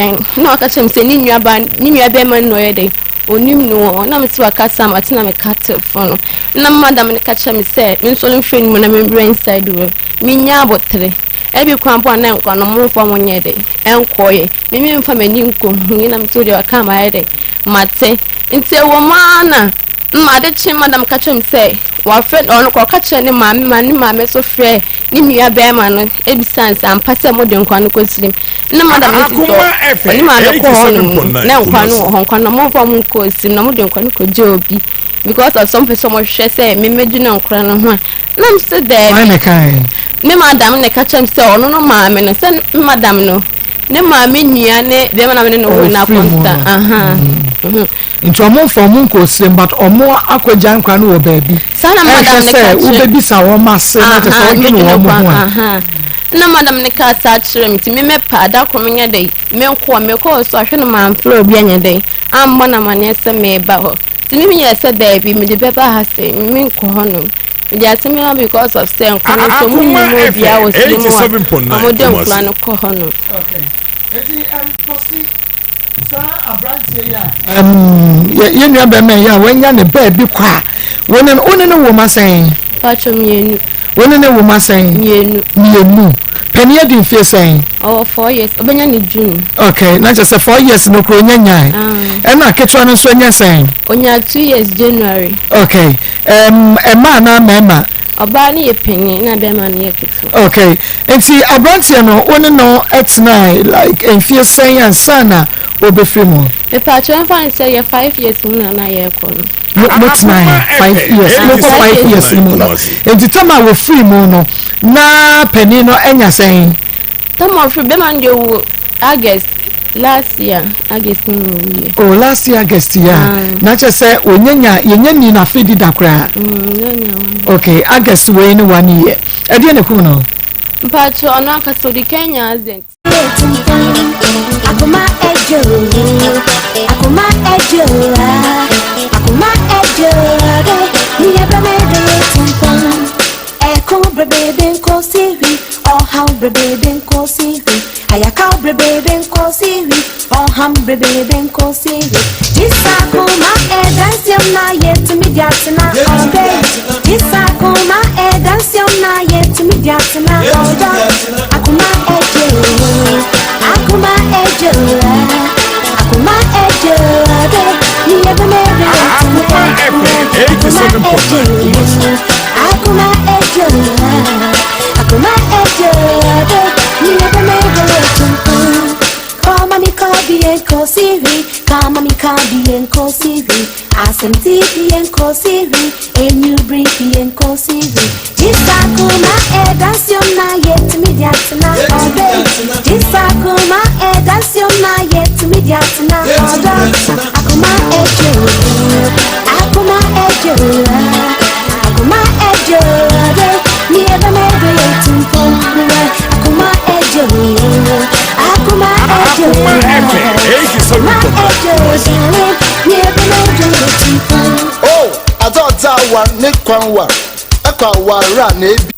then no catch him say ni nua be man no ye dey onim no na me si wakasa ma tina me cut phone na madam ne catch me say me so no hwe ni mo na me brain inside room me nya abotre ebi kwampo na nkwa no mo fo mo nye dey enkoye me mfa mani nko hu na me to dey waka ma ye dey mate nti e wo mana ma de chi madam catch me say wa friend on ko catch ni ma me so frɛ ni nua be ma no ebi sense am pase mo de nkwa no ko slim na madam ni to ni ma de ko na nkwa no ho nkwa no mo fo mo ko slim na mo de nkwa no ko je obi because of some person mo hwɛ say me medu na nkwa no ho na m say there why na kai me madam ne catch me say ono no ma me no say madam no ne ma me nua ne be ma na me no ho na consta into omo for mo ko slim but omo akwaja nkwa no wo baabi sana madam ne say wo baby sa wo ma se na te so no wo mo ho na madam ne ka sa kire me ti me pa da ko me nya dai me ko so ahwe no man flow bi anya dai am na mane se me ba ho ti me nya se baabi me de be ba ha se me ko ho no me ya se me because of say ko so mu mo bia wo se mo dem plan ko ho no okay eti posti sa abrantie ya ye nua be me ya wanya ne baabi kwa wonen wo ma sen pacho mienu wonen wo ma sen mienu penia di fie sen 4 years obenya ni June okay na just 4 years no kro nyanya na ketwa no so nya sen onya 2 years January okay ma na mema oba ni ye penye na be ma ni ye ketwa okay enti abrantie no wonen no etna like enfie sen yan sana obefimo me pacho en fan say ye 5 years na ye ko no not 5 years no 5 years no enti tama wo free mo no na penny no enya sen tama free be man dey August last year August no we oh last year August ya na che say onyanya yenyani na fedi dakra okay August we ni 1 year e dey ne kum no pacho ono aka so di Kenya azent Akoma ejo Akoma ejo Akoma ejo ni ebe me do tumpan eko brebe nko siwi oh how brebe nko siwi ayaka brebe nko siwi oh ham brebe nko siwi disakoma e dance na yet mediatina all day disakoma e dance na yet mediatina all day Akoma ejo Akoma ejo Akoma ejo ni ebe me do tumpan Akoma ejo Akoma ejo ni ebe me do tumpan Kama mi kabi enko sivi Kama mi kabi enko sivi Asenti enko sivi Enyu brief enko sivi Disakuma e dansyon na yet mediatina all day Disakuma e dansyon na yet mediatina all day Akoma ejo Akoma ejo Akoma ejo ni ebe me do tumpan Akoma ejo Akoma ejo oh I thought that one Nick Kwanwa Akwa ra na ebi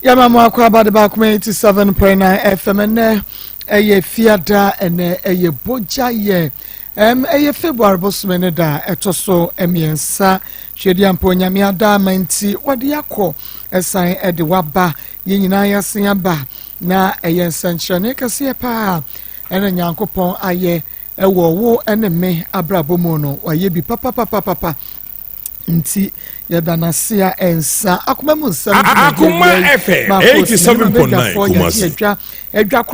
ya mama akwa ba de ba kuma 87.9 FM ne eye fiada ene eye boja ye eye February bosome da etoso emiensa hwedi ampo nyame ada manti wode yakọ esan ede waba ye nyina yasen aba na eye nsanchane kase pa ene nyankopon aye ewo wo ene me abrabomu no waye bi papa nti yadanasia ensa akoma mu nsam Akoma FM 87.9 Kumasi edwa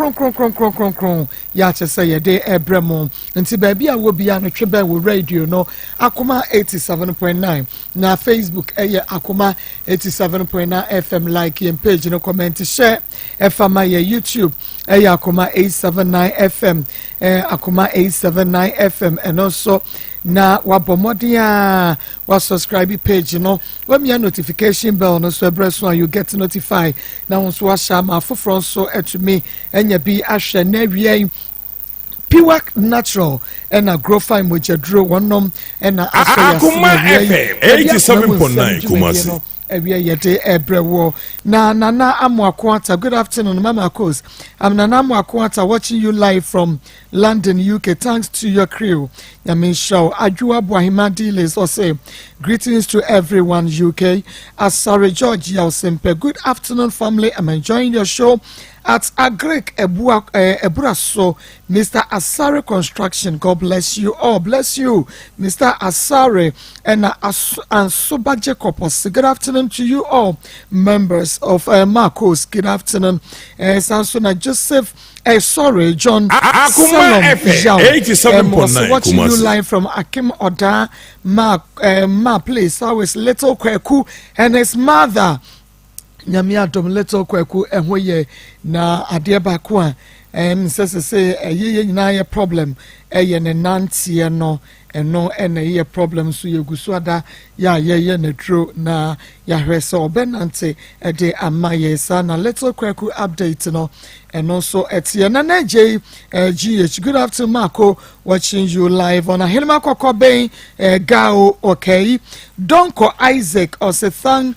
kron ya chese yede ebremo nti ba bia wo bia no twebe wo radio no Akoma 87.9 na Facebook eye Akoma 87.9 FM like your page no comment share efama ye YouTube eye Akoma 879 FM Akoma 879 FM and also na wabomodia wa subscribe page no when your notification bell no so press one you get notified now so ashama for so to me enya bi ahwe na wie pure natural and a grow fine moja draw one nom and a Akoma FM 87.9 Kumasi ewie yede ebrewo na Nana Amoakwata. Good afternoon, Mama Akos. I'm Nana Amoakwata watching you live from London, UK. Thanks to your crew. Yamin Show. Ajua Bwahima Diles also greetings to everyone, UK. Asare George Yausempe. Good afternoon, family. I'm enjoying your show at Agrek Eburaso, Mr. Asare Construction. God bless you all. Bless you, Mr. Asare and Soba Jacobos. Good afternoon to you all, members of Maa Akos. Good afternoon, Sansona Joseph. Sorry, John. Akoma FM 87.9. Watching you live from Akim Oda Ma place. Always Little Kweku and his mother. Nyamia dom Little Kweku ehwe na ade ba ko a say ye nyina problem ye ne nantie no eno ene ye problem so ye gusuada ya ye ne tro na ya hwese obenante de amaye sa na Little Kweku update no and also etie na J GH. Good afternoon, Marco, watching you live on Ahilma Kokobe Gao. Okay, Donko Isaac also thank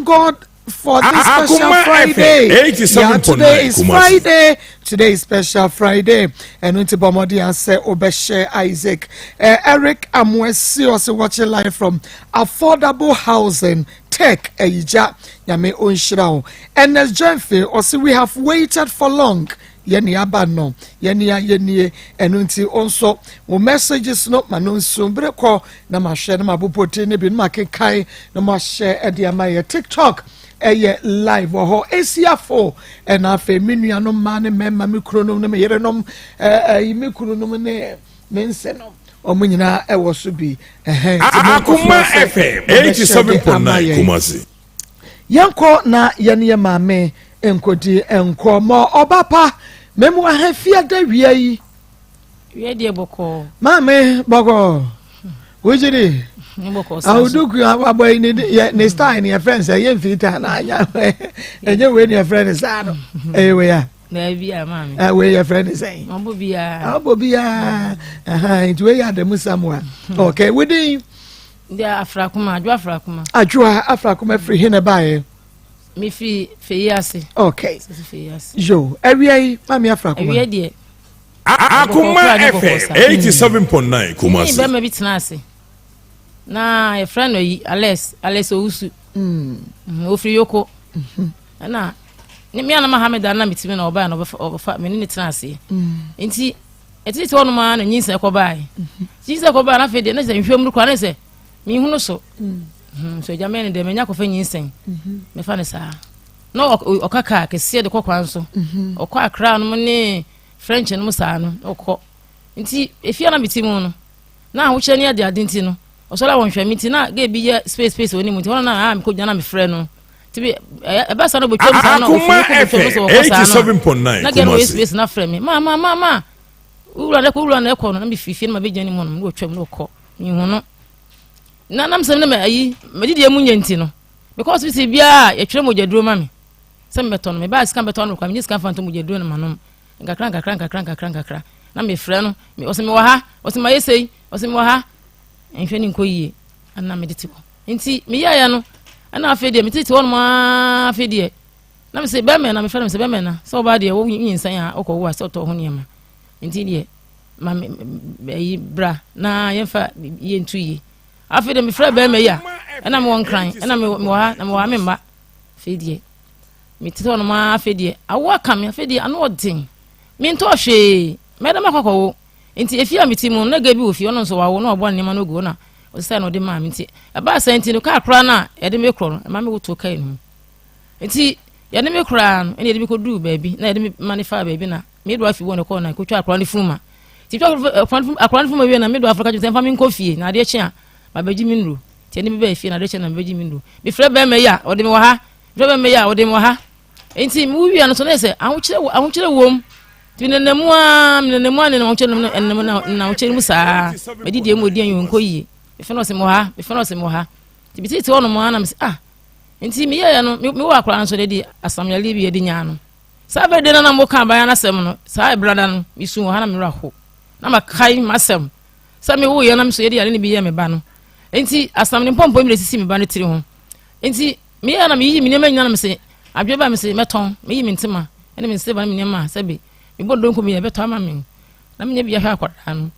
God for this special Friday. Yeah, today is Friday. Today is special Friday. And into Bomodi and say Obeshe Isaac. Eric Amwesi also watching live from Affordable Housing Tech Eija Yame Onshirao. And as Jenfe also we have waited for long. Yeni abano yeni enunti also wo messages no manon sumbre ko na ma share na mabopote ne bi ma kekai na ma share e dia ma TikTok live ho esiafo and afa menua no ma ne memma me kronom ne me yerenom me kronom ne mensenom omunyina e wo so bi Akoma FM 87.9 Kumasi yanko na yene maame enkodi enkomo obapa memu ahafia da wiai de boko maame boko wojiri ni boko sa awuduku aboy ni style ni friends ye mfita na anya enye we ni friends sa no we ya na bia maame we your friend say abo bia it we ya the musamwa okay we dey dia afrakuma adwa afrakuma free hina bae me fi feyase okay yo area mami afrakuma area de Akoma FM 87.9 Kumasi be me bitena ase na your friend yi Alex Ousu ofri yoko na ni me ana Mohammed na mitimi na oba na oba me ni tena ase enti etiti wono ma na nyinsa ko bae nyinsa ko ba na fe de na se nhwem kwa na se mi hunu so so jamene de menya ko fa nyinsen me fa ne sa no okaka kese de kokwa nso okwa akra no ne French no sa no okọ nti efia na mitimu no na wo kye ne ade adenti no osola won hwa miti na ga bi ye space oni muti wona na me ko jana me frɛ no ti bi e ba sa no botwam sa na Akoma FM 87.9 na ga no space na frɛ me ma ura na ekọ no na me fifi na ma be jani mo no wotwam no okọ ni hu no na nam sem na me ayi me didi emu nyenti no because we see bia ye twere mojaduro ma me sem beton me ba scan beton no kwa me scan fanto mojaduro na manom ngakra na me frɛ no me oseme wa ha oseme ayesei oseme wa ha nhwe ni nkoyie ana me ditiko nti me ya no ana afedie me titi won ma afedie na me se be me na me frɛ me se be me na so ba de wo nyinsan a okɔwo a so to ho niema nti de ma me bra na yemfa ye ntuyi afedie me frɛ be me ya ana me won kran ana me wa na me wa me mba fedie me titi won ma afedie awo aka me afedie ana odin me nto hwe medama kwakowo nti efia mitimu na gabi ofi ono so wawo na obo nema no go na o se na odi ma mi nti aba senti no ka kra na e de me kro ma me woto kai no nti ya de me kra no ene de me ko du baabi na de me manifa baabi na me do afi won ko na ko twa kra ni fuma ti twa akra ni fuma wi na me do afrika je fa me nko fie na de chia ma baji mi nru ti ene me ba fie na de chia na baji mi nru me frɛ ba me ya o de me wa ha frɛ ba me ya o de me wa ha nti mu wi no so na se ahokire wom tinenamua ne na wonche na wonche mu saa medidi emodi an yonko yi me fe no se mo ha tibiti wono mo na me se enti me ya no me wa akra nso de di asamyale bi de nya no sa be de na mo kan ba ya na sem no sa e brada no mi su ha na me raho na makai masem sa me wo ye na me so ye de ya ne bi ye me ba no enti asamne pompo mi de sisi me ba no tiri ho enti me ya na me yi me nyama nyana me se adwe ba me se meton me yi me ntima ene me se ba me nyama sabe me bodo nko me ya beto ama me na me nya bia hwa akwada no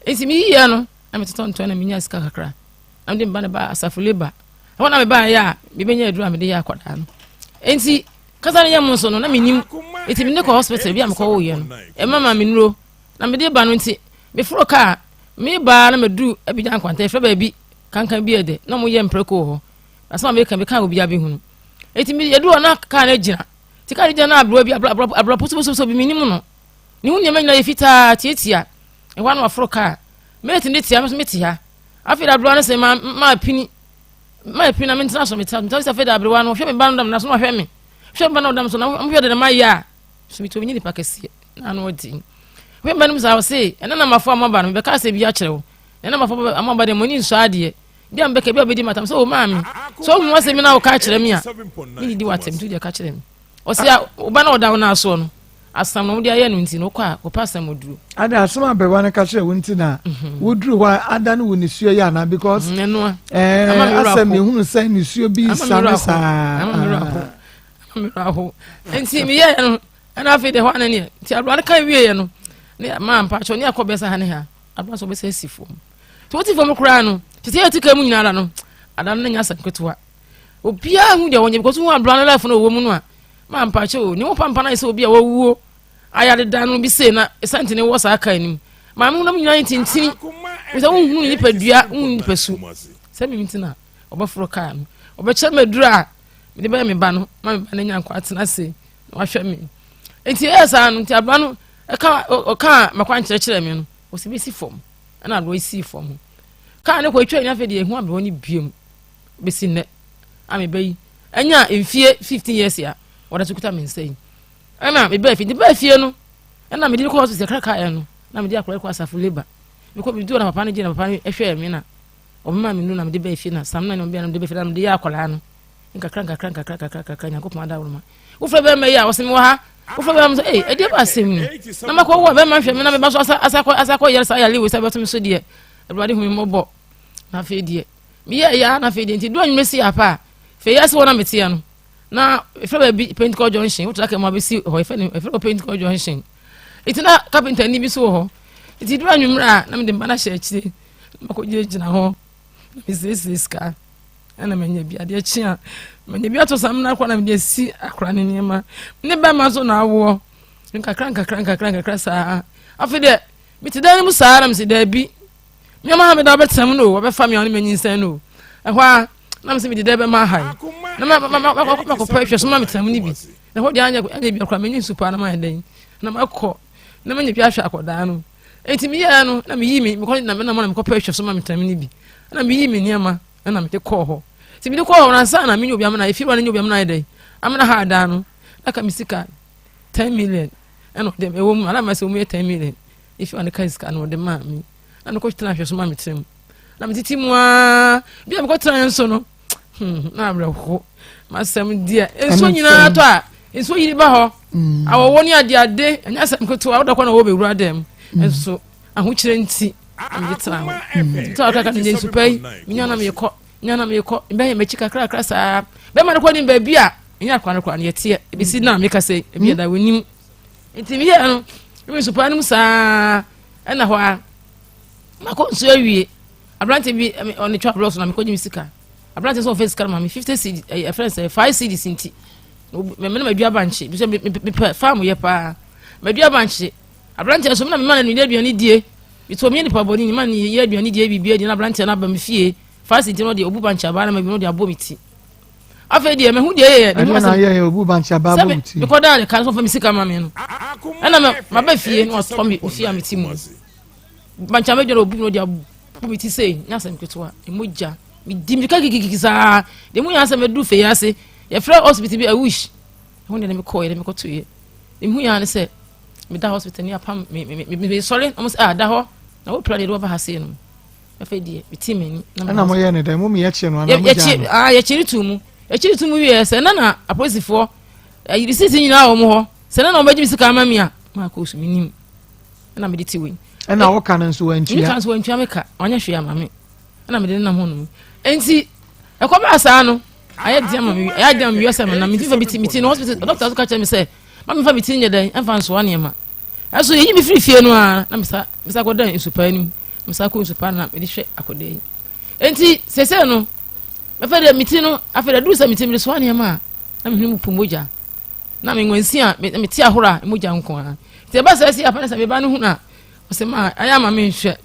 enti me yi ya no na me teton to na me nya sika kakra na me ba ne ba asafuleba ho na me ba ya me benya adura me de ya akwada no enti kasa ne yam so no na me nim enti me ne ko hospital bia me ko wo ye no e mama me nuro na me de ba no enti me furo ka me ba na me du abija nkwanta e fa ba bi kankan bi ede na mo ye mpreko ho asa me kan obi abi hunu enti me ye du na ka na gina ti ka gina na abro bi abro puso bi minim no ni hu nyama nyina ye fita tietia e wa na afro ka me ti ne tia me ti ha afida abro na se ma pini na me ntina so me ta sa afida abro wa no hwe me ba no dam na so hwe me hwe ba no dam so na mo hwe de ma ya so mi to mi ni pakasi na no di hwe ba no sa se ena na mafo amaba no be ka se bi a kire wo ena mafo amaba de moni nso adie bi am be ka bi obedi matam so o maami so mo se mi na o ka kire mi a ni di watem tu de ka kire mi o se o ba na o da na so no asam no de aye no nti no kwa o pasa moduru ada asama be wa na ka kire wo nti na woduru wa ada no woni suo ya na because asam me hunu sai ni suo bi sam sa amiraho nti mi ye no ana afi de ho ana ne nti abro kan wie ye no ne ma mpa cho ne akobesa ha ne ha abro so be sa sifo to ti fo mo kura no tete ya tika mu nyina no adam na nya sanketwa obia hu de wonye because hu abro na life no wo mu no a ma mpa che o ni wo pampa na ise obia wawuo ayade dan no bi se na esante ne wo sa aka anim ma mu na mu nyina tintin we say hu ni padua hu ni pasu se mi mitina obafro ka no obeche madura me de ba me ba no ma me ba na nya nkwa atena se na wahwe me enti esa no nti abro no o ka makwa nkyerɛkyerɛ me no o se bi si fom ana do isi fom ka ne ko twa nya fe de ehu abro ni biem be si ne ame bayi anya emfie 15 years ya wada tukuta me nsɛn ana me ba fie no ana me de ko hospital kraka ya no na me de akora ko asafu labor me ko bi do na papa ne gina papa ne ehwe me na o mama me nu na me de ba fie na sam na no bia na me de ba fie na me de ya akora no nka kranka nya ko pama da wuruma wo fra ba me ya wo se me wa ha wo fra ba me so e de ba sem ni na ma ko wo ba ma hwe me na me ba so asako yere sa ya liwe sa ba to me so de Everybody hu me bo na fe de me ya na fe de nti do anyu mesi apa fe ya se wona metia no na efra ba bi Pentecost Junction wo tra ka ma be si ho efra Pentecost Junction itina carpenter ni bi so ho iti do anyu mra na me de bana hye akire ma ko gina ho me se ska ana manya bi ade chia manya bi ato sam na kwa na me de si akra ne niema ne ba ma so na awo nkakra sa afi de miti dan mu saara msi da bi me ma ha me da betem no wo be fa me on me nyinsan no ehwa na msi me de da be ma hai na ma ko pa hwe so ma metem ni bi na ho de anya bi akra me nyin super na ma den na ma ko na ma nya bi ahwe akoda no enti me ya no na me yi me ko na me ko pa hwe so ma metem ni bi na me yi me niema na me te ko ho ti me de ko ho na sa na me nyobi am na efi wa na nyobi am na den amna ha da no aka misika 10 million and them a woman I must me 10 million if you want the case can the mammy and the question of your mammy team na me timwa bia me ko tran so no na bra ho ma sam dia enso nyina to a enso yiri ba ho awo woni ade anya sam ko to a wodakwa na wo be wura dem enso aho kire nti me tran ho to aka kan nje supai nyana me ko be me chika kra sa be ma ko ni ba bia nya kwa na yetie bi si na me ka say bi da wonim enti mi ya no mi supa nim sa na ho a mako nso awie abrante bi on the trap blocks na me ko nyim sika abrante so face card ma me 50 cd a friend say 5 cd sinti me na madua banche bi so me farm ye pa madua banche abrante so na me ma na ni aduane die bi to me ni pa boni ni ma ni ye aduane die bibia die na abrante na ba me fie 5 cd no de obu banche aba na ma bi no de abomiti afa die me hu die ye na ye obu bancha babu ti because that kan so fa mi sika ma me no ana ma ba fie no so mi fie amiti mu bancha me joro obu no dia bu mi ti sei nya sam ketwa emoja mi di mi ka kikikisa de mu nya sam du fe yase ye fra hospital bi a wish hu de me ko ye de me ko to ye de mu nya ne se mi da hospital ni apam me sorry almost da ho na wo plan de wo ba ha sei no afa die mi ti me ni na mo ye ne de mu mi ye che no na mo ja ye chiri tu mu echiri tu mu wie se na aposifo ayi sisi nyina wo mo ho se na obaji misika ama mi a Maa Akos minim na me de ti wen na wo kan nso wantua ni kan so wantua me ka onya hwe ama me na me de na ho no enti ekoma asa no I had them yourself and I'm meeting hospital. Doctor catch me say, Mamma for meeting your day and found one year. I saw you be free fear no. Mr. Godan is super. Mr. Cool super na me share akode. Enti say no. Me fa meeting no after do some meeting this one year ma. Na me him pomoja. Na me nwansia me ti ahora moja nko ha. Ti ba say apa na me ba no hu na. O say ma aya ma me nhwe.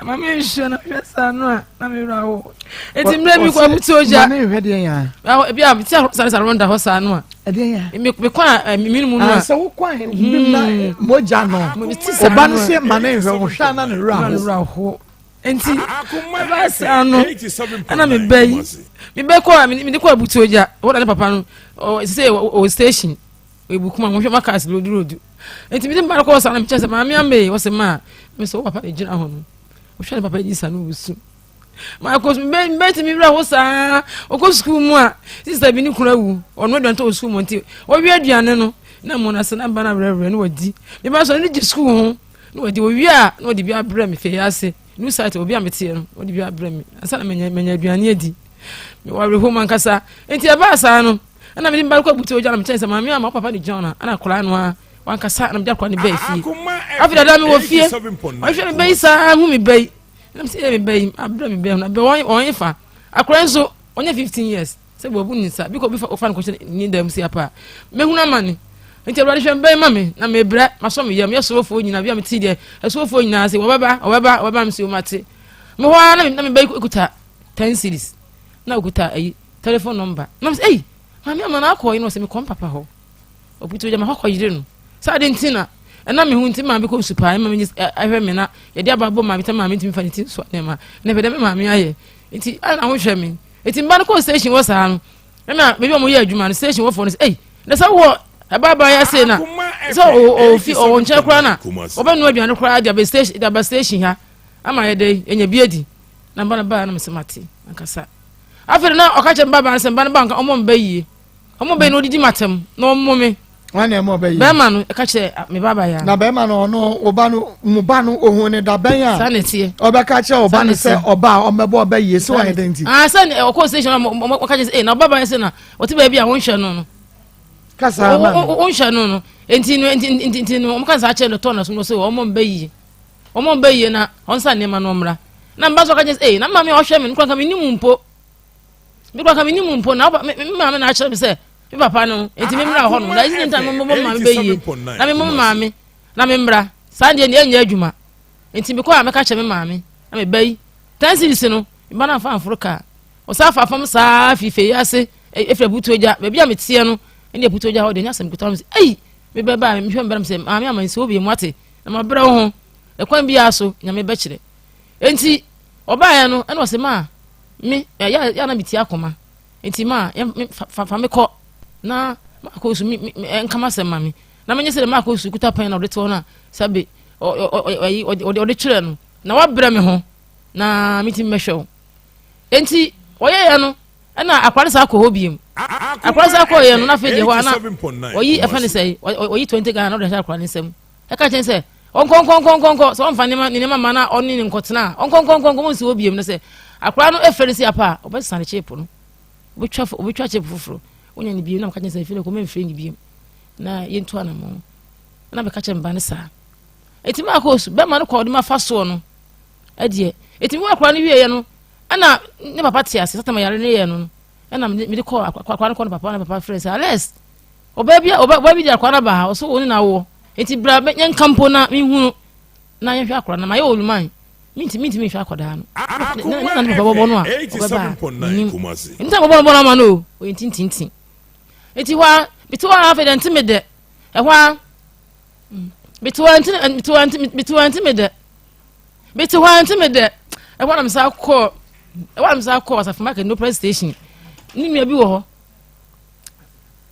Mama nhwe na hwesa no na me rawo. Enti mre mi kwa butoja. Na me hwe de ya. Bia me ti sare ronda ho sa no a. De ya. Me kwa minimum no a. So wo kwa na moja no. Oba no se ma na hwe wo hwa na ne rawo. Enti ba sa no. Ana me bayi. Me be kwa me de kwa butoja. Wo na papa no. O say o station. We bukuma mo hwe makas road. Enti me de ba kwa sa na me chese ma me ame wo se ma. Me so papa e gina ho no. O hwe papa ji sa no wusu. Maa Akos me ti mi bra ho sa. O ko school mu a. Sister bi ni kura wu. Ono do nto school mu nti. O wi aduane no. Na mo na se na ba na brɛ no wadi. Me ba so ni ji school ho. No wadi o wi a no wadi bi abrɛ me fe ase. Nu site obi ametie no. Wadi bi abrɛ me. Asa na menya aduane adi. Me wa re ho man kasa. Enti e ba sa no. Ana me ba ko buti o jana me chance ma me ama papa ni John ana kora no a. Wan kasa na me jakwa ni ba fie. Afida da me wo fie. O hwe me ba sa hu me ba. I'm saying, baby, I'm blaming them. I'm going on fa. Akranzo, only 15 years. Say, we wouldn't say, because before fan question need them see apart. Me who na money. Until I should buy mammy. Na me brat, my son, me so for you, and I'm tea a so for you now. Say, whatever, I'm so much. Me want to make good 10 cities. Now good a telephone number. No, hey, I'm not calling, you know, say me come papa ho. Or put you my hawk, you didn't. So I didn't see. Na me hunti ma because super ma me ahwe me na ye dia babo ma bitama me ntimi faniti so na ma na bede me ma me aye enti ana ho hwe me enti mba no ko station wo sa no na me bi mo ye adwuma no station wo for no eh na sa wo baba ya say na so o fi o nche kra na oba no aduane kra dia ba station ha ama ye dey enya biedi na mba na ba na me semati akasa afere na okache baba na se mba na ba nka omo mba yie omo be no didi matem na omo me wane mo be yi be ma no ka che me baba ya na be ma no no oba no muba no ohun ne da ben ya sanete oba ka che oba no se oba o mebo oba yi so identity sane o ko station mo ka che na baba ya se na o ti ba bi a won hwe no no kasa ma o hwe no no enti no mo kan sa che no to na so no se o mo mba yi na on sa ne ma no mra na mba so ka che na ma me o hwe me nkwa ka me ni mumpo na ma me na che me se papa no enti me mra ho no na isi ntan mo ma be yi na me mo ma me na me mra sa de ne anya adwuma enti me ko a me ka che me ma me na me bai tansi no ba na fa Africa o sa fa fam sa fife yase efra butoja be bia me tie no ene butoja ho de nya sam kuta me me be ba me hwe mbram se ma me amansi obi mu ate na ma bra ho e kwan bia so nya me be kire enti oba ya no ene o se ma me ya na biti Akoma enti ma fa me ko na Maa Akos mi enkama se mami na menye se Maa Akos kuta pan na odeto na sabe o de kire no na wa bra me ho na miti mehwe enti oye ya no na akware sa akọ hobiem akware sa akọ ye no na fe de ho na oyi efa ne sei oyi 20 Ghana no de akware ne sem e ka chen se onkonkonkonkonko so mfa ne mama na oni ne nkotena onkonkonkonko mo si hobiem ne se akware no efe ne si apa obesane chepo no obetwa chepo fufuro onya ni biem na ka chen se fe ne ko memfre ni biem na yentu ana mo na be ka chen ba ne sa eti Maa Akos be ma no ko de ma fa so no adie eti wo akware no wie ye no ana ne papa tia se satama yare ne ye no ana me de ko akware ko papa na papa friends ales oba bi di akware ba o so woni na wo eti bra yen kampo na mi hunu na yen hwa akware na ma ye oluman minti mi hwa akwada no na papa bobo no a oba ba nta bobo no ma no o yen tintintin eti wa bitu wa afa de ntime de e wa bitu wa ntime de e wa na msa ko as for market no press station ni nua bi wo ho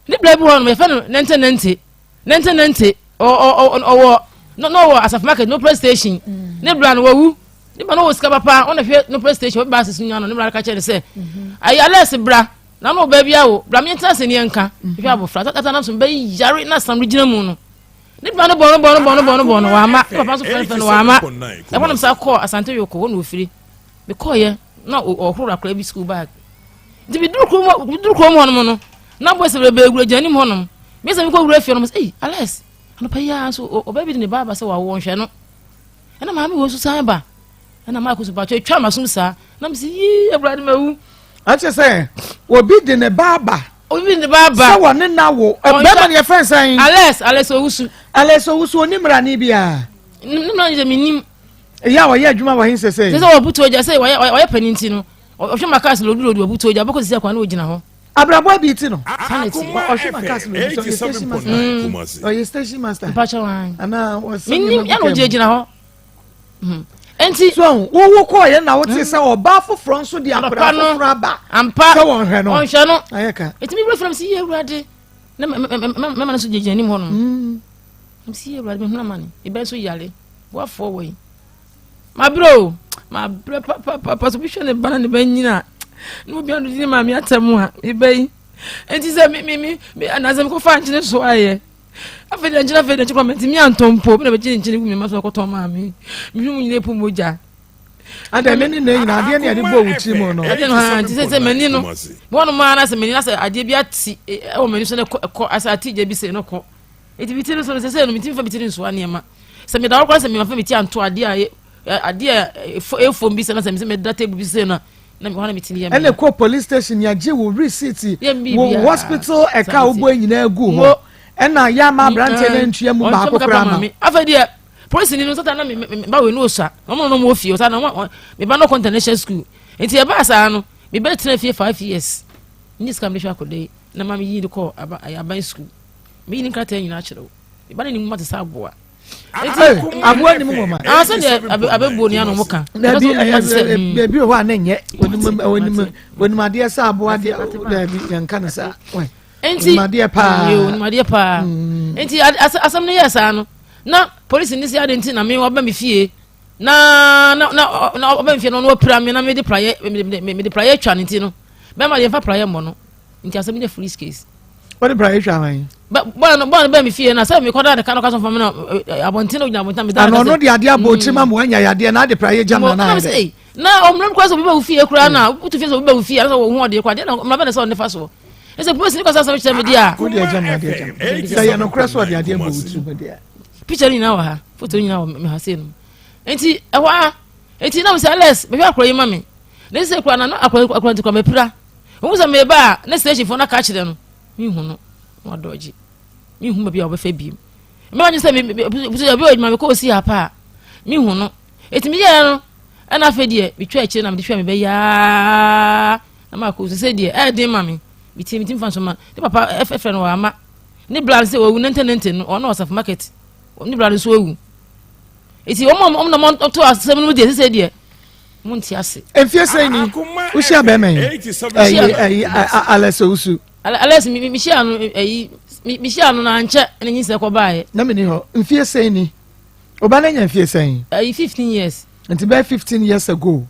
ni bla bi wo no me fa no nente no as for market no press station ni bla no wu ni ba no wo ska papa on hwe no press station ba asesu nya no ni bla ka chere se ayi ales bra na no ba bia wo bra me ntra se ni enka hwe abofra tata na so ba yare na sam regina mu no ni bla no bono wa ma papa so fa no wa ma e wonam sa ko asante yoko wo no ofiri because ye na ohoro akra bi school bag nti bi duru krom hono no na boys be egura janim hono me se me ko gura fie no say Alex no pa ya so obabi ne baba se wa wo hwe no na maami wo so san ba na Maa Akos ba twa masum sa na me se yi ebrade mawu ache say obi de ne baba obi de baba so woni na wo be ma ne friend san Alex owusu onimra ni bia nimra ni me nim ya wo ye adwuma wo hin se se wo buto oja se wo ye paninti no ohwe makas lo duro buto oja bako se kwa na ogina ho abrabo bi ti no ohwe makas lo o station master pacha wan ana was nim ya no ogina ho enti so wo ko ye na wo ti se oba foforo nso di akora foforo aba ampa so won hwe no ayeka eti mi bro from si ewrade na mama so jejani mo no si ewrade me huna mane e be so yale wo forward my bro papa submission e bana ne banyina no bi anu di ma mi atamu ha e be enti se mi anazem ko fa nchine so aye afede nchina fede nchiko menti mi antompo bi na be nchine gu mi ma so ko to ma mi mu nyine pu moja ada meni na nyina ade ne ade bo wuti mo no ade no ha ti se meni no wono ma na se meni na se ade bi ati e wo meni so ne ko asa ati je bi se no ko eti bi ti no so se no mi ti fa bi ti nso anema se me da wo ko se me ma fa mi ti anto ade a efom bi se na se me data bu bi se na me wana mi ti ya me ene ko police station ya je wo receipt wo hospital e ka obo nyina agu ho ena ya ma brante na ntua mu ba akokra ma afadi police ni no sata na me ba we no osa no mo fie osa na me ba no international school enti e ba sa no me be tena fie 5 years ni scam de akode na ma me yi ko aban school me yi ni krata nyina kire me ba ni mu mate sa aboa aboa ni mu ma so de abebu ni anu muka bebi o wa na nye woni ma de sa aboa de yanka na sa enti ma de pa enti asam ne yesa no na police ni si adenti na me oba me fie na oba me fie no opira me na me de prayer twa nti no be ma de fa prayer mo no nti asam ne free case what prayer twa man bon be me fie na say me koda de kan ka so fam na abontino nya abontan me da no de ade abochi ma mo anya yade na de prayer jam na na omram kwa so be ba fie kura na utu fie so be ba fie na so wo hu de kwa de na omram be so ne fa so ese police ni ko sa so che me dia ko de jam na de jam say ya no kura so de ade abochi me dia picture ni na wa ha photo ni na wa me ha se no enti enti na me say Alex me akora yi ma me na se kura na akora nti kwa me pira wo so me ba na station for na ka kire no mi hu no wa doji mi hu ma bia obefa biem me wanyi se me bi o ma me ko si apa mi hu no enti mi ye no na fa die bi twa akire na me de hwa me be ya na Maa Akos se die de ma me bi tim fan so ma de papa efe no wa ma ni brand se wo nenten no ono osaf market ni brand so wu eti o na mo to asem no de se die mo nti ase enfie sei ni wo shia be men Alex Owusu Alex mi shia no mi shia no na nche na nyi se ko baaye na me ni ho enfie sei ni oba na nya enfie sei 15 years nti be 15 years ago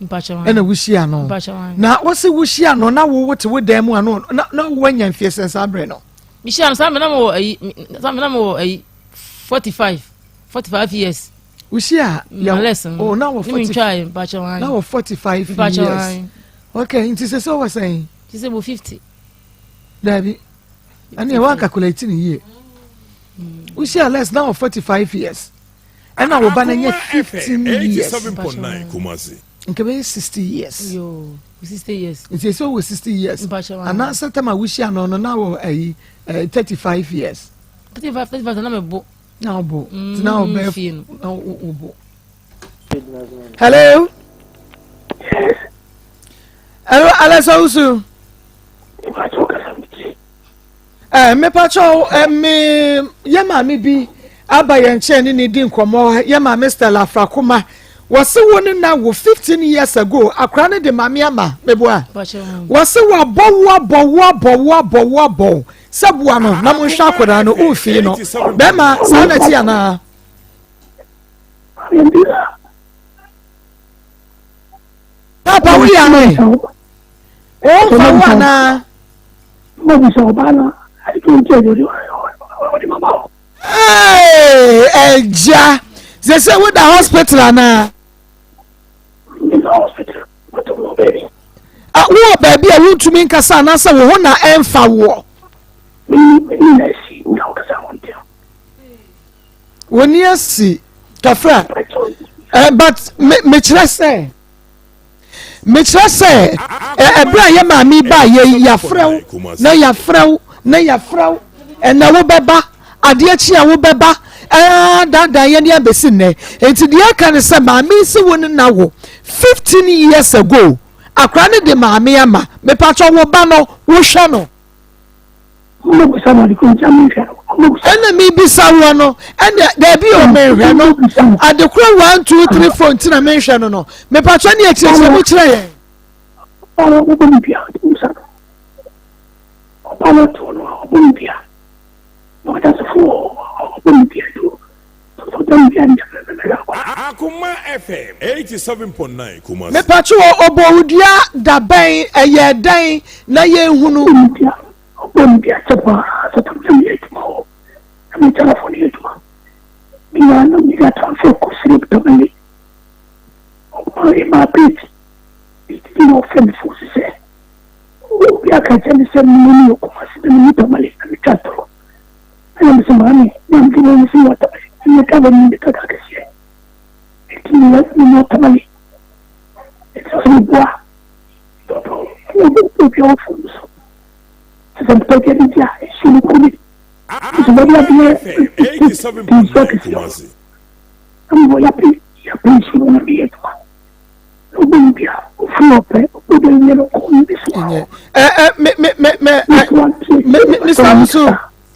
ena wo shia no na wo se wo shia no na wo wote wo dan mu ano na wo nya enfie sei sa bre no mi shia no sa me na mo 45 years Ushia ya lesson oh now 45 now 45 years okay nti se so was saying she say 50 Dabi ani wa calculate ni ye Ushia less now 45 years and now ba na 15 years 87.9 Kumasi nke be 60 years yo 60 years nti so we 60 years and now setama Ushia no now 35 years 35 na me bo now bo now be now hello Alex Owusu me pacho me yema me bi aba ye nche ni di nkomo yema Mr. Lafrakoma wase woni na wo 15 years ago akra ne de mame ama meboa wase wa bo sabua no na mo hwa akora no ofi no be ma sanati ana papa wi ana o fa wana mo bi so bana ai tun je yo di mama eja ze se we da hospital ana in the hospital wo baby a wuntumi nkasa na se wo ho na emfa wo woni asi kafra but me kire say ebra ye ma mi ba ye yafrew na yafrew na wo beba ade achi a wo beba da ye ne abesi ne enti de aka ne se ma mi se woni na wo 15 years ago akra ne de ma mi ama me pacho wo ba no wo hwe no ena mi bisa wo no ena da bi o me hwe no adekura 1 2 3 4 ntina me hwe no me pacho ne ekyekye mu kire ye Akoma FM 87.9 Kumasi. Me pacho obowudia da ben eye dan na ye hunu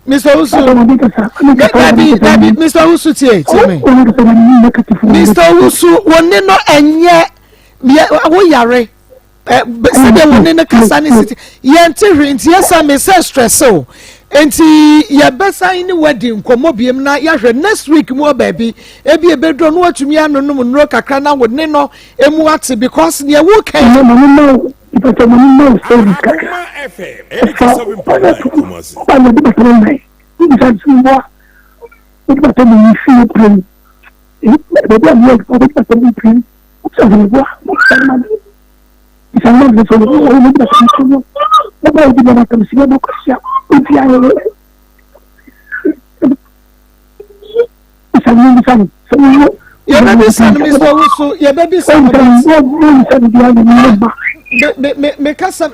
Mr. Usu tie me. Mr. Usu woni no enye wo yare se de woni no kasa ne city ye nti hwenti yesa me se stress o enti ye besan ni wedding komo biem na ya hwe next week mo baby ebi ebedro no atumi anonom nro kakra na woni no emu ate because ne wo kan Akoma FM 87.9 Kumasi. Me kasa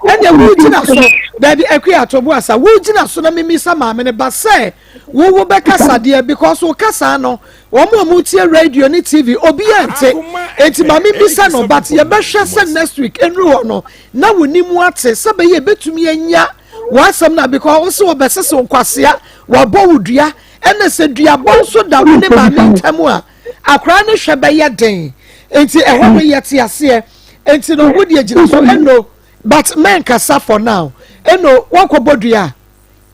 ene wo gina so daddy akua atobo asa wo gina so na mimi sama me ne ba say wo be kasa de because wo kasa no wo mo tie radio ni TV obi ante enti ma mimi sa no but ye be hwe se next week enru no na woni mu ate se be ye betumi anya wasam na because wo se wo be sese nkwasea wo bo wudua ene se dua bo so da wo ne ma mentamu a akra ne hwe be ye den enti ehwo ye te ase enti no wo de gina so eno but men kasa for now eno wakobodua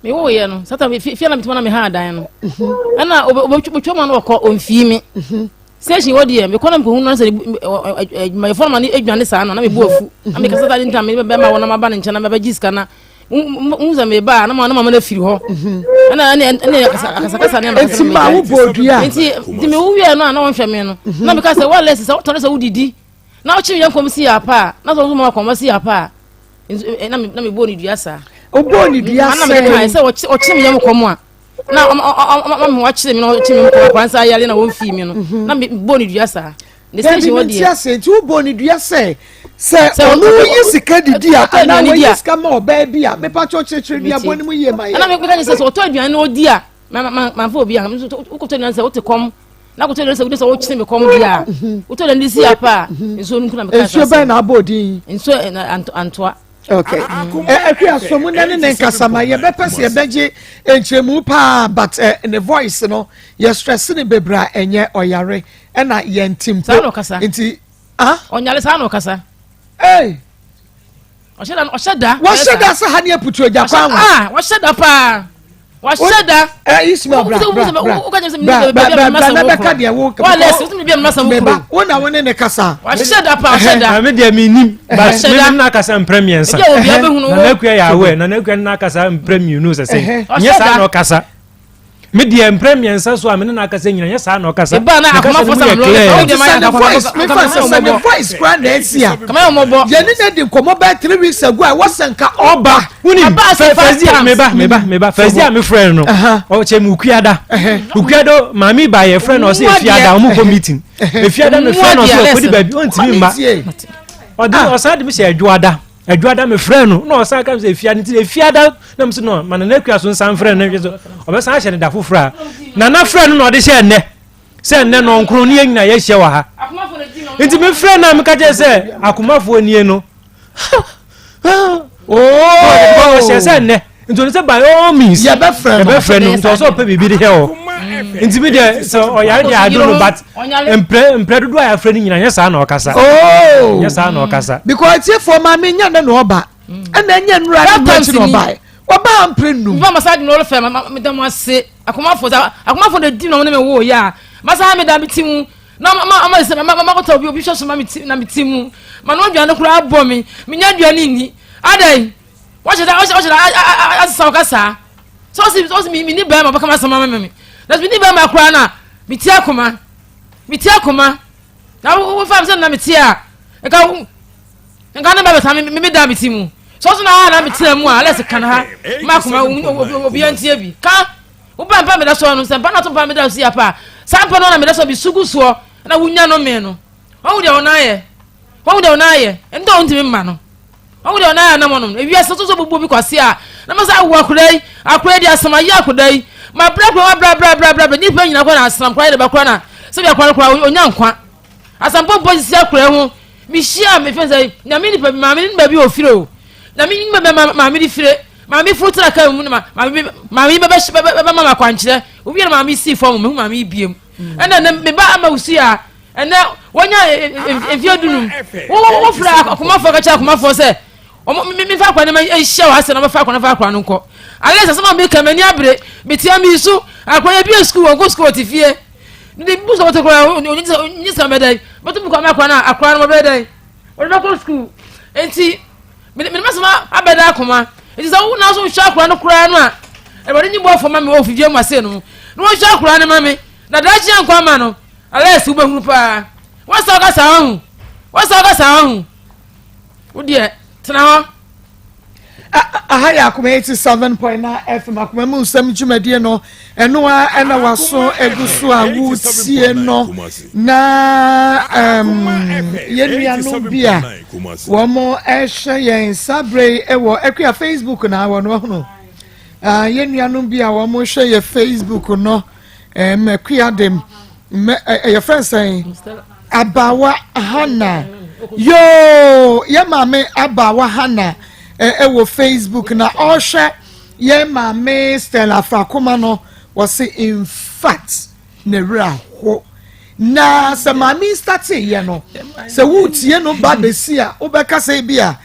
me wo ye no sata me fia na mitoma me ha dan no ana obotwoma no ko onfie me session wo de me kona me ko hunu na se my phone man edwane sa na me bu afu na me kasa ta ntam me be ma wona ma ba ne nchana me ba giska na unza me ba na ma na firi ho ana kasa na enti ma wo bodua enti me wo wie no na won hwe me no na me kasa wa less sa to na sa wudidi na o chi yan komisi ya pa na so mo komisi ya pa na me boni dua sa o boni dua sa na me kan se o chi me yam komo a na ma wa chi me no chi me ko kwan sa yale na won fi me no na me boni dua sa the station wo dia se tu boni dua se onu yisika didi a na wo yisika ma o ba bia me pa cho chechire dia boni mu ye mai na me kan se o to aduan na o dia ma fa obi a o ko to na se o te kom na ko tele se wo de se wo chine me kom bia wo to le si apa nso nku na me ka nso ba na abodi nso antoa okay akua so mu na ne nkasama ye bepese ye beje enchemu pa but the voice no ye stress ne bebra enye oyare na ye ntimpo nti onyale sa no kasa osheda sa ha ne aputu agya kwa osheda pa washeda Ismail bra beka dia wo wona wone ne kasa washeda pa washeda me dia minim ba me na kasa premier sa na akua ya we na akua na kasa premier no se nyesa no kasa me die premiensa so amene na akasa nyina nya saa na okasa ba na akoma for some voice grand esia kama yo mobo ye ni na di komo ba 3 weeks ago I wasanka oba woni first year me ba first year me friend no o che me ukuada mami ba ye friend o se fiada o mu ko meeting e fiada me friend o se ko di ba bi on ti mi ma o de o sa de me se adwada me friend no o sa ka se fiada ti fiada na me se no man na akua so san friend na so o be san a hye ne da fofra na friend no o de hye ne se ne no nkro ne nyina ye hye wa ha nti me friend na me ka je se akomafo nie no oh she say ne nti say by all means ya be friend nti so pe bibi de he o nti me de so o ya de ado no but empre do ya friend nyina nya sa na okasa oh nya sa na okasa because tie for ma me nya na oba na nya nura na no oba oba ampre num va massage no fe me dem ase akomafo de di no me wo ya masa me da bitimu na ma ko to bi hwe so ma na bitimu ma no dwane kura abo me nya dwane ni adai wa shada asa okasa so mi ni ba ma baka ma sama me na mi ni ba ma kura na miti akoma na wo fa me na miti a nka na ba ta me da bitimu so na miti mu a let's kan ha ma akoma obi antie bi ka wo ba me da so no se ba na to ba me da so ya pa sampa no na me da so bi sugu so na wunya no me no wo de onaye endo ontimi ma no wo de onaye na mo no ewia so bubu bi kwase a na masa wo akudai di asama ya akudai ma bra ni pa nyina kwa na asam kwa de ba kwa na se bi akwa onya nkwa asampo polisi akura ho mi hia me fenza na mi ni pa ma mi ni ba bi ofire o na mi ni ma mi di fire ma mi frutra ka mu na ma mi ba mama kwankyere obi na ma mi si form me ma mi biem ena me ba ama usi a ena wonya efiodunum wo fra akomafo ka cha akomafo se mi fa kwa na ma ehia wa se na ba fa kwa na fa kwa no nko ale se ma mi ka mani abre metia mi su akwanya bi school wo go school tifie ndi buso wote kwa onyi sa medai botu mi kwa ma kwa na akwa no bedai wo na go school enti me masama abeda akoma enti sa wo na so hwa akwa no kura no a e bodi nyi bo fo ma me wo fidie mu ase no no hwa akwa no ma me na dachi ankwa ma no ale se wo behuru pa wasa ka sa hu wo die tena ho aha ya Akoma 87.9 FM Akoma mu nsam dwumadie no eno a ena waso eguso a wutie no na yenua no bia wo mo ehwe yen sabre ewo ekua Facebook na wo no ho yenua no bia wo mo hwe ye Facebook no mekua dem your friend saying abawa hana yo ye mame abawa hana ewo Facebook na oshe ye mame Stella Akoma no was in fact ne raho na se mame start ye no se wutie no ba besi a obeka se bia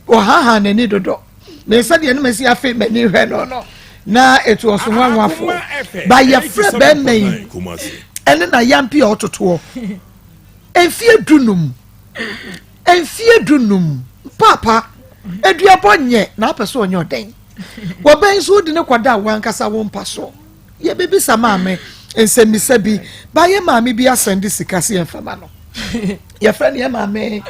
ohaha na ni dodo na se de no mesi afi mani hwe no na etu oso nwanwafo ba ye frɛ be men ene na yampi ototo enfie dunum papa eduabo nye na apeso onye oden wo ben so di ne kwada wankasa wo mpaso ye bebi samame ensemisa bi ba ye maame bi asende sikase enfama no ye friend ye maame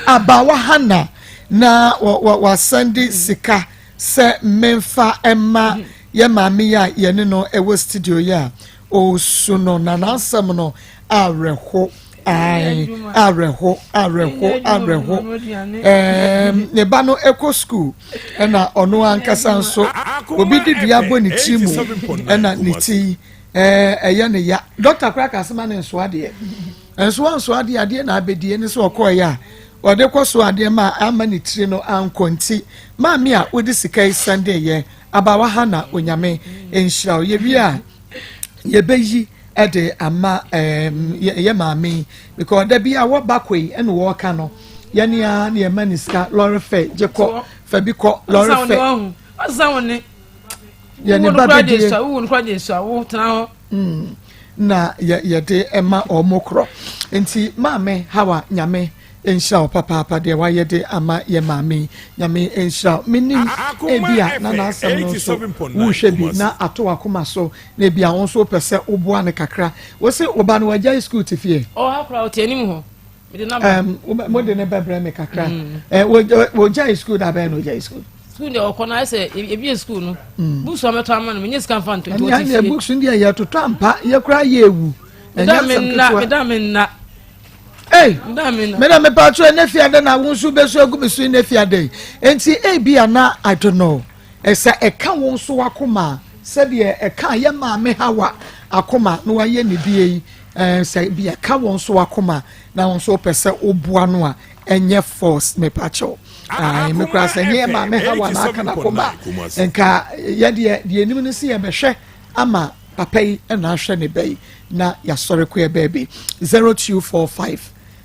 abawa hana na wa sende sika se memfa emma ye maame ya ye ne no ewo studio ya o suno na nansam no areho areho ne ba no eco school na ono ankasa nso obi didua bo ni timu na ni ti eye ne ya Dr. Kraka asema ne nso ade ade na abedie ne so okoya ode koso ade ma ama ni tiri no ankonti maami a odi sika Sunday ye abawa hana onyame enhira ye bia ye beyi ede ama ye maami because there be a what back way and walk no yani a na maniska lorry fe jeko fa bi ko lorry fe asawone yani ba de wo nkwa de so wo tena ho na ye de ema omokro enti maame hawa nyame enhyira papa de wayɛ de ama yɛ maame nyame enhyira menim ebia na na asɛm no so wohwɛ bi na ato akoma so na ebia wɔn so pɛsɛ oboa ne kakra wo se oba no wagya school te fie akra o tianim ho mo de ne bebre me kakra wo gya school da be no gya school school de okona say ebi school no books o meto ama no me scan fan to ya na books ndi ya to ampa ye kura ye ewu Medamina. Hey, me patro na fiade na wonsu besu agu besu na fiade. Enti bia na I don't know. Esa eka wonso wakoma. Said ye eka ye ma me hawa akoma no waye ne die say bia ka wonso wakoma na wonso pese oboa no a enye force me patro. Ai me kra se ye ma me hawa na aka na akoma. Enka ye de enim no se ye behwe ama papa yi na ahwe ne bai na ya sori ko e baby 0245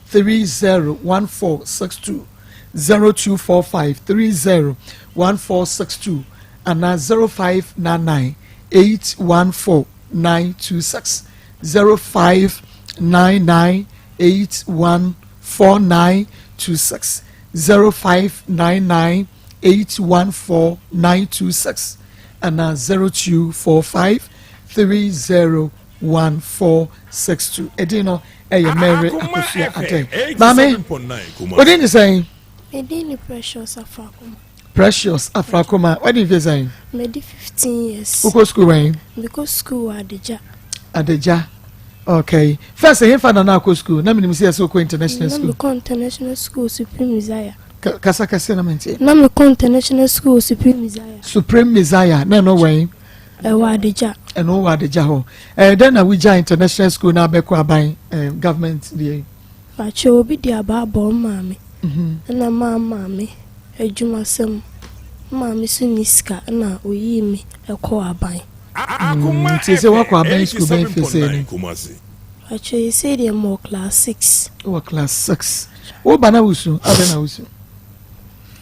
301462 0245 301462 and 0599 814926 0599 814926 0599 814926 and 0245 301462 Edino Mary Akosia Ate Mame what did you say? Medini Precious Afrakoma. Precious Afrakoma. What did you say? Medi 15 years. Who go school when? Because school Adeja. Adeja. Okay. First he father na go school. Na me say so ko international school. Na me international school Supreme Messiah. Kasa na mente. Na me international school Supreme Messiah. Supreme Messiah. Na no way. Adeja. Eno Adeja ho. Then we ja international school na be ko aban government dey. Pacho obi di aba bo maame. Na maame ejuma sem. Maame so niska na oyi mi ekọ aban. Ti se wa ko aban school ben fese ni. Pacho you say they more class 6. Oh class 6. O bana wusu, abena wusu.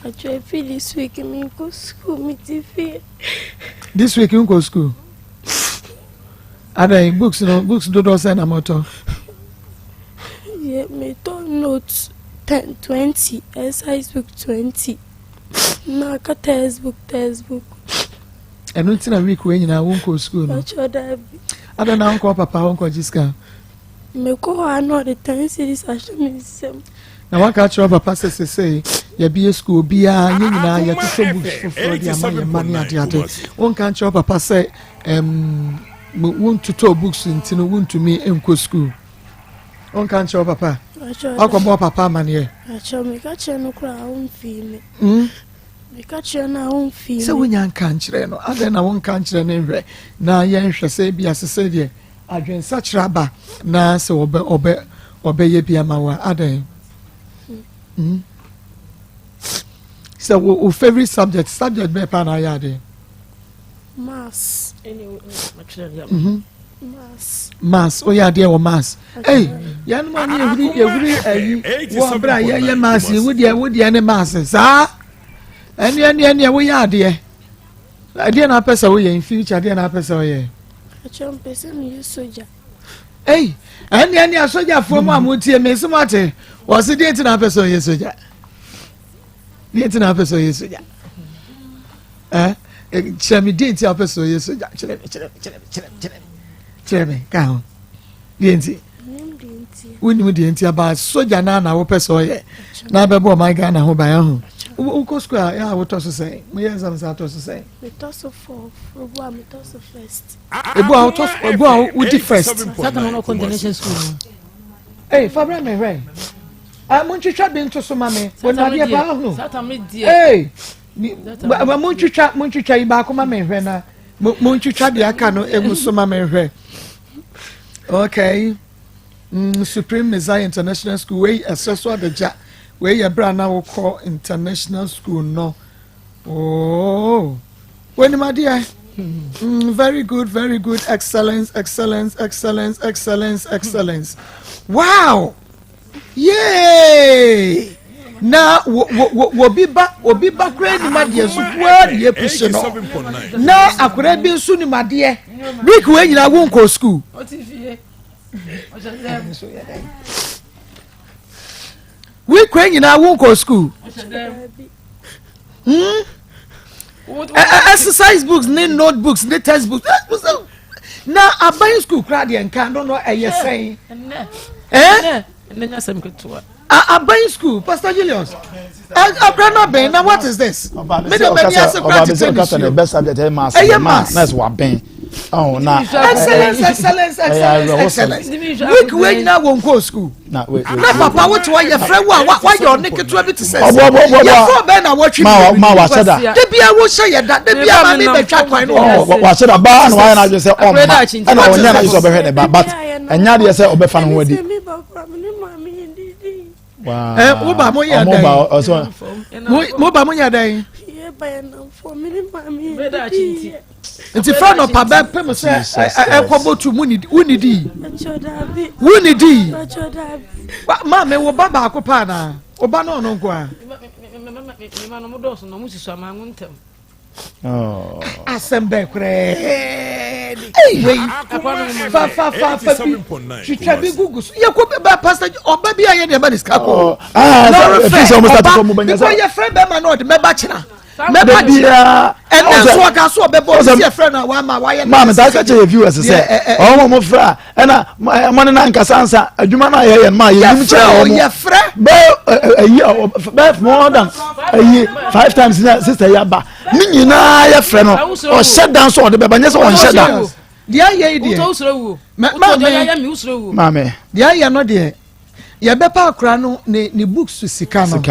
Pacho I feel this week me go school me TV. This week you go school. Ada books do do send amoto. Yeah, me don't note 10 20 exercise book 20. Na ka textbook. Enu tina week we nyina won go school no. Pacho da bi. Ada na unko papa won ko jiska. Me ko ano the 10 series ashem. Na wan ka chiro papa say ya bi school bia nyina ya to books for the money ade. Won ka chiro papa say want to talk books ntino want to me enko school. Won ka chiro papa. Akwa papa man here. Acho me ka che no kra won fi me. Me ka che na won fi me. Se wonya kan chire no ade na won kan chire ne hwe na ye hwe se bia se de adwen sa chira ba na se obe ye bia ma wa ade. So our favorite subject be pa na ya de. Maths. Maths. Oh yeah, dear, maths. Hey, young man, you bra ye maths. Would you any maths? Sir, and we are dear. I didn't have person in future. I didn't have person here. A chump person you soldier. Hey, and a soldier for Mamuti and Miss Mate was the dating a person here, soldier. Dating a person here, soldier. Chemi date a person here, soldier. Chemi, count. Dinty. We knew the entire about soldier now, our person here. Now, before my gun, I hope I am. Who go square? Yeah, what was to say? Me and some to say. Me toss of 4, me toss of first. About with the first. Satan combination school. Hey, Fabra me right. I want you to be into some money. When I be about Satan me dear. Hey, but won't you try back on my man when I won't you try the akano and so my man. Okay. Supreme Messiah International School way assessor the jack. Where your brand now call international school no. Oh, when my dear, very good, excellence. Wow, yay! Now we'll be back. Ready, my dear. Super, dear person. Now I could have been soon, my dear. Rick, when you won't go school. we kwen nyina won go school exercise books ne notebooks ne textbooks na aban school crowd yen kan don't know saying aban school Pastor Julius Abrana Ben now what is this me the baby as a practice the best subject mass wa ben oh na excellence week when na won go school na papa what your friend why your naked to be to say your for ben na what ma wa sada de bia wo share that de bia ma me be twa kwan no wa sada ba na why na just say oh ma na wonya na just obehwe de but enya de say obefa no wadi wow wo ba mo ya dan mo ba mo ya dan nti fa no pa ba pem se ekobotu munidi ma me wo baba akopa na oba no no nko a oh asembe kre fa chitwa bi gugus ye ko ba pastor oba bi aye de ba diskako fisa mo start ko mo banya sa ye friend be ma no de me ba china meba dia and so aka so bebo see friend na wa ma wa ye ma me ta ka che viewers say o mo fra na mo na nka sansa adwuma na ye ma ye nim che o ye fra be more than 5 times sister ya ba ni nyina ye fra no o shut down so de be banya so on shut down dia ye dia ma me dia ye no de ya bepa akra no ne books sika no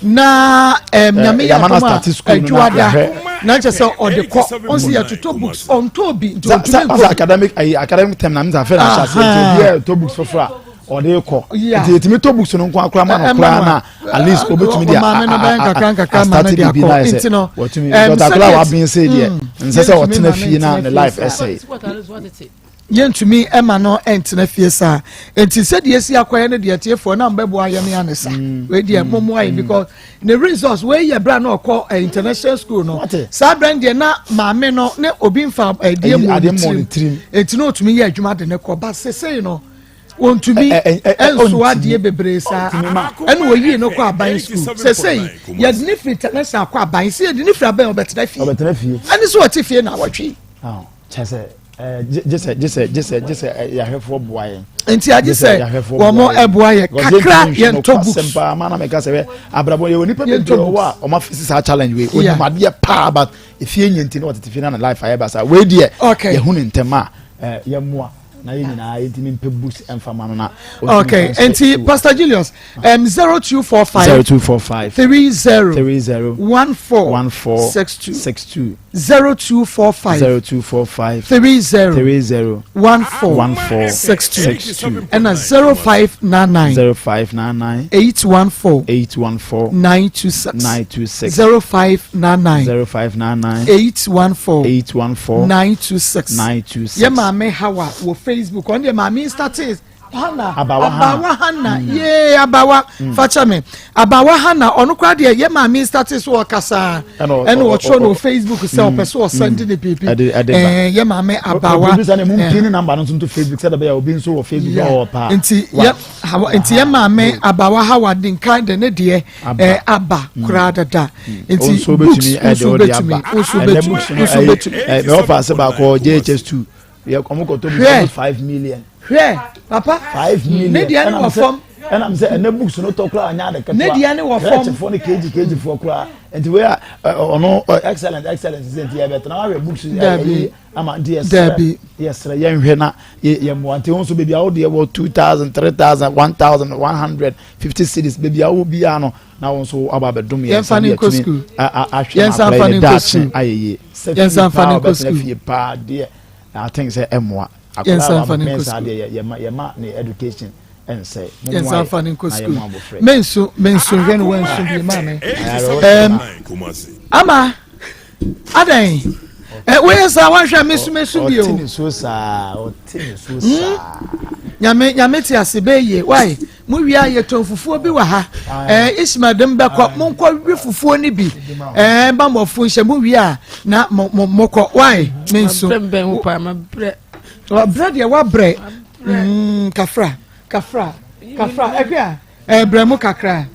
na nyame ya ma adwada na nche se odeko on se ya tuto books on tobi to academic term na mza fe na sha se dia to books for fra odeko etimi to books no nko akra ma no kra na at least obetumi dia start bi na se otumi dr akra wa bin say dia nse se otena fie na the life essay yentumi ema no entena fie sa enti se de esi akoye ne de tiefo na mbebo aye ne anesa we de momo aye because the resource we ye bra na okọ international school no sa brand de na maame no ne obi mfa de mu trim enti no otumi ye adwuma de ne ko ba sesei no wontumi enso ade bebre sa ene oyi no ko aban school sesei ye de ne free international ko aban se ye de ne free aban obetena fie ene so oti fie na watwi chese just ya hefo boaye enti aje se wo mo eboaye kakra ye to books sempa mana me ka se abrabo ye oni pe be wa o ma fisi sa challenge we oni made pa but if ye nyenti no what if na life aye ba sa we die ye hu ntema ye moa na ye nyina yetimi mpe books enfama no na okay enti Pastor Julius 0245 30 14 0245 30 14 62 and 0599 814 926 0599 814 926 ye mame hawa wo Facebook on the mame status Hana abawa Hana ye abawa facha me abawa Hana onu kwa de ye mame status wo kasa and wo show no Facebook say person send the people ye mame abawa producer na mu pin number no to Facebook say da be obi nso wo Facebook or pa enti ye mame abawa hawa din kind ne de aba kura dada enti so betumi me offer say ba ko JHS2 ye komo ko to 5 million papa 5 million ne dia no form and I'm say na books no to kra anya de ka ne dia no form for the kg for kra and we are no excellent is here but now we books ama DS yes ye nhwe na ye mo ante won so baby awo de 2000 3000 1150 cities baby awo bia no na won so aba bedum ye fani ko school ye fani ko school ayeye ye fani ko school pa de I think say emwa akwa mensa de ye ma ne education and say yes fani ko school menso hwe no wanso bi ma me ama adan we say wan hwa mesu bi o otini so sa nyame ti asebeye why mu wi aye ton fufuo bi wa ha ismadem be kwa monko wi fufuo ni bi ba mofu nhye mu wi a na mokọ why menso ben pa ma bre bread ya wa bre kafra ekwa bremu kakra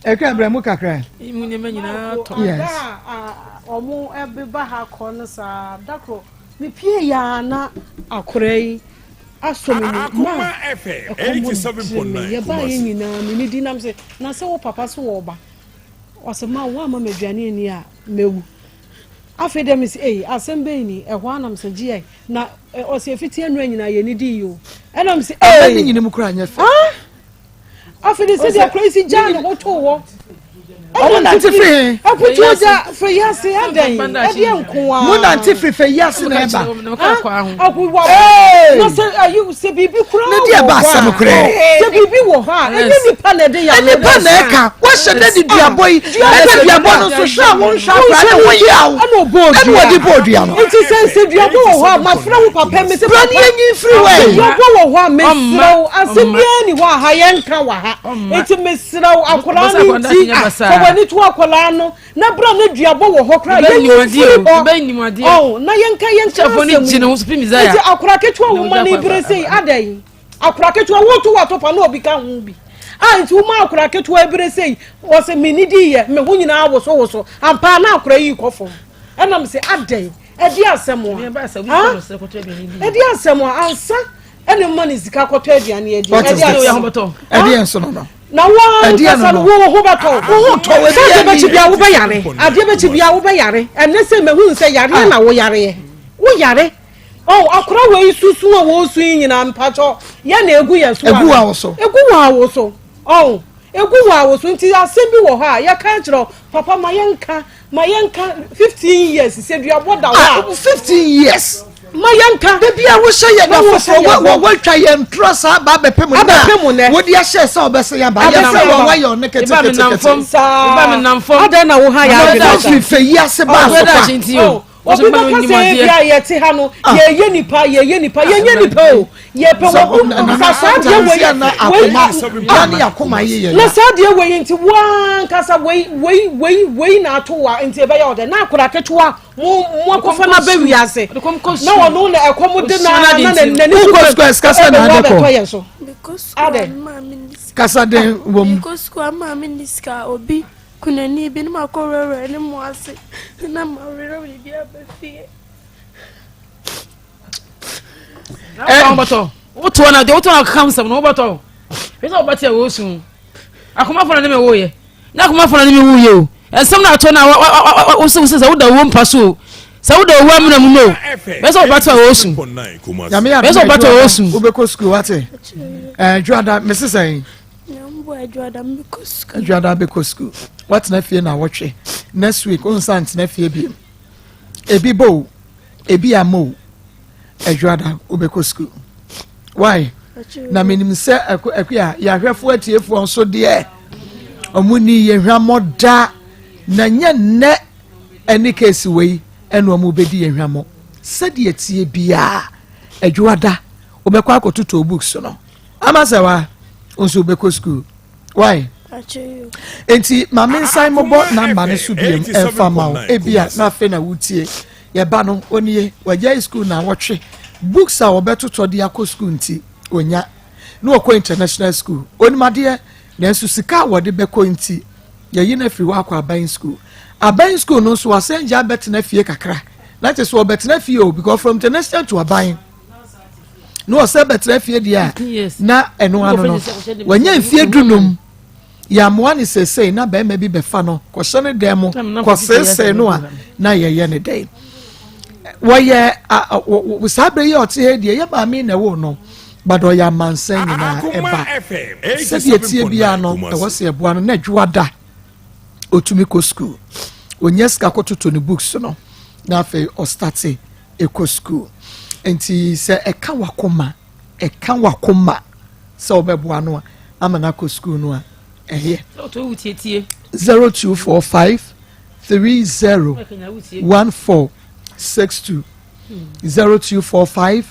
Eka Bremu kakra. Imunye nyina to. Yes. Omo ebe ba ha ko no sa dakro. Me pie ya na akorai. Akoma FM 87.9. Ye ba ye nyina me di nam se na se wo papa so wo ba. O se ma wo ama maduane ni a mewu. Afi dem se asembe ni ehwo anam se gie na o se fiti anu nyina ye ni di yo. Enam se ni nyina mu kura anya fe. Afi de se dia crazy jan ho to wo. Omo na ti free. Aputuja free yase adan. Ade enko a. Mo na ti free fe yase na eba. Akuwa. No say ayu se bibi kura. Na dia ba asem kura. Se bibi wo ha. Eni nipa na de ya. Eni pa na eka. Wa hye de duabo yi. Ede duabo no so hwa won hwa pra na won yawo. Ana bodu. Ede wodi bodu ya no. Nti se duabo wo ha. Ma fra wo papa me se pra ni enyi free way. Duabo wo ha me sraw. Asem ye ni wa ha ye nka wa ha. Nti me sraw akura ni ti. Wani to akola no na bra na duabo wo ho kra ye ni oh na yenka chafoni jine ho supi mizaya ati akura ketua wo mani brese adai akura ketua wo to watopa na obi ka hu bi nti wo ma akura ketua brese wo se menidi ye me ho nyina wo so ampa na akura yi kofo enam se adai edi asemo edi asemo ansa ene mani zika koto aduane edi edi enso no na wa kasal wo ho bato wo to we se be chibia wo be yare ade be chibia wo be yare enne se mehu se yare na wo yare oh akura we susu wo su nyina mpacho ye na egu ye so egu wa wo so oh egu wa wo so nti asembi wo ha ye ka kiro papa mayenka 15 years se dua boda wa 15 years mayanka de bia wo hye ye na fofo wo twa ye ntrosa ba bepem na wo dia hye se obese ya ba ye se wo wa yo ne kete ba me namfom ada na wo ha ya da fi yi ase ba so pa obi ba ka se bia ye ti ha no ye nipa o ye pe wo na sa de we na akoma na akoma ye na sa de we nti wan kasa we na to wa nti e be ya ode na akura ketua mo kofa na be wi ase na wono na ekomo de na ni ko kasa na de ko because kasa de wom because ko ma miniska obi kunani bi ma ko rere ni mo ase na ma rere bi bia ba fie bato woto na de woto na kamsam no bato pesa obati wo sun akoma fona ne me wo ye na akoma fona ne me wo ye o ensem na to na wo se wo da wo mpa so sa wo da wo amna mu no pesa obati wo sun pesa obati wo sun wo be ko school wate juada mesesen Juada be ko school what na fie na wotwe next week on sant na fie bi ebi bo ebi amo Juada obeko school why na menim se akua ya hwefo atiefo onso de omuni ye hwamoda na nya ne eni case wei eno omu bedi ye hwamo sade atie bia Juada obeko akototo books no amasawa onso obeko school why enti mama nsai mobo number ne so biem emfa mawo ebia na fe na wutie ye ba no onie wagya school na wotwe books a obeto de akọ school nti onya no okọ international school onimade na nso sika wode beko nti ye yi na firi wa akọ aban school no so wasenja bet na fie kakra that is what bet na fie o because from international to aban no se bet na fie dia na eno ano no wanya fie dunum ya moani sese na be ma bi be fa no ko hye demo ko sese no a na ye ne dey wo ye wo sabre ye ote he die ye ba mi na wo no bado ya mansan na eba se die tie bia no e wo se eboa no na Juada otumi ko school onyeska ko toto ne books no na fe o start e school enti se e ka wakoma se obeboa no ama na ko school no a here 0245 301462 0245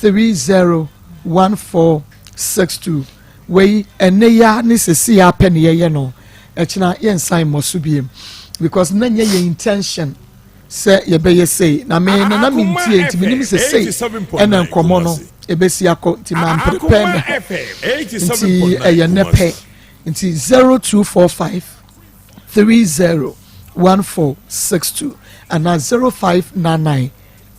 301462 we eneya ni sesi ya pen ye no echina yen sign mosubiem because nanya ye intention say ye be ye say na me na me ntie nti me nim se say ena nkomo no ebesi akọ nti man prepare nti eye nepe nti 0245 301462 and 0599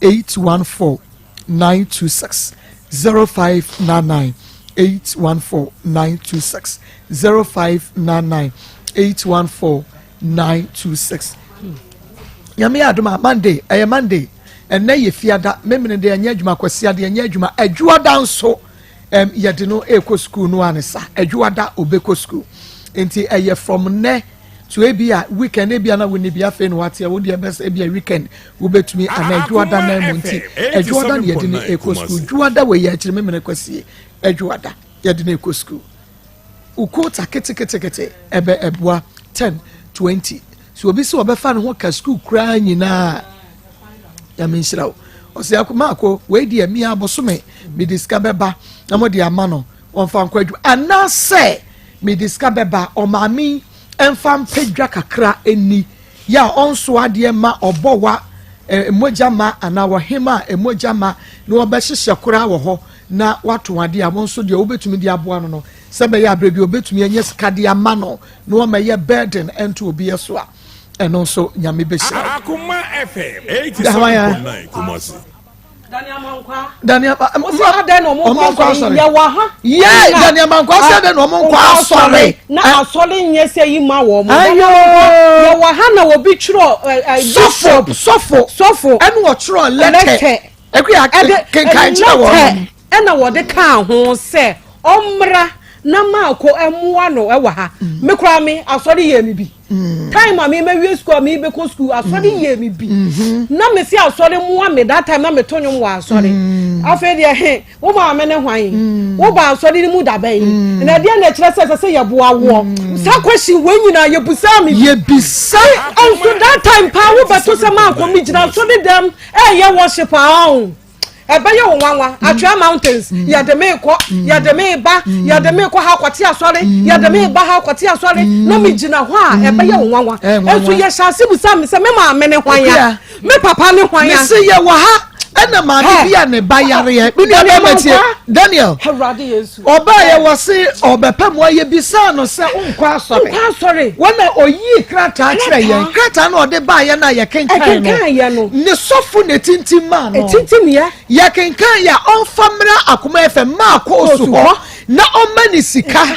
814 926 0599 814 926 0599 814 926. Yami aduma Monday Monday and ye fiada memene de anya adwuma kwasi ade anya adwuma adwuada nso yede no eko school no anesa adwuada obeko school enti from ne to ebia weekend ebia na woni bia fe no watia wo de best ebia weekend wo betumi ana adwuada na mu nti adwuada ne yede no eko school adwuada we ya kire memene kwasi adwuada yede no eko school ukota kete ebe ebua 10 20 so obi se obefa ne ho ka school kra nyina ya menshirawo ose Akoma ako we di emi abosome me discover ba na mo di amano onfa nkwadu ana se me discover ba o mami enfam pedwa kakra eni ya onso ade ma obowa emoja ma ana wo hema emoja ma no obehihye kora wo ho na wato ade a wonso de obetumi di aboa no sebe ya brebi obetumi enye skade amano no o meye burden ento obi eso a eno so nyame behira Akoma FM 87.9 Kumasi Daniel Mankwa Daniel Mankwa said no Mankwa sorry na asole nyese yi ma wo mo ya wa ha na wo bi chro sofo enu wo chro letter ekwa kan chira wo ena wo de kan ho se omra na maako emua no ewa ha me kura me asori ye mi bi time ami me wi school mi be ko school asori ye mi bi na me si asori mua me that time na me tonyo wa asori afa de he wo ma me ne hwan wo ba asori ni mu da ban na de na kire se ye boa wo sa question we nyina ye busa mi ye bisa and so that time pa wo beto se maako mi gina so de dem ye worship aun ebeye wonwanwa atwa mountains ya de me ko ya de me ba ya de me ko ha kwati asore ya de me ba ha kwati asore no me gina ho a ebeye wonwanwa enso ye hyase busa me se me ma me ne hwan ya me papa ne hwan ya me se ye wo ha ena ma bia ne ba yare ye me nua matie Daniel Herade Yesu oba ye wo se obepam wa ye bisa no se unkwa asore wona oyi krata kire ye krata na ode ba ye na ye kenkan no ne sofu ne tintim ma no tintim ye kenkan ya onfamra Akoma FM Maa Akos ho na omani sika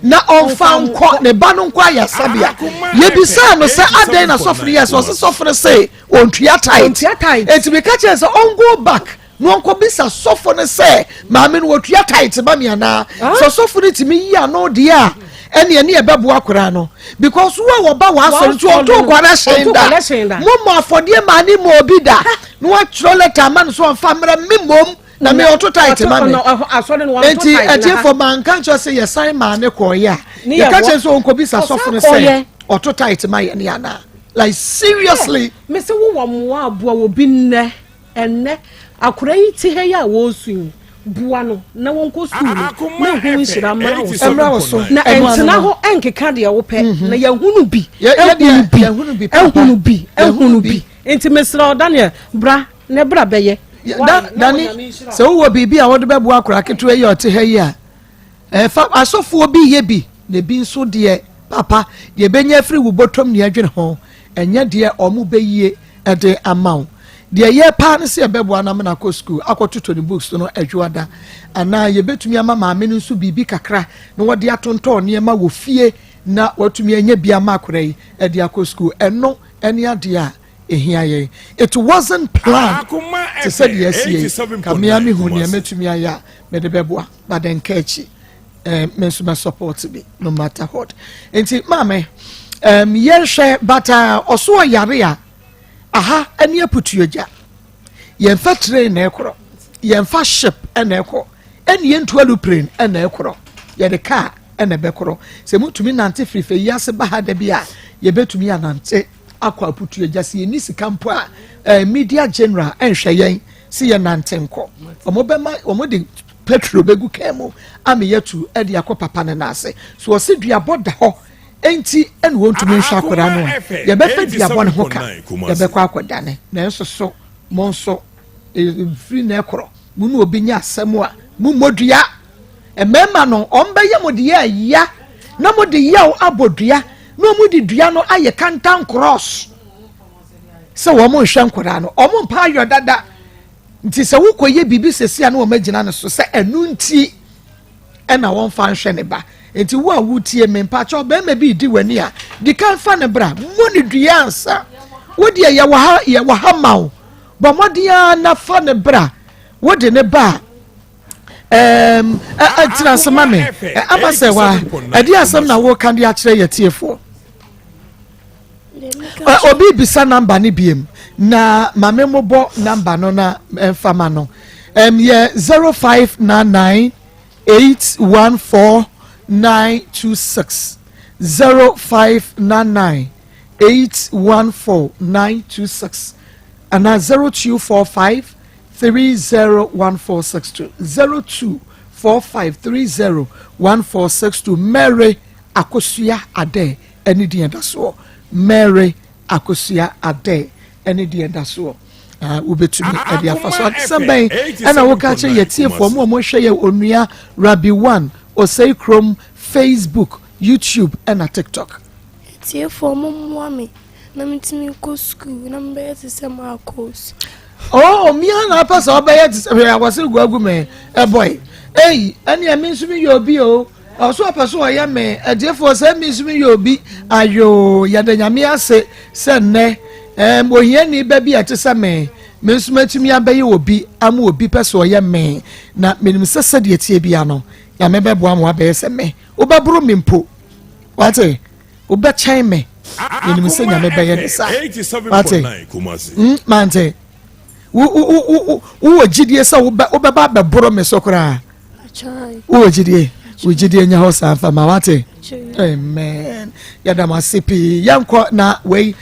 na onfa nko ne ba no nko ya sabia ye bisa no se aden na sofri yes o se sofri se ontua tight etimi ka che se ongo back no onko bisa sofo ne se maame no otua tight ba me ana so sofo ne timi yi ano de a ene ebebo akora no because wo ba wa so ntu oto kwara shenda mo afodie ma ni mo obi da no wa chro letter man so onfa mra mimom na me oto tight ma me enti etie for man kan cho say yes sign man ne ko ya ye ka che so onko bisa sofo ne se oto tight ma ye ne ana like seriously me se wo mo aboa wo bi nne enne akora yi ti he ya wo su bua no na won ko su na hu nshira mra wo so na entina ho enkeka de wo pe na ya hunu bi enti mesra Daniel bra ne bra beye Dani se wo bibi a wo de bebu akora keto ye ote he ya fa asofo bi ye bi ne bi nso de papa de benya free wo botom ne adwene ho enye de omu beyie ede amaw de ye pa ne se bebo anam na ko school akototo ne books no adwuada ana ye betumi ama maame no nso bibi kakra na wo de atonto ne ma wo fie na watumi anya bia ma akora yi ede akọ school eno ene ade a ehia ye it wasn't planned to say yes kamia mi hu ne metumi aya me de bebo ba den kachi mensu ma support bi no matter what enti maame ye hwe bata oso yare a aha ene aputuoja ye mfa train na ekoro ye mfa ship ene ekoro ene ye ntu aluplane ene ekoro ye de car ene bekoro se mutumi nante frife yase ba ha da bia ye betumi anante akwa aputuoja se ni sikampo a media general enhwe yen se ye nante nko omo de petrol begu kemo ame yetu e de akọ ne nase so o se dua boda ho enti ene wontumi nhwa akora no ye be fa dua bo ne ho ka ye be kwa akoda ne na enso so monso free na ekoro munu obi nya asem a mu modua emema no ombe ye modie ya na mo de yaw abodua no mo de dua no aye kantan cross se wo mo hwe nkora no o mo mpa ayo dada nti se wo koye bibi sesia no wo magina no so se enu nti na won fa nhwe ne ba enti wo a wutie me mpa cho be ma bi di wani a di kan fa ne bra mo ne dua ansa wo de ye wa ha mawo bo mo dia na fa ne bra wo de ne ba tira sama me ama se wa adi asam na wo kan dia kire yetiefo obi bisa number ni biem na mame mobo number no na fama no ye 0599814926 0599814926 and 0245301462 0245301462 Mary Akosua Ade any di so Mary Akosua Ade any di so ubetumi ade afaso asemben ana wo ka che yetiefo mo hwe ye onua Rabbi 1 Osei Chrome Facebook YouTube and TikTok yetiefo mo mwame na mitimi ko school na mbe se Maa Akos oh mi ana pasa obeye I was gwagu me boy ani emi nsumi yobi o also apaso oya me ediefo se mi nsumi yobi ayo yadanyame ase se ne ohia ni ba bi atesa me nsumi abaye obi ama obi pese oya me na menim sese de tie bia no ya me bebo am wa be se me obaburu me mpo wate obe chan me menim se nya me baye de sa wate mante wo gidie sa wo ba boro me sokora wo gidie nya hosa fa ma wate amen yada masipi yanko na we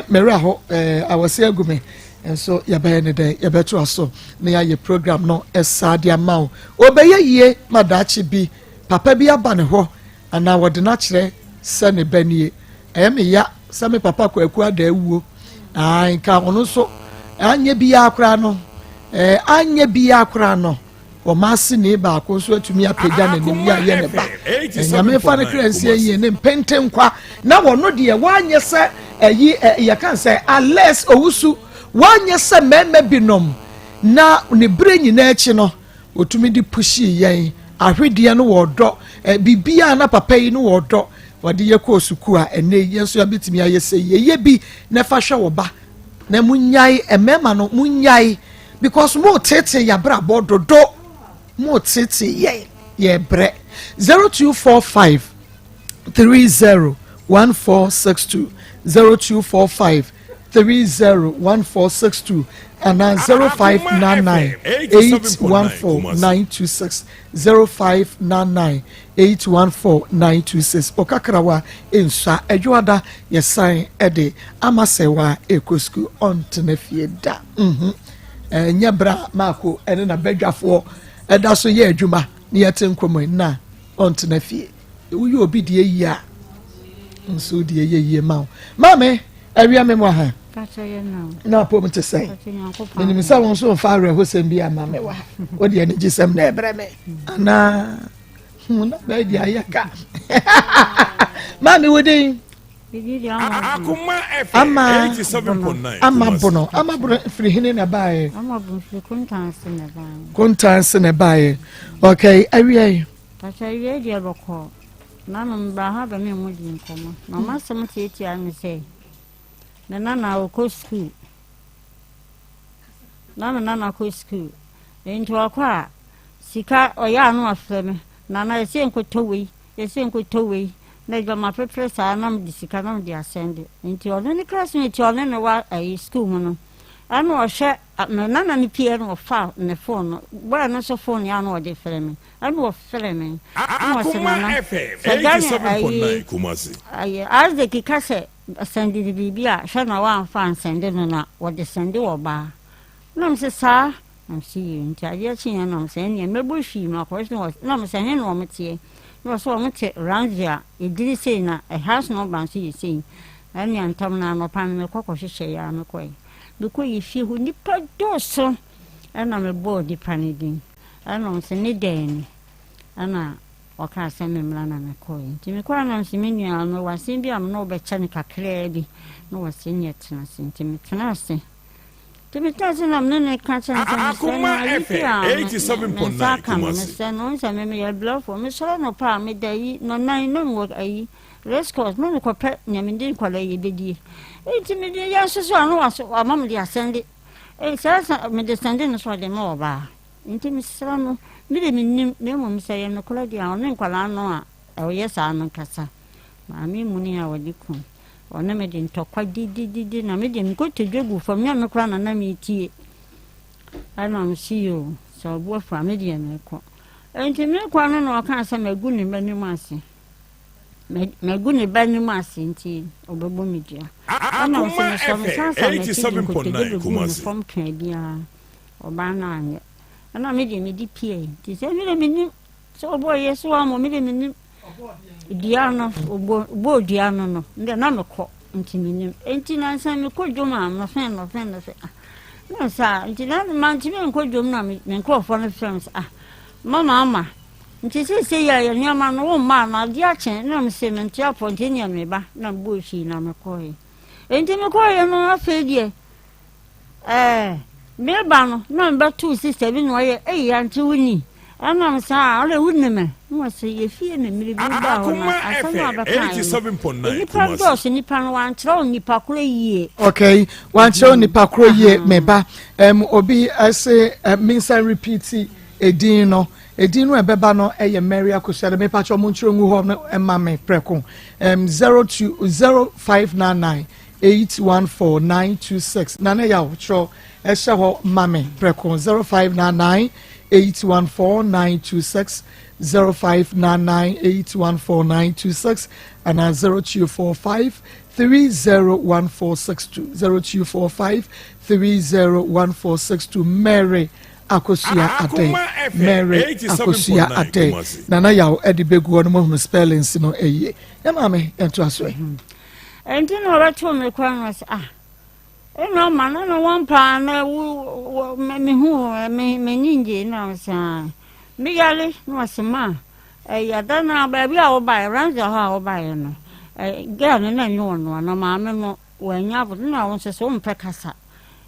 mera ho awase agume enso yabaye ne den yabeto aso na ya program no esade amawo obeye yie madachi bi papa bi aba ne ho ana wode na kire se ne banie me ya se me papa kwaku ada awuo nka ono so anye bi akra no o masi ne ba ko so atumi apagya na nim ya ye ne ba nyame fa ne kransie ye ne mpenten kwa na wono de wanye se ye kan se unless owusu wanye se meme binom na ne bre nyina achi no otumi di pushi yen ahwede no wodo bibia na papa yi no wodo wade ye ko suku a ene yenso ya bitimi ayese ye bi na fa hwe wo ba na munyai emema no munyai because mo tete ya bra bododo mo tete ye bre 0245 301462 0245 301462 and 0599 814926 0599 814926 okakrawa insha edwada yesan ede amasewa ekosku ontnefie da nyabra mako ene na bedwafo eda so ye adwuma ne yete nkomo na ontnefie uyi obi de yia nso de yie ma mame awia me mo ha na po mte say ni misa won so fa re ho sem bia mame wa o de ni gisem na ebre me ana na be dia yaka mame wodin Akoma FM 87.9 ama bono free hine na bae ama bon free kontanse na bae okay awia pacha awia dia boko na no mbra ha ba me mu di nkomo na ma sem tie ami say na na ko school na ko school into akwa sika oya anu afeme na yesi nkotowe na jama pepe sa na m disika na m di ascend into ono ni classmate ono ne wa school no anu o hwe na ni pie no fa ne phone bra no so phone ya no o de frame anu o frame Akoma FM 87.9 Kumasi as the kikase send the bibia hwe na wa fan send no na wo de send wo ba na m se sa am see you into aye chin na m se ne mebu hwi ma ko na m se ne no m tie no so m tie rangia e diri sei na a house no ban see sei ani antam na no pan me kokko hwehwe ya me koi because if you nipa doso ana me body panidin ana m se ne den ana ɔka sɛ memla na mekɔɛ nti mekɔa na nso me nua no wasɛm bi a me na wobɛkyɛ ne kakraa bi na wɔsɛ nyɛ tena ase nti metena ase nti metena ase na mene ne ka kyɛ Akoma FM 87.9 mesɛ no nsɛ me meyɛ blɔfo mesɔre no pa a meda yi nɔnan na mewɔ ayi race course na mekɔpɛ nyamede nkwala yɛ bɛdie nti mede yɛ nso so a no ama mede asɛnde sɛ mede sɛnde no so ɔde ma ɔbaa nti mesra no mede menim na mmom sɛ yɛ nokorɛ deɛ a ɔne nkwalaa no a ɛwɔyɛ saa no nkasa maame mu ne a wɔde kum ɔne mede ntɔkwa didididi na mede mekɔtɔ dwagu fam nyɛ no koraa na metie ɛna msi o sɛ ɔboa fa mede yɛ mekɔ nti mekɔ no na ɔka sɛ magu ne m'anim ase magu ne ba nim ase nti ɔbɛbɔ me dua ɛna msɛ mesɔmesansa mekɔtɔ dwagu fam kaa biara ɔbaa no anyɛ ana mede medi pie nti sɛ mede menim sɛ ɔbɔ yɛ so a mo mede menim dua no ɔbɔ dua no no ndɛ na mekɔ nti menim nti na nsa mekɔ dwom a nɔfɛn na sa nti na mantimi nkɔ dwom na me nkurɔfoɔ no frɛ m sɛ mama nti sɛ yɛ yɛ nneɛma no wo mma na ade akyɛn na mesɛ mente apɔ nti nea meba na mbɔ hwii na mekɔɛ nti mekɔɛ no afei deɛ meba no na mbɛto sister bi na ɔyɛ anti wuni ɛnam saa ɔlɛ wuni me na sɛ yɛ fie na mmiri bi ba hɔ na asɛm abɛka nipa dɔɔso nipa no wankyerɛ nipa koro yie okay wankyerɛ nipa koro yie meba obi ɛsɛ minsan repeat edin no ɛbɛba no ɛyɛ Mary Akosua de mepa kyɛ mo nkyerɛ ngu hɔ no ɛma me prɛko 00599 814926 na ne ya wo ɛhyɛ hɔ mame prɛko 0599 814926 0599 814926 and 0245 301462 0245 301462 Mary Akosua ade Mary Akosua ade nana yaw edi begu no mo spellings no eye ya mame ento aso enti no rato me kwan was eno mana no one pa na me hu me nyinje na sa me yale no asema ya da na ba bi a wo ba ranza ha wo ba no ga na nyo no na ma me no wanya bu na wo se so mpe kasa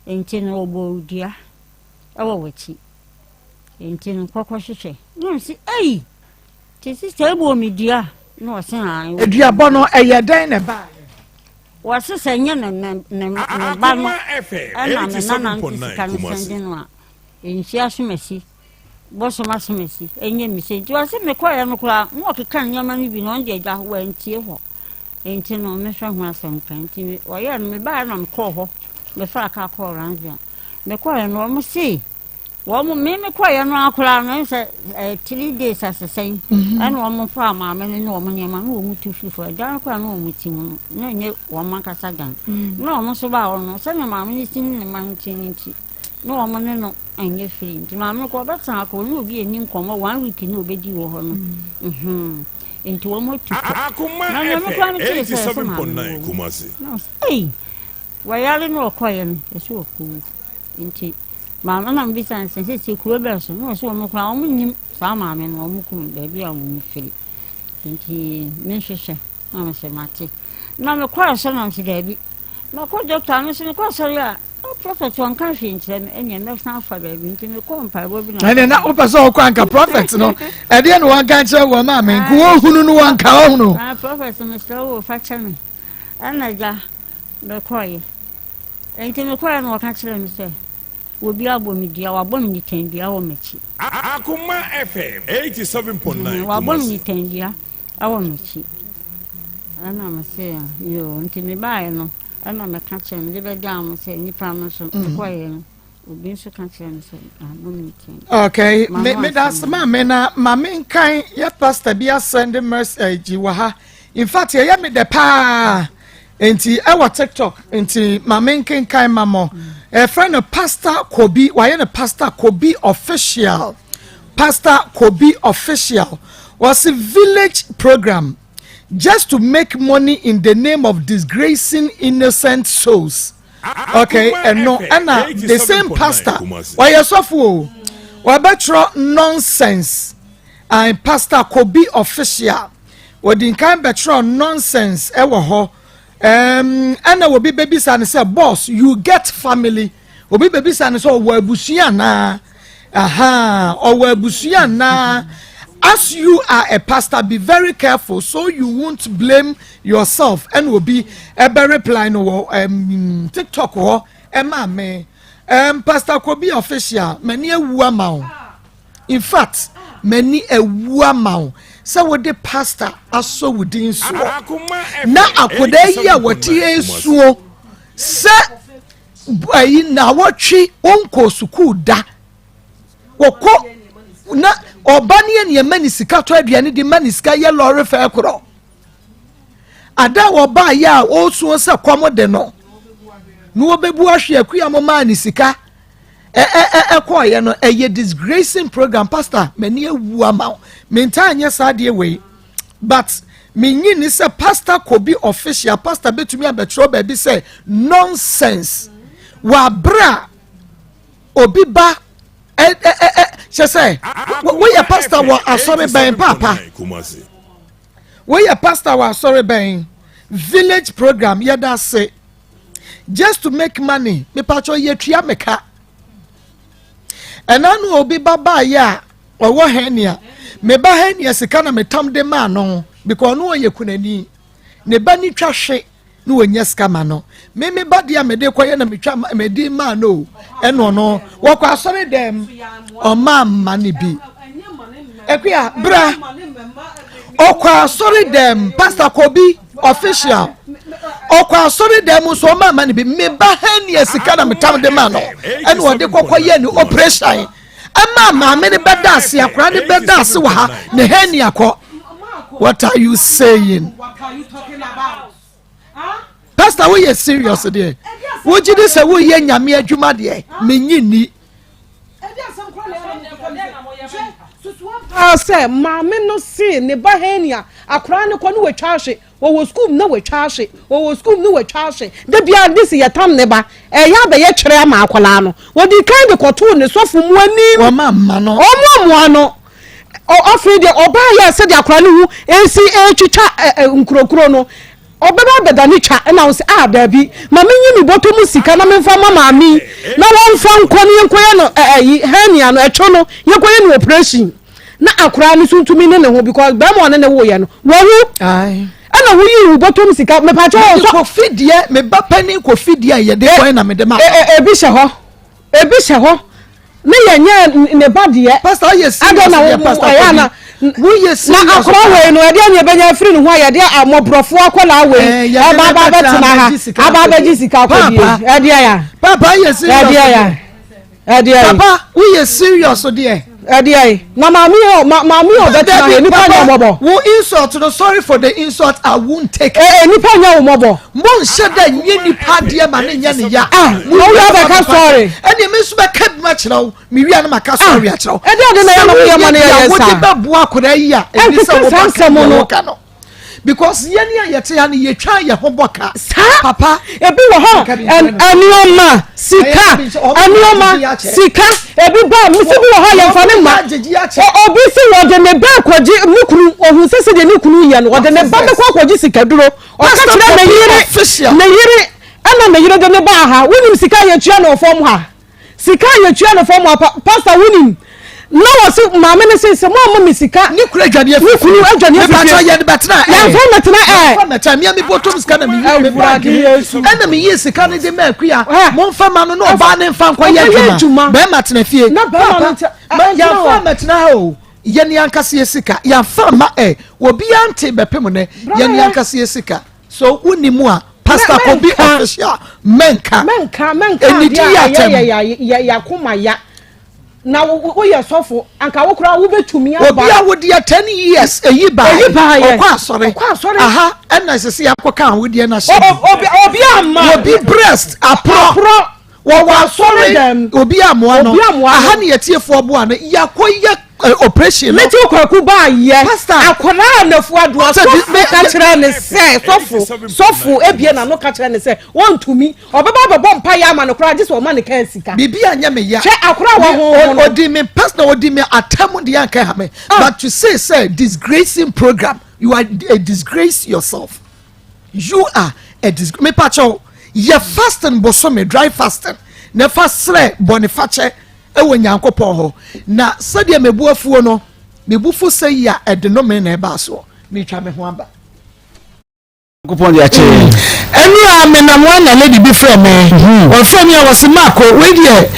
enti no obo dia ewo wachi enti no kokko hwehwe no si ti sister ebo mi dia no se han eduabɔ no ɛyɛ den ne ba wase senye ne ba no ana me nana ntisika no sende no a enhia somasi bosoma somasi enye mi se nti wase me koya no kura mo keka nyama no bi no nde agwa ho antie ho enti no me hwa ho asem kan nti oye no me ba na me kɔ hɔ me fa ka kɔ ranzia me koya no mo se wo mo me koya no akura no se 3 days asesen ana wo mo fa ma me no wo mo nyama no wo mo tu fufu dan kwa no wo mo ti mu na nye wo man kasa gan na wo mo so ba wo no se me ma me ni tin ni man tin nti na wo mo ne no anye free nti ma me ko beta ko no obi eni nkomo 1 week ni obedi wo ho no nti wo mo tu Akoma FM 87.9 Kumasi wa yale no koya no eso ku nti mama na mbisa nse se kuro be so no so mo kra mo nyim sa mama no mo ku da bi a mo firi nti me hwehwe na se mate na me kwa so na se da bi na ko doctor no se me kwa so ya prophet on kan fi nkyerɛ me enye me san fa da bi nti me ko mpa bo bi na na o pɛ sɛ o kwa nka prophet no ɛde no wan kan kyerɛ wo ma me nko wo hunu no wan ka wo no prophet me sɛ wo fa kyerɛ me ana ja me koye nti me koye no kan kyerɛ me sɛ obi abo mi dia wa bom ni tendua wo mechi Akoma FM 87.9 wa bom ni tendua awo mechi ana ma se yo nti me bae no ana me ka kyerɛ me de be da mo se nipa no so ko ye no obi so ka kyerɛ me se bom ni tendua okay me das ma me na ma me kan ya pastor bia send message wa ha in fact ya me de pa enti ewa TikTok enti ma me kan mamo friend of Pastor Kobi, why a Pastor Kobi official? Pastor Kobi official was a village program just to make money in the name of disgracing innocent souls. Okay, and no, and the same pastor. Why you suffer? Why betro nonsense? and Pastor Kobi official wodi nkan betro nonsense ewo ho ana obi baby san say boss you get family obi baby san say owo abusua na owo abusua na as you are a pastor be very careful so you won't blame yourself and will be a reply no TikTok ho ema me Pastor Kobi official many a woman in fact many a woman so what the pastor aso within so na akoda ya wotie so se ayi na wotwe onko suku da woko na obani ene mani sika to aduane di mani sika ye lorry fa koro ada oba ya o so se komode no no obebu ahwe akua mo mani sika koye no eye disgracing program pastor many ewu ama menta anya sade we but menyi ni se Pastor Kobi official pastor betumi abetro ba bi say nonsense wa bra obi ba she say we ya pastor wa asore ben papa we ya pastor wa asore ben village program ya da say just to make money me pacho ye twa meka enanu obi baba ya owo henia me ba henia sika na metam de ma no because no ye kunani ne ba ni twahwe no wonya sika ma no me ba dia me de koye na me twa me di ma no eno no wo kwa asore dem o ma mani bi ekua bra o kwa asore dem Pastor Kobi official okwa sorry dem so ma mani bi me ba hania sika na metam de ma no ene wode kokoye ni operation ama me ne bedase akra ne bedase wa ha ne hania ko. What are you saying? What are you talking about? Pastor, we are serious there. Would you say we ye nyame adwuma de menyi ni say maame no see ne ba hania akra ne ko no we twahwe wo school na we twahwe wo school no we twahwe de bia this ye tam ne ba ya be ye kyere ama akola no wo di kan be koto ne sofu mu ani wo mamma no omo no ofri de oba ya se de akra ne hu ensi etwitwa nkrokro no obeba beda ni twa na wo se dabi mama nyi mi botom sika na memfa mama mi na won fa nkoni enkoye no hania no echo no yekoye no operation na akura ni suntumi ne ho because be mo ne wo ye no wo hu ai ana wo yi botom sika me pa cho ko fidie me ba pani ko fidie ye de ko na me de ma ebi hye ho ne ye nya ne ba de pastor yes adona wo pastor na na akura we no ade anya benya free no ho ya de amobrofo akola we aba betina ha aba beji sika akodi ade ya papa yes ade ya papa we are serious so there na mami o betina he nipa nya mobo wo insult no sorry for the insult I won't take nipa nya wo mobo mon sheda nye nipa de ma ne nya ne ya wo ya be ka sorry ene me so be ka ma kirawo me wi an ma ka sorry a kirawo ade na ya no ya ma ne ya wo de ba bu akora yi a ebi se wo ba ka no because yeni ayete ya ne ye twa ye ho boka papa ebi wo ho anioma sika ebi ba mi se bi wo ho ye mfa ne ma obi se wo de ne ba kwaji nukuru ohun sese de nukuru ye no wo de ne ba be kwaji sika duro o ka kira me yire ana me yire de ne ba ha wonim sika ye tua no form ha sika ye tua no form ha pastor wonim no was maame ne se mo me sika ni kura adwane adwane ye de betna ya fa metna meta mi botom sika na mi ana mi yi sika ne de ma akua mo mfa ma no no ba ne mfa nkwa ye adwuma be matna fie na ba ya fa metna ha o ye ni ankase sika ya fa ma obi ante bepem ne ye ni ankase sika so unimu a Pastor Kobi official menka enidi ya Akoma ya na wo ye sofo anka wo kura wo betumi aba obi a wo de 10 years eyi ba okwa asore aha ena sese yakoka wo de na she obi ama obi breast apro wo asore obi amoa no aha ne yetiefo bo ana yakoye operation me ti kwaku ba ye akona na fu ado so ka kire ne se sofo ebie na no ka kire ne se won tumi obeba bebo mpa ya ma no kra just o ma ne kan sika bibi anya me ya che akora wa ho odi me pastor odi me atam de yan kan ha me but to say disgracing program you are a disgrace yourself. You are a disgrace. Me pacho ye fasting bosom dry fasting na fastre bonifache ewo nyankopon ho na sadia mebuafuo no mebufu say ya edeno me na eba so me twa me ho aba kupon ya che enu a me na mo na lady bi frɛ me o frɛ me was Mark we dey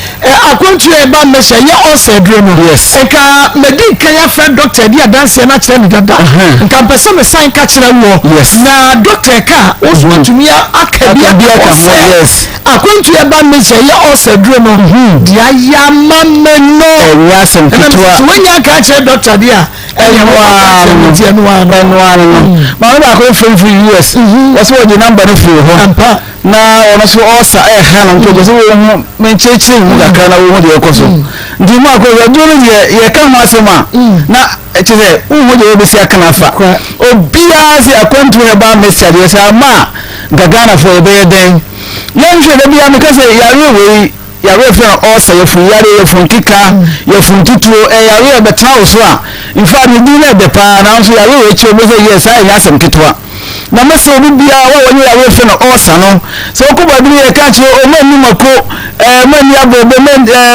akontu e ba me hye ye ose dro no yes enka medi kan ya friend doctor dia dance na kyerɛ me dada enka pese me sign ka kyerɛ wo na doctor ka o so tumi akabia ka yes akontu e ba me hye ye ose dro no dia ya ma me no ya sem kitwa when ya ka kyerɛ doctor dia ma ba ko from US was what the number no free ho na ono so osa ha na nko so wo menchechi mu ga na wo de ekoso ndi ma ko ya dole ye ka ma asema na echize wo de be sia kana fa obia si akwantu e ba message ye sa ma gagana fo be den yenhwe de bia me kase ya we yare fe osa ye fu yare ye fu kika ye fu tituo yare be tawo so a in fact ni dile de pa na so yare we che be say yes ai ya sem kitwa na mese obi bia wo woni yare fe no osa no so ko ba bi ye ka che o mani mako mani agobe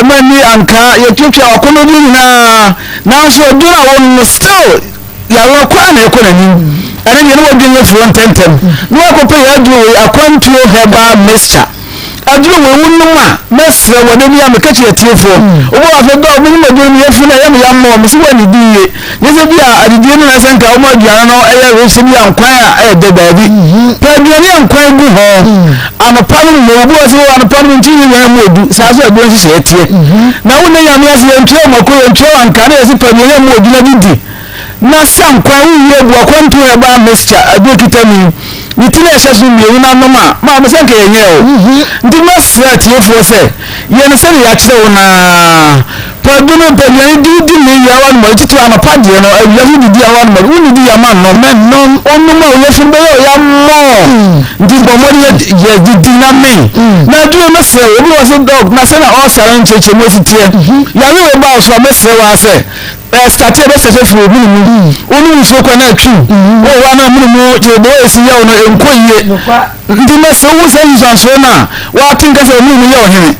mani anka ye twetwa okono ni na so do na won still yare kwa na ekona ni ane ni no dwene fu tentem no akope ya du akwantu heba mixture aduro we wunuma mesre wode bia me kachi etiefo obo afedo obi ni maduro ye fu na ye me yammo me si wani diye yeze bia adidie no na senka o ma aduana no eye we se bia nkwan a de baabi pa aduane nkwan gu ho anopa no mo obo ase anopa no ntini we mo odu sa so aduane hye etie na wo ne yame ase entwe mako entwe anka na yesi pa aduane mo odu na didi na sankwa wo bu akwantu e ba mixture adokitami nitile eshasu mi na mama ma me senke yenye o ndi masra tiefo se ye ne se ya kire wo na paduno pele di mi ya wan mo titu anopa de no ya di ya wan mo uni di ya man no men no onu ma o yefu be ya mo ndi bomo ye di na me na du me se obi wo se dog na se na o sara ncheche mo fitie ya we we ba so me se wa se start e be se fu obi ni onu nso kwa na atwi o wa na mu mo je do esi ya no enkoyie ndi me se wo se nso na wa tinka se mu mu ya ohene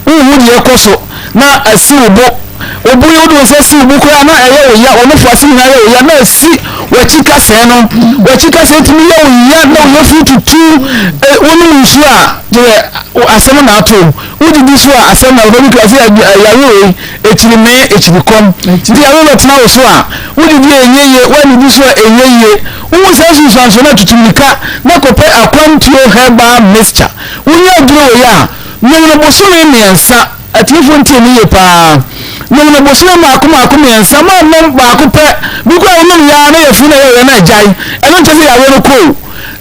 wu di ekoso na asi obu yodo se si obu kwa na eye o ya onu fasi na eye o ya na asi wachika se no wachika se timi ya o ya na o yofu tutu onu nso a je asem na ato udi di so a asem na obi klase ya we echiri kom di ya we tena o so a udi di enyeye wani di so enyeye wo se so na tutumika na kope akwantuo heba mixture unya duro ya nyina bosome miensa atifo ntimi ye pa nyina bosome ma akoma miensa ma no ba akopɛ biko onum ya na yefu na ye na jai eno ntese ya we no ko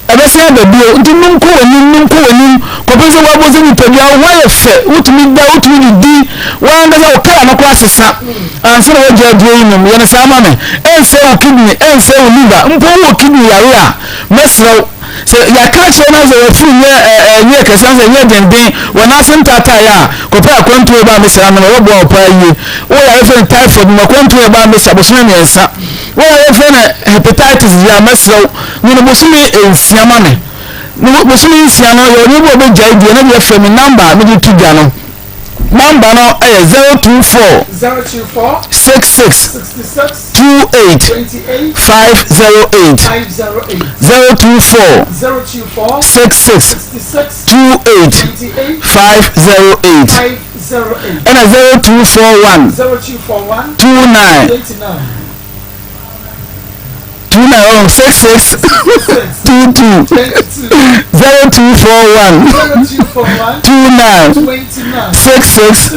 abese ababio nti nunko wani ko pese wa boze ni pebia wa ye fe utumi di wa ngaza o kala na kwa sesa anse na waje adie yi mum ye na sama me ense o kidney ense o liver mpo wo kidney ya we a mesra se ya ka che na zo fu ye kesanse ye denden wana sentata ya ko pa kwantu e ba mesra na wo bo pa yi wo ya fe typhoid na kwantu e ba mesra bo so na ensa wo ya fe na hepatitis ya mesra ni no bo so ni ensia ma me no bo so ni ensia no yo ni bo be jai die na be fe me number me di tu dia no number no 024 66 28 508 024 66 28 508 and 0241 29 66 22 0241 29 66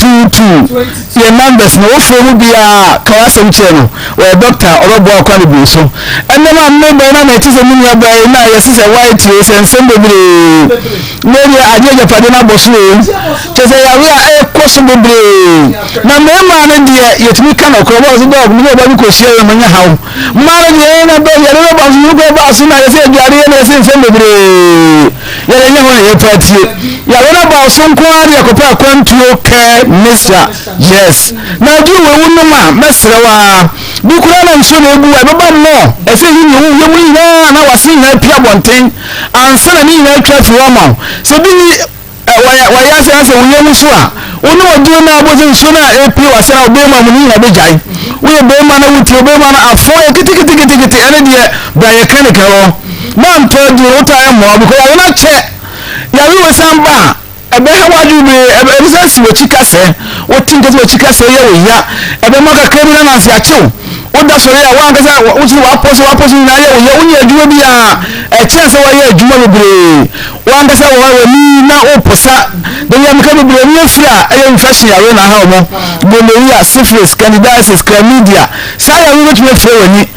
22 your numbers no phone be a kawasem channel where doctor orobo akwani bi so enne ma member na na tise mu ya bai na yes say white o say sembe bi no ya ajeje pade na boso o tese ya we a ekọ so bebre na mema ne de yetimi ka no ko bo so dog me ba bi ko share me nya hawo mara ne na be yare ba so ko ba so na se aduare ne se bebre yare nya ho ye patie yare na ba so nko ari akopa kwantuo ke Mr. Yes na ju we wonu ma mesre wa bi kura na nso na ebu e ba no e se yi ni wu ye mu na wase na pia bonten ansa na ni na twa fi wa ma se bi waya se ase wo ye mu so a onu odu na abozi nso na epi wase na obe ma mu ni na be jai wo ye be ma na wuti obe ma na afo ye kiti ene de ba ye kan ka ro man to du wo ta mo bi ko ya na che ya wi we samba ebe ha waju be ebe se si wo chikase wo tinke wo chikase ye wo ya ebe ma ka krebi na nsi achew wo da so ya wa ngasa wo chi wa poso na ye wo ye unye adwuma bi a e chese wa ye adwuma bebre wa ngasa wo ni na o posa de ya mka bebre ni afia e infection ya we na ha mo gonorrhea syphilis candidiasis chlamydia sa ya we wetu afia wani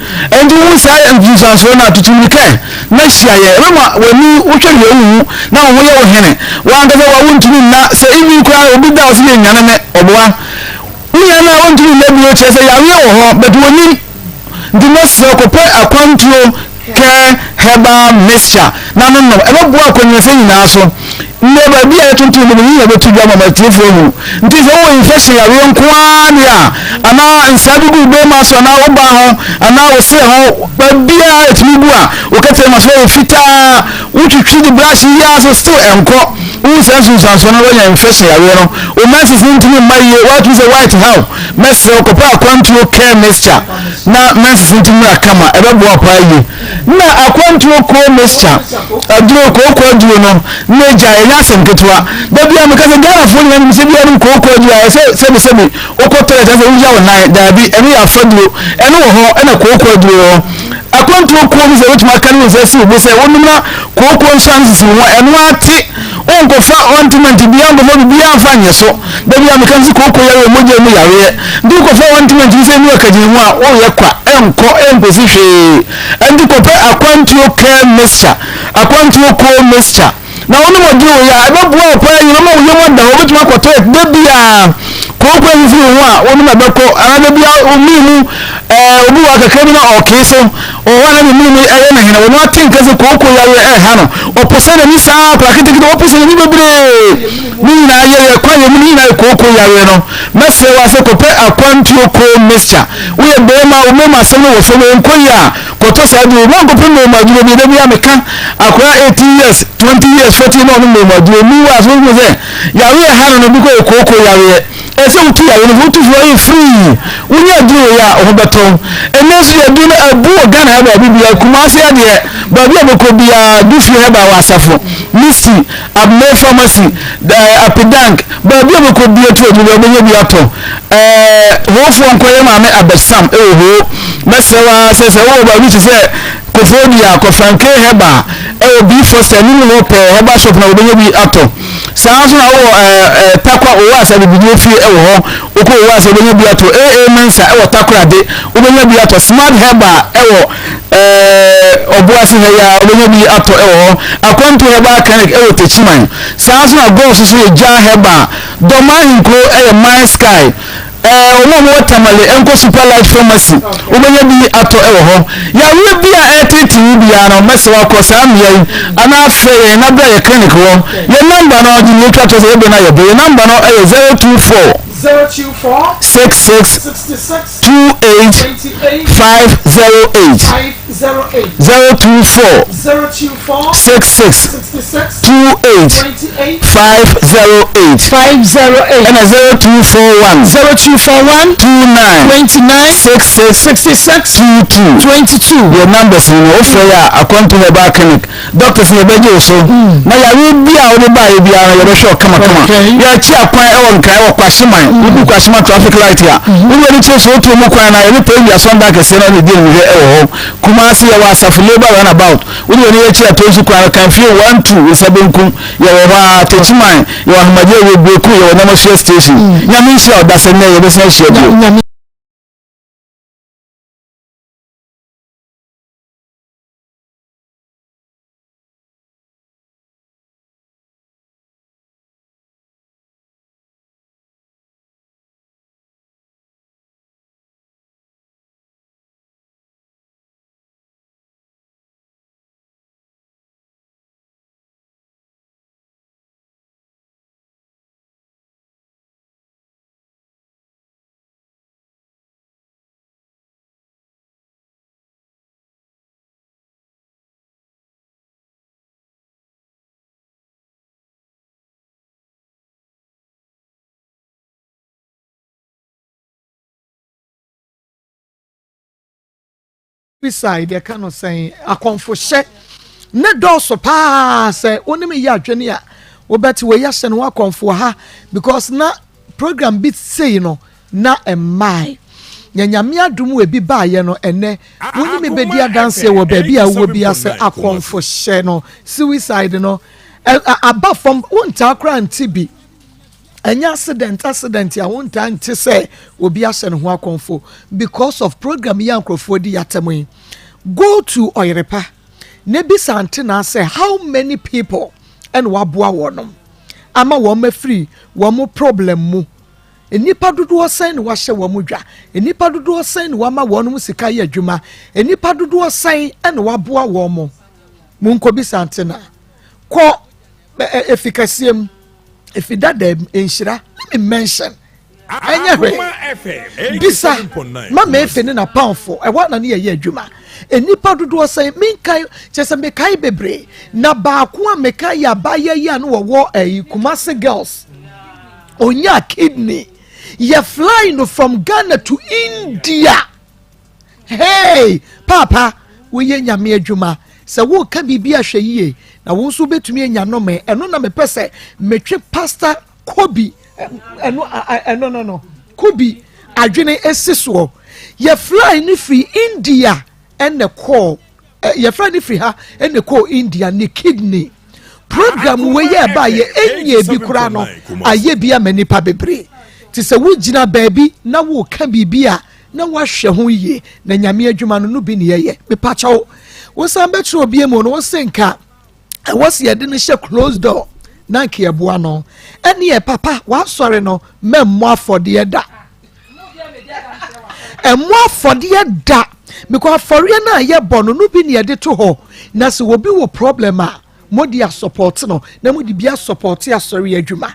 endi wo sa infection so na tutumike na hia ye we ma wani wo hwe ye wu na wo ye wo hene wa ngasa wa wuntuni na se ibi kwa obi da so ye nyane me oboa uya na wuntuni le bi o chese ya we wo ho but woni ndi mesro ko pe akwantuo ke heba mixture na no ebe bo akonye se nyina so neba bia tuntu no ni ebe tu jama matifo hu nti so wo infection ya we nko ani a ana nsabi gu be ma so na wo ba ho ana wo se ho ba bia etimi bu a wo kete ma so fita wo twitwi di brush ya so still enko wo se so na wo ya infection ya we no o messes ntimi maye what is a white how mesro ko pa kwantuo care mixture na messes ntimi akama ebe bo apa ye na akwantuo ko mixture aduro ko aduro no meja ya senketwa da bia me kaza gara fo ni me se bia ni ko aduro se o ko tele ta se uja wona da bi eni ya faduro eni wo ho ena ko aduro akwantuo ko mi se wotuma kan ni se si bo se wonuma ko nsansi wo eno ati onko fa ointment bia ngo fo bia fa nyeso da bia me kan si ko ya we moje mu yawe ndi ko fa ointment se ni akaji mu a o ye kwa enko si hwe ndi ko pe akwantuo care mixture akwantuo ko mixture na onu mo ju ya ebe bu opa yi no mo ye mo da o bituma ko to de bia ko nzi wo a onu ma beko ara de bia o mi mu obi wa ka kebi na o keso o wa na mi mi eye na hena wo no tin kase ko ya we ha no o posa na ni sa pra kiti o posa ni bebre ni na ye kwa ye mi na ko ya we no mese wa se ko pe akwantuo ko mixture wo ye be ma o me ma se no wo so we nko ya ko to sa du mo ko pe no ma ju bi de bia me kan akwa 18 years 20 years 40 no mo ma ju mi wa so mo se ya we ha no bi ko ya we ese utu ya we utu fo yi free unya du ya o beto enesu ya du na abu Ghana ha ba bibia kuma se ade ba bia beko bia du fi ha ba wasafo misti abme pharmacy apidank ba bia beko bia to du ba bia bia to hofo nkoye ma me abesam ho mesewa se wo ba bi se kofodia kofanke heba bi foster ni no pe heba shop na obenya bi ato saa so na wo takwa o wa sa bi bi fi ho oko o wa sa obenya bi ato mensa takwa de obenya bi ato smart heba obuasi heya obenya bi ato ho akwanto heba clinic techiman saa so na go so ja heba domain ko my sky omo watermale enko super light pharmacy obenya bi ato ho ya we bi a etiti bi ya no mesewa ko sa amia ana fe na bra ye clinic wo ye number no di ni twa to se be na ye be number no 024 66 28 508 024 66 28 508 and 0241 29 66 22 your numbers in offer account to the back clinic doctors in the so na ya we bia o ba ye bia ya be show kama ya chi akwan e won kai wo kwashiman ubi kwashima traffic light ya we ni che so to mu kwan na ye pe ya sonda ke se na ni dey we e ho kuma se ya wa safu labor run about we ni ye chi atozu kwan kan fi 12 isabenku ya wo ba techiman ya ahmaje we beku ya na mo station ya mi shi odase na ye be se shi beside the kind of saying a comfort ne dɔɔso paa sɛ onim yɛ adwene a wobɛte wɔ yɛ hyɛ no wakɔmfo ha because na program bi sei no na ɛmmae nyanyame adom wɔ bi baayɛ no ɛnɛ wonim bɛdi adanseɛ wɔ baabi a wɔ bi asɛ akɔmfo hyɛ no suicide no aba fam wontaa kora nte bi ɛnyɛ accident a wontaa nte sɛ obi ahyɛ no ho akɔmfo because of program yi ankurɔfoɔ di yɛatɛm yi go to Oyerepa Nebi Santina say how many people and waboa wonom ama woma free womo problem mu enipa dodo osan ne wahye womo dwa enipa dodo osan ne wama wonom sika ye adwuma enipa dodo osan ene waboa womo munko bi Santina ko efikasiem efidada enhira let me mention Akoma FM bisa mama efe ne na poundfo e wa na ne ye adwuma enipa dodo say minkai chese mekai bebre na baako a mekai abaye ya no wo Kumasi girls onya kidney ye flying from Ghana to India. Hey papa we ye nyame adwuma se wo ka bibia hwe yie na wo nso betumi anya no me eno na me pese metwe pastor Kobi no Kobi adwene esiso ye fly ni free India and the call your friend free ha and the call India ni kidney program we ye ba ye enye bi kura no aye bia manipa bebre ti se wo gina baabi na wo ka bibia na wo hwe ho yie na nyame adwuma no bi ne ye me pa chawo wo san betro obi emu no wo senka e wo se ye de ne hye closed door na nke eboa no ene ye papa wa sori no memmo afode da emo afode da because for you na ye bono no bi ne de to ho na se obi wo problem a modi a support no na modi bia support ya sorry adwuma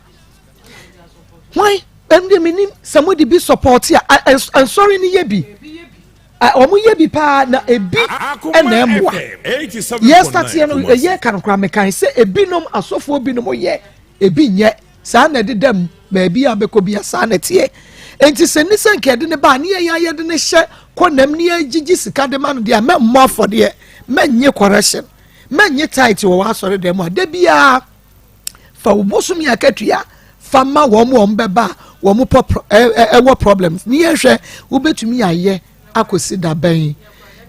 why emde minim se modi bi support ya and sorry ni ye bi omo ye bi pa na ebi na emwa yes start ye no ye kan kra mekan se ebinom asofo binom ye ebi nye sa na de dem ba bia bekobi sa na tie enti se ni senke de ne ba ne ye de ne hye konam ne agigi sika de ma no de memmo afode menye correction menye tight wo asore dem a de bia fa obosum ya katua fa ma wo mo beba wo mo ewo problems ni ye hwe wo betumi aye akosi da ben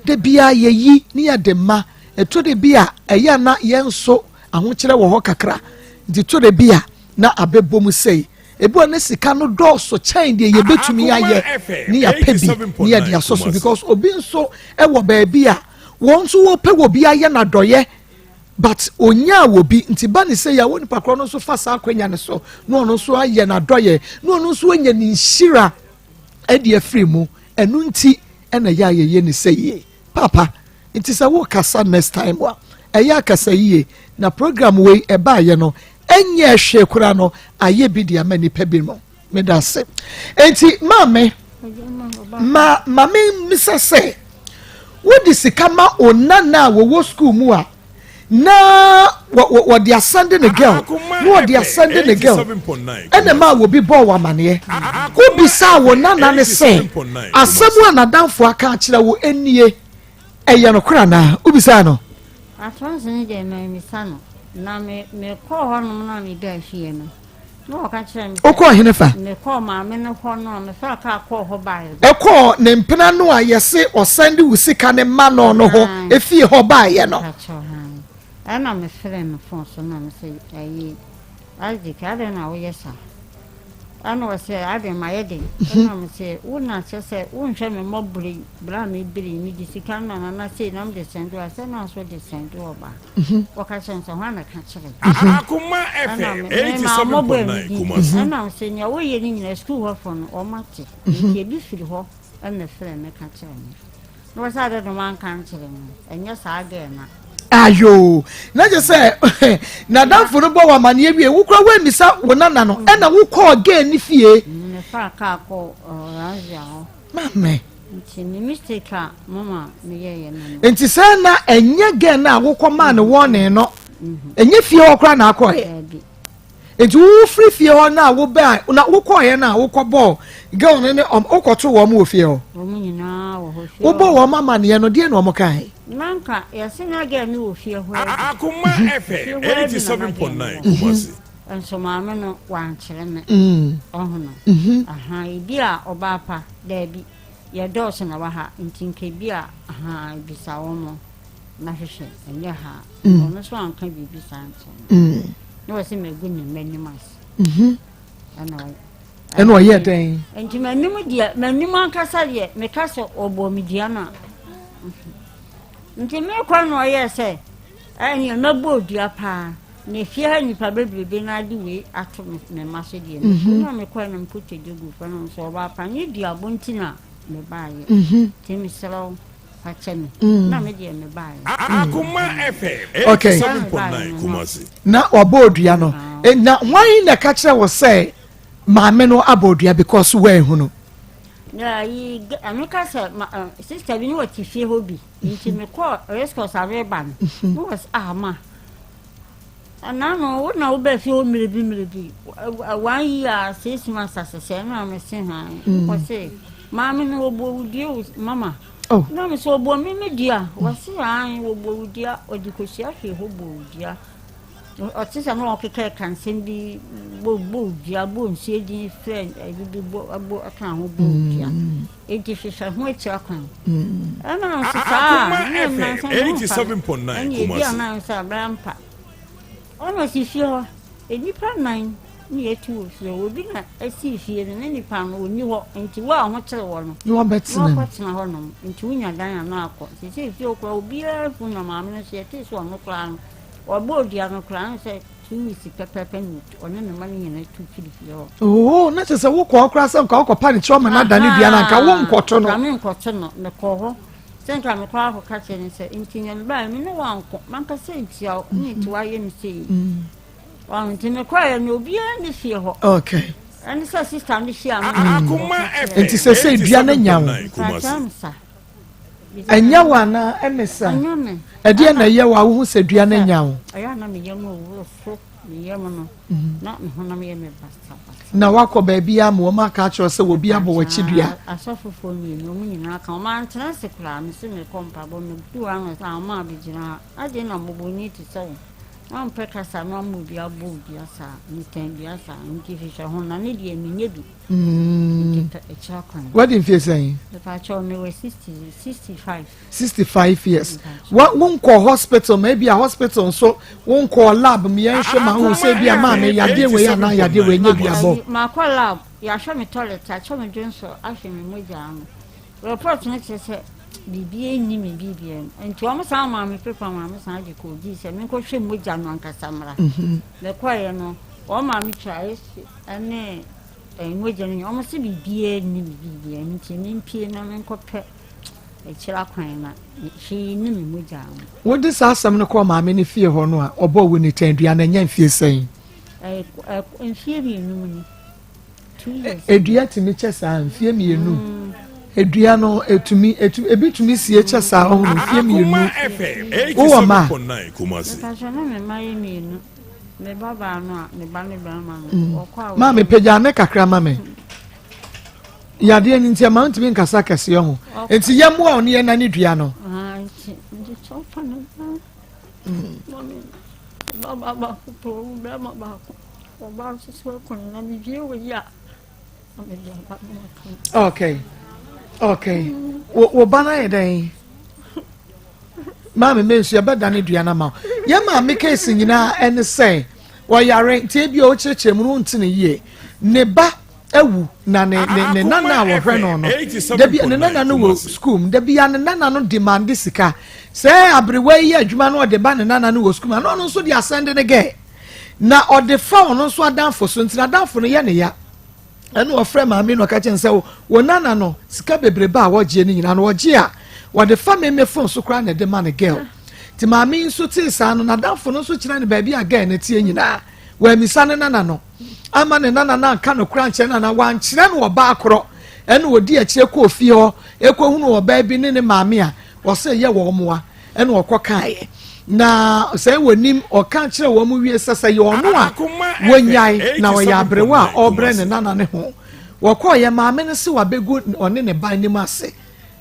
de bia ye yi ni ya de ma eto de bia eya na ye nso ahokere wo ho kakra di to de bia na abebom sei ebu na sika no dɔɔso chain de ye betumi aye ni ya pebi ni ya dia soso because obi nso ewo baabi a won so wo pe wo bi aye na doye but onya wo bi nti ba ne say ya woni pakro no so fa sa akwanya ne so no no so aye na doye no no so anya ni nhira e de afri mu enu nti ena ya ye ne say papa nti sa wo kasa next time wa eya kasa yie na program we e ba ye no enye hwe kura no aye bi dia mani pebi mo me da se enti mame misa se wo di sika ma onana wo school mu a na wo dia sande ne girl wo dia sande ne girl ene ma wo bi bo wa mane ko bi sa wo nana ne se asemu anadanfo aka kire wo enie eye no kura na ubi sa no atwanse ne de me sano na me call hono na me da hie no no ka kire me o call henefa me call ma me no hono me fa ka call ho bae e call ne mpena no a yese o sande wusika ne ma no no ho efie ho bae no ana me frɛ no phone so na me say ayi aji ka de na wo yesa ana wo say ade ma yede na me say wo na say wo nhwɛ me mobri bra me biri ni di sika na na say na me de sendo asa na so de sendo oba wo ka chen so ha na ka kire Akoma FM 87.9 Kumasi ana me say nya wo ye ni nyina school ho phone o mate ye bi firi ho ana frɛ me ka kire ni no sa de no man kan kire ni enya sa ga na ayo na je say na danfo no bo wa mane wie wo kura we misa wo nana no e na wo call again ni fie me fa ka ko ranzia mame nti ni mistake mama me ye no nti say na enye again na wo koma ne warning no enye fie wo kura na akọ Enti wo free fie ho na wo ba na wo kɔ ye na wo kɔ ball girl ne wo kɔ to wo mo fie ho wo nyina wo ho fie wo bɔ wo mama ne no de na wo kai nanka ya sina ga mi wo fie ho Akoma FM 87.9 Kumasi enso maame no wankyere me ohono aha ibi a obapa da bi ya dɔɔso na wa ha ntinke bi a aha bisa wo mo na hwehwe enye ha ono so anka bibi santo no wase megu ne manimas eno ye den enti manimu dia manimu ankasa de me kasa obo mi dia na nti me kwa no ye se eni na bo dia pa ne fie ha nipa bebrebe na de we ato me maso die no me kwa na mpote jogu fa no so ba pa ni dia bontina me baaye ti mi selo ha chemi na me die me baaye Akoma FM 87.9 Kumasi na obodua no na why na ka kire wo say maame no abodua because we hu no ya yi amika se sister bi ni wo ti fie hobi nti me ko rescos aveba no was ama anano wo na wo be fie o mrebi 1 year 6 months asese na me se ha ko se maame no obo die mama na me so obo me dia wase an obo dia odikosia hwe hobo dia otisa no okeke kansen bi bo dia bo nsie di friend bi bo aka ho bo dia enti hwehwe ho akira kwan ana Akoma FM 87.9 Kumasi dia na sa brampa ono si fio enipa 9 ni etu fie obi na asi fie ne nipa no oni ho enti wa ho kire wo no ni wa betina wa betina ho no enti unya dan na akọ si fie okwa obi afu na maame no se ete so no kra no obo dia no kra no se tuisi pepepe ni ono ne mani nyina tu fie oh na se wo kọ kra se nka wo pa ni choma na dani dia na nka wo nkoto no na me nkoto no me kọ ho senka me kwa ho ka kire se enti nya ba me no wa nko man ka se enti a ni ti wa ye mi se wanti me kwa no bia ni fie ho okay ani sa sister ni fie am Akoma FM enti se dua na nyawo anya wana emesa ede na ye wa wo se dua na nyawo aya na me yemu wo fo me yemu no na me ho na me yemu basta na wakọ baabi a mo ma ka cho se wo bia bo wachi dua asofofo ni no mu nyina ka o ma ntena se kura me se me kompa bo me du an sa ma abigina ade na mbobo ni ti so am pekasa no mu bia bo bia sa ni ten bia sa nki fisha ho na ne die mi nyebi what in face saying the pacho me we 65 years what won call hospital maybe a hospital so won call lab me en hwe ma ho se bia ma me yade we ya na yade we nyebi abo ma call lab ya hwe me toilet a hwe me dwonso a hwe me moja ano report na se bibi ni me bibi enti o mo sa ma me paper ma me sa je ko di se me ko hwe moja no ankasa mra le kwaye no o ma me try ane moja no o mo se bibi ni bibi enti ni mpie na me ko pe e kira kwan na shi ni me moja wo dis asam no ko ma me ni fie ho no a obo wo ni tandua na nya fie sen fie bi nu ni edua ti mi chesa fie mi enu edua no ebi tumi sie chesa ohun fie mi enu o ma Kumasi ka jona me mai mi enu me baba no a me ba ne ba ma ma me peja me kakra ma me yade ni ntia ma ntimi nkasa kase ho enti yemu a oni ye na ne dua no nti chofa no baba ko ba ma ba ko ba so ko na mi vie wo ya okay wo bana ye den ma me mensu be da ne dua na ma ye ma me case nyina en say wo yare tie bi o cheche mu ntine ye ne ba ewu na ne nana wo hwe no no da bi ne nana no wo school da bi ya ne nana no demand sika say abrewe ye adwuma no de ba ne nana no wo school no no so de asende ne ge na o de fa no so adanfo so ntina adanfo no ye ne ya enu ofre ma me no ka chen se wo nana no sika bebrebe a wo je ni nyina no wo je a wo de fa me phone so kra na de man girl ti ma me nso ti sa no na adanfo no so kira ne ba bi a girl na tie nyina wa mi sa ne nana no ama ne nana na ka no kra nche na wan kire no oba akoro enu odi a kire ko ofie ho ekohunu oba bi ne maame a wo se ye wo moa enu okọ kae na sɛ wonim ɔka kyerɛ wɔn mu wie sɛ yɛ ɔno a wɔnyae na ɔyɛ abrewa a ɔbrɛ ne nana ne ho wɔkɔɔ yɛ maame no se wabɛgu ɔne ne ban nim ase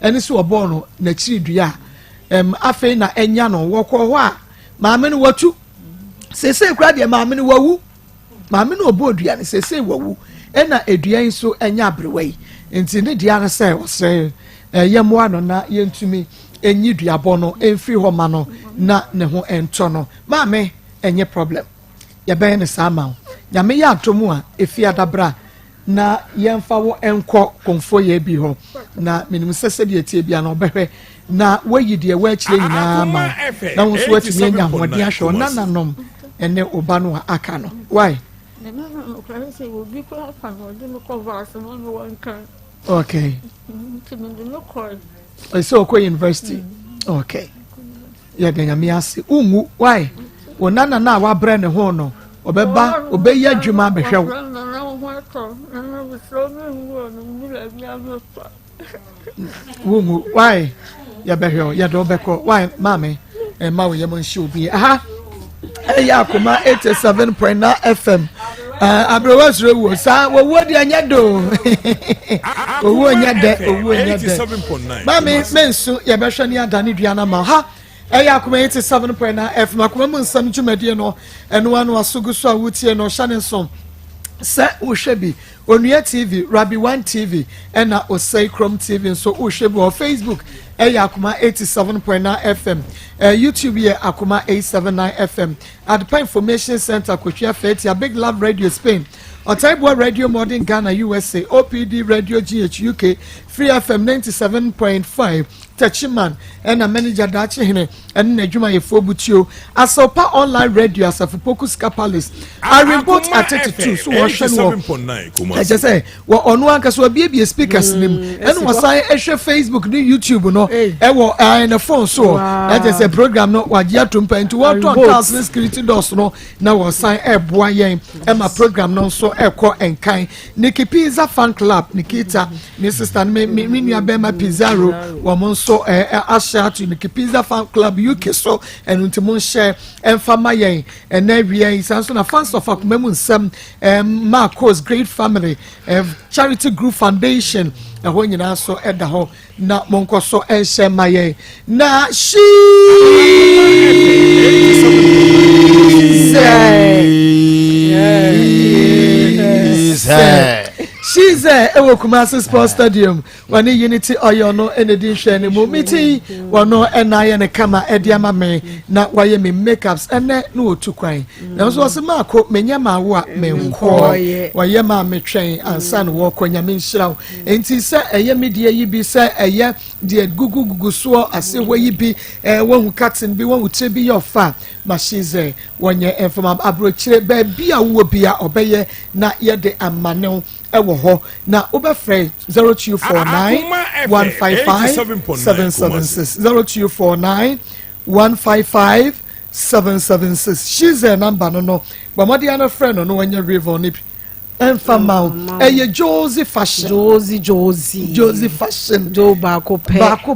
ɛne sɛ wɔbɔɔ no n'akyiri dua afei na ɛnya no wɔkɔɔ hɔ a maame no watu sese kura deɛ maame no wawu maame no ɔbɔ dua no sese wawu ɛna edua yi nso ɛnya abrewa yi nti ne dua no sɛ ɔsɛ yɛmmoa no na yɛntumi enyi duabɔ no emfiri hɔ ma no na ne ho ɛntɔ no maame ɛnyɛ problem yɛbɛyɛ ne saa ma wo nyame yɛ atom a efi adabra na yɛmfa wo ɛnkɔ kɔmfo yɛ bi hɔ na menim sɛ sɛdeɛ tie bia na ɔbɛhwɛ na wayi deɛ wɔakyerɛ nyinaa ma na wo nso watumi anya ahoɔden ahwɛ ɔnananom ɛne ɔba no a aka no why okay ɛsɛ ɔkɔ university okay yɛde nyame ase ungu why ɔnana na wabrɛ ne ho no ɔbɛba ɔbɛyɛ adwuma abɛhwɛ wo ungu why yɛbɛhwɛ wo yɛde ɔbɛkɔ why maame ɛma wo yɛmɔ nhyɛ obi aha ɛyɛ Akoma 87.9 FM abrewa suro wo sa wo de anya do owo nya de mami mensu ye behwe ne adane dua na ma ha eya Akoma 87.9 FM Akoma mu nsam dwumade no eno anu asogu so a wotie no hya ne nsom se uhwebi onua TV Rabi 1 TV ena Osei Chrome TV so uhwebi on Facebook eya Akoma 87.9 FM YouTube ye Akoma 879 FM Adpa Information Center Kochia Fetia Big Love Radio Spain Otaibwa Radio Modern Ghana USA OPD Radio GH UK Free FM 97.5 Tachiman and a manager dachi hine and Nejuma Yefobutio Asopa online radio as a Focus Capalis. I report at 32 so I just say well on one case will be a speaker's name and was I Facebook ni YouTube no ewo in a phone so that is a program no what you to into what 1000 security doors no now was sign a boy and my program no so echo and kind Nikki Pizza fan club Nikita ni sister me Bema Pizarro woman so asha to the Pizza Fan Club UK so and untimon share and famaye and every is also a fans of Akoma some Maa Akos great family charity group foundation and when you now so at the home na monko so and share my na she she's a Kumasi Sports Stadium. When Unity Oyono and the dish and the Mumiti, Wano and I and a Kama Ediama me, not why me makeups and that no to crying. There was a Marco, Menyama, what me why Yama me train and son walk when Yamin Shrow. And he said, a yemi dear ye be said, a year, dear Gugu swore, I say where ye be, one who cuts and be one who be your fat. But she's a 1 year and from Abroche, baby, I will be a obey, not yet the Amano. Ewo ho na obefre 0249 155 776 0249 155 776 she's a number no but my dear friend no when you river nip and famau Josie fashion Josie fashion do bako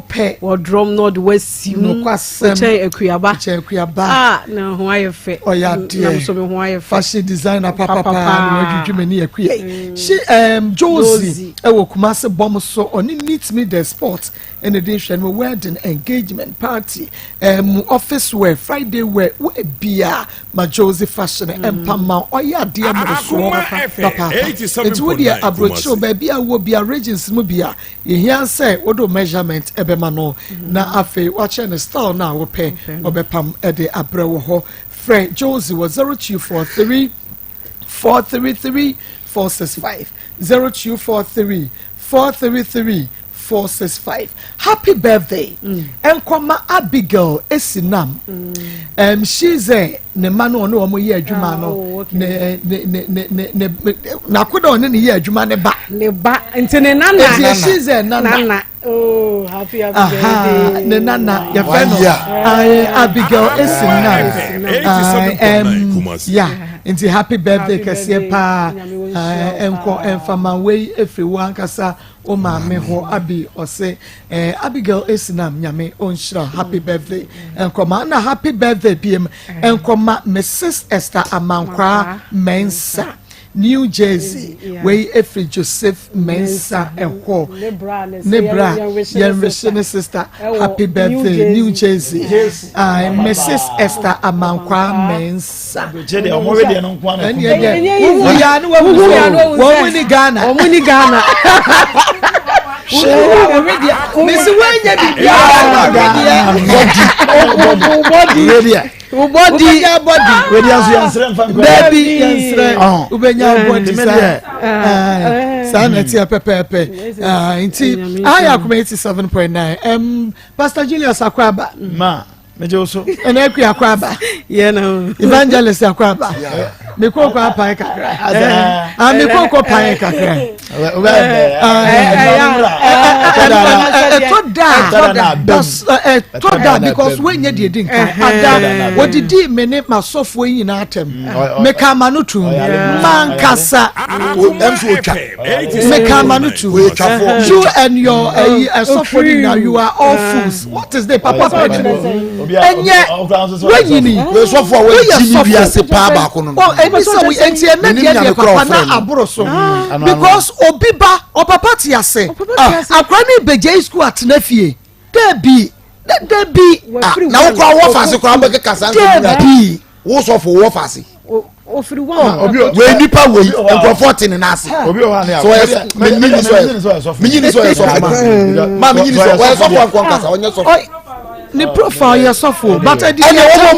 pe or drum not west you no kwasem ekuaba na ho ayefe oya dear so me ho ayefe fashion designer papa na dwudwumeni ekue she Josie ewo Kumasi bom so oni meet me the sport in addition we wedding engagement party office wear Friday wear we bia ma Josie fashion empama oya dear mo so papa it's with the abrocho baby a wo bia regions mu bia ye here say wodo measurement ebema no na afi watch the style na wo pe obepam e de abrewo ho friend Josie was 0243 433 465 0243 433 465 happy birthday Akoma Abigail Esinam she's a ne manu ono omo ye adwuma no ne na koda one ne ye adwuma ne ba enti ne nana she's a nana oh happy birthday ne nana ya friend Abigail Esinam yeah enti happy birthday kase pa enko enfama we efri wankasa o maame ho abi ose Abigail Esinam nyame onshira happy birthday enkoma na happy birthday biem enkoma Mrs Esther Amankwa Mensa New Jersey where every Joseph Mensa eho Nebra your sister happy birthday New Jersey Mrs Esther Amankwa Mensa Omuni Ghana Missy Wanya body baby ubenya body sana tia pepe inti aya kuma 87.9 Pastor Julius Akwaba ma mejoso ene akwa Akwaba evangelist Akwaba meko kwa pa kakra meko kwa pa kakra toda because when you didn't what did he mene masofo yi na atem meka manutu mankasa meka manutu you and your sofo now you are all fools what is the papa enye wenyini we sofo we jimi biase pa ba ko no any so we entie na dia papa na abroso because obiba opapa ti ase akwa ni beje school at na fie debi na wo kwa wo fase kwa be kasa debi wo sofo wo fase ofiri wa we nipa we enko 14 na ase obi o ha so menyini so ma menyini so we sofo kwa kasa onye sofo ni profile ya sofo but I did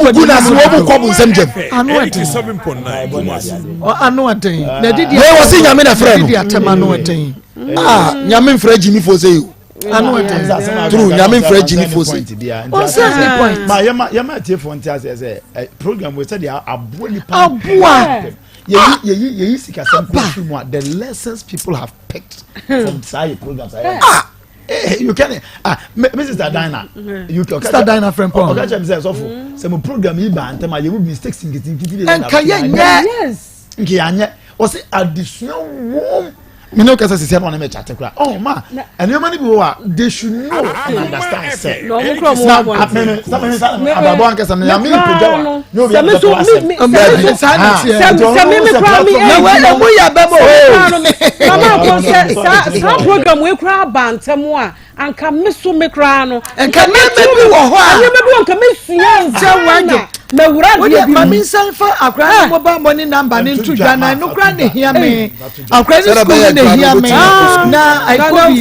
wo guna si wo ko bu nsem jem 87.9 Kumasi anu aden na didi we wo si nyame na frɛ no didi atema anu aden nyame mfrɛ jimi fo say anu aden true nyame mfrɛ jimi fo say on say the point ma yema tie fo ntia say program we said abo ni ye sika sem ko the lessons people have picked from say programs you can Mrs. Dina you can Mr. Dina friend Paul okay I'm say so for some program yi ba ntama you mistakes in and can yes nki anye was additional warm me no kasa sisi na me chat kra oh ma and you many people they should know and understand say no mo kro mo ababo ankasa na me pejawa no be mo ya babo mama ko say sa program we kra bantam a anka meso me kra no anka me bi wo ho a me bi anka me sua nse wanye na wura de bi mami sanfa akra mobile money number ni ntudwa na no kra ne hia me akra ni school ne hia me na I could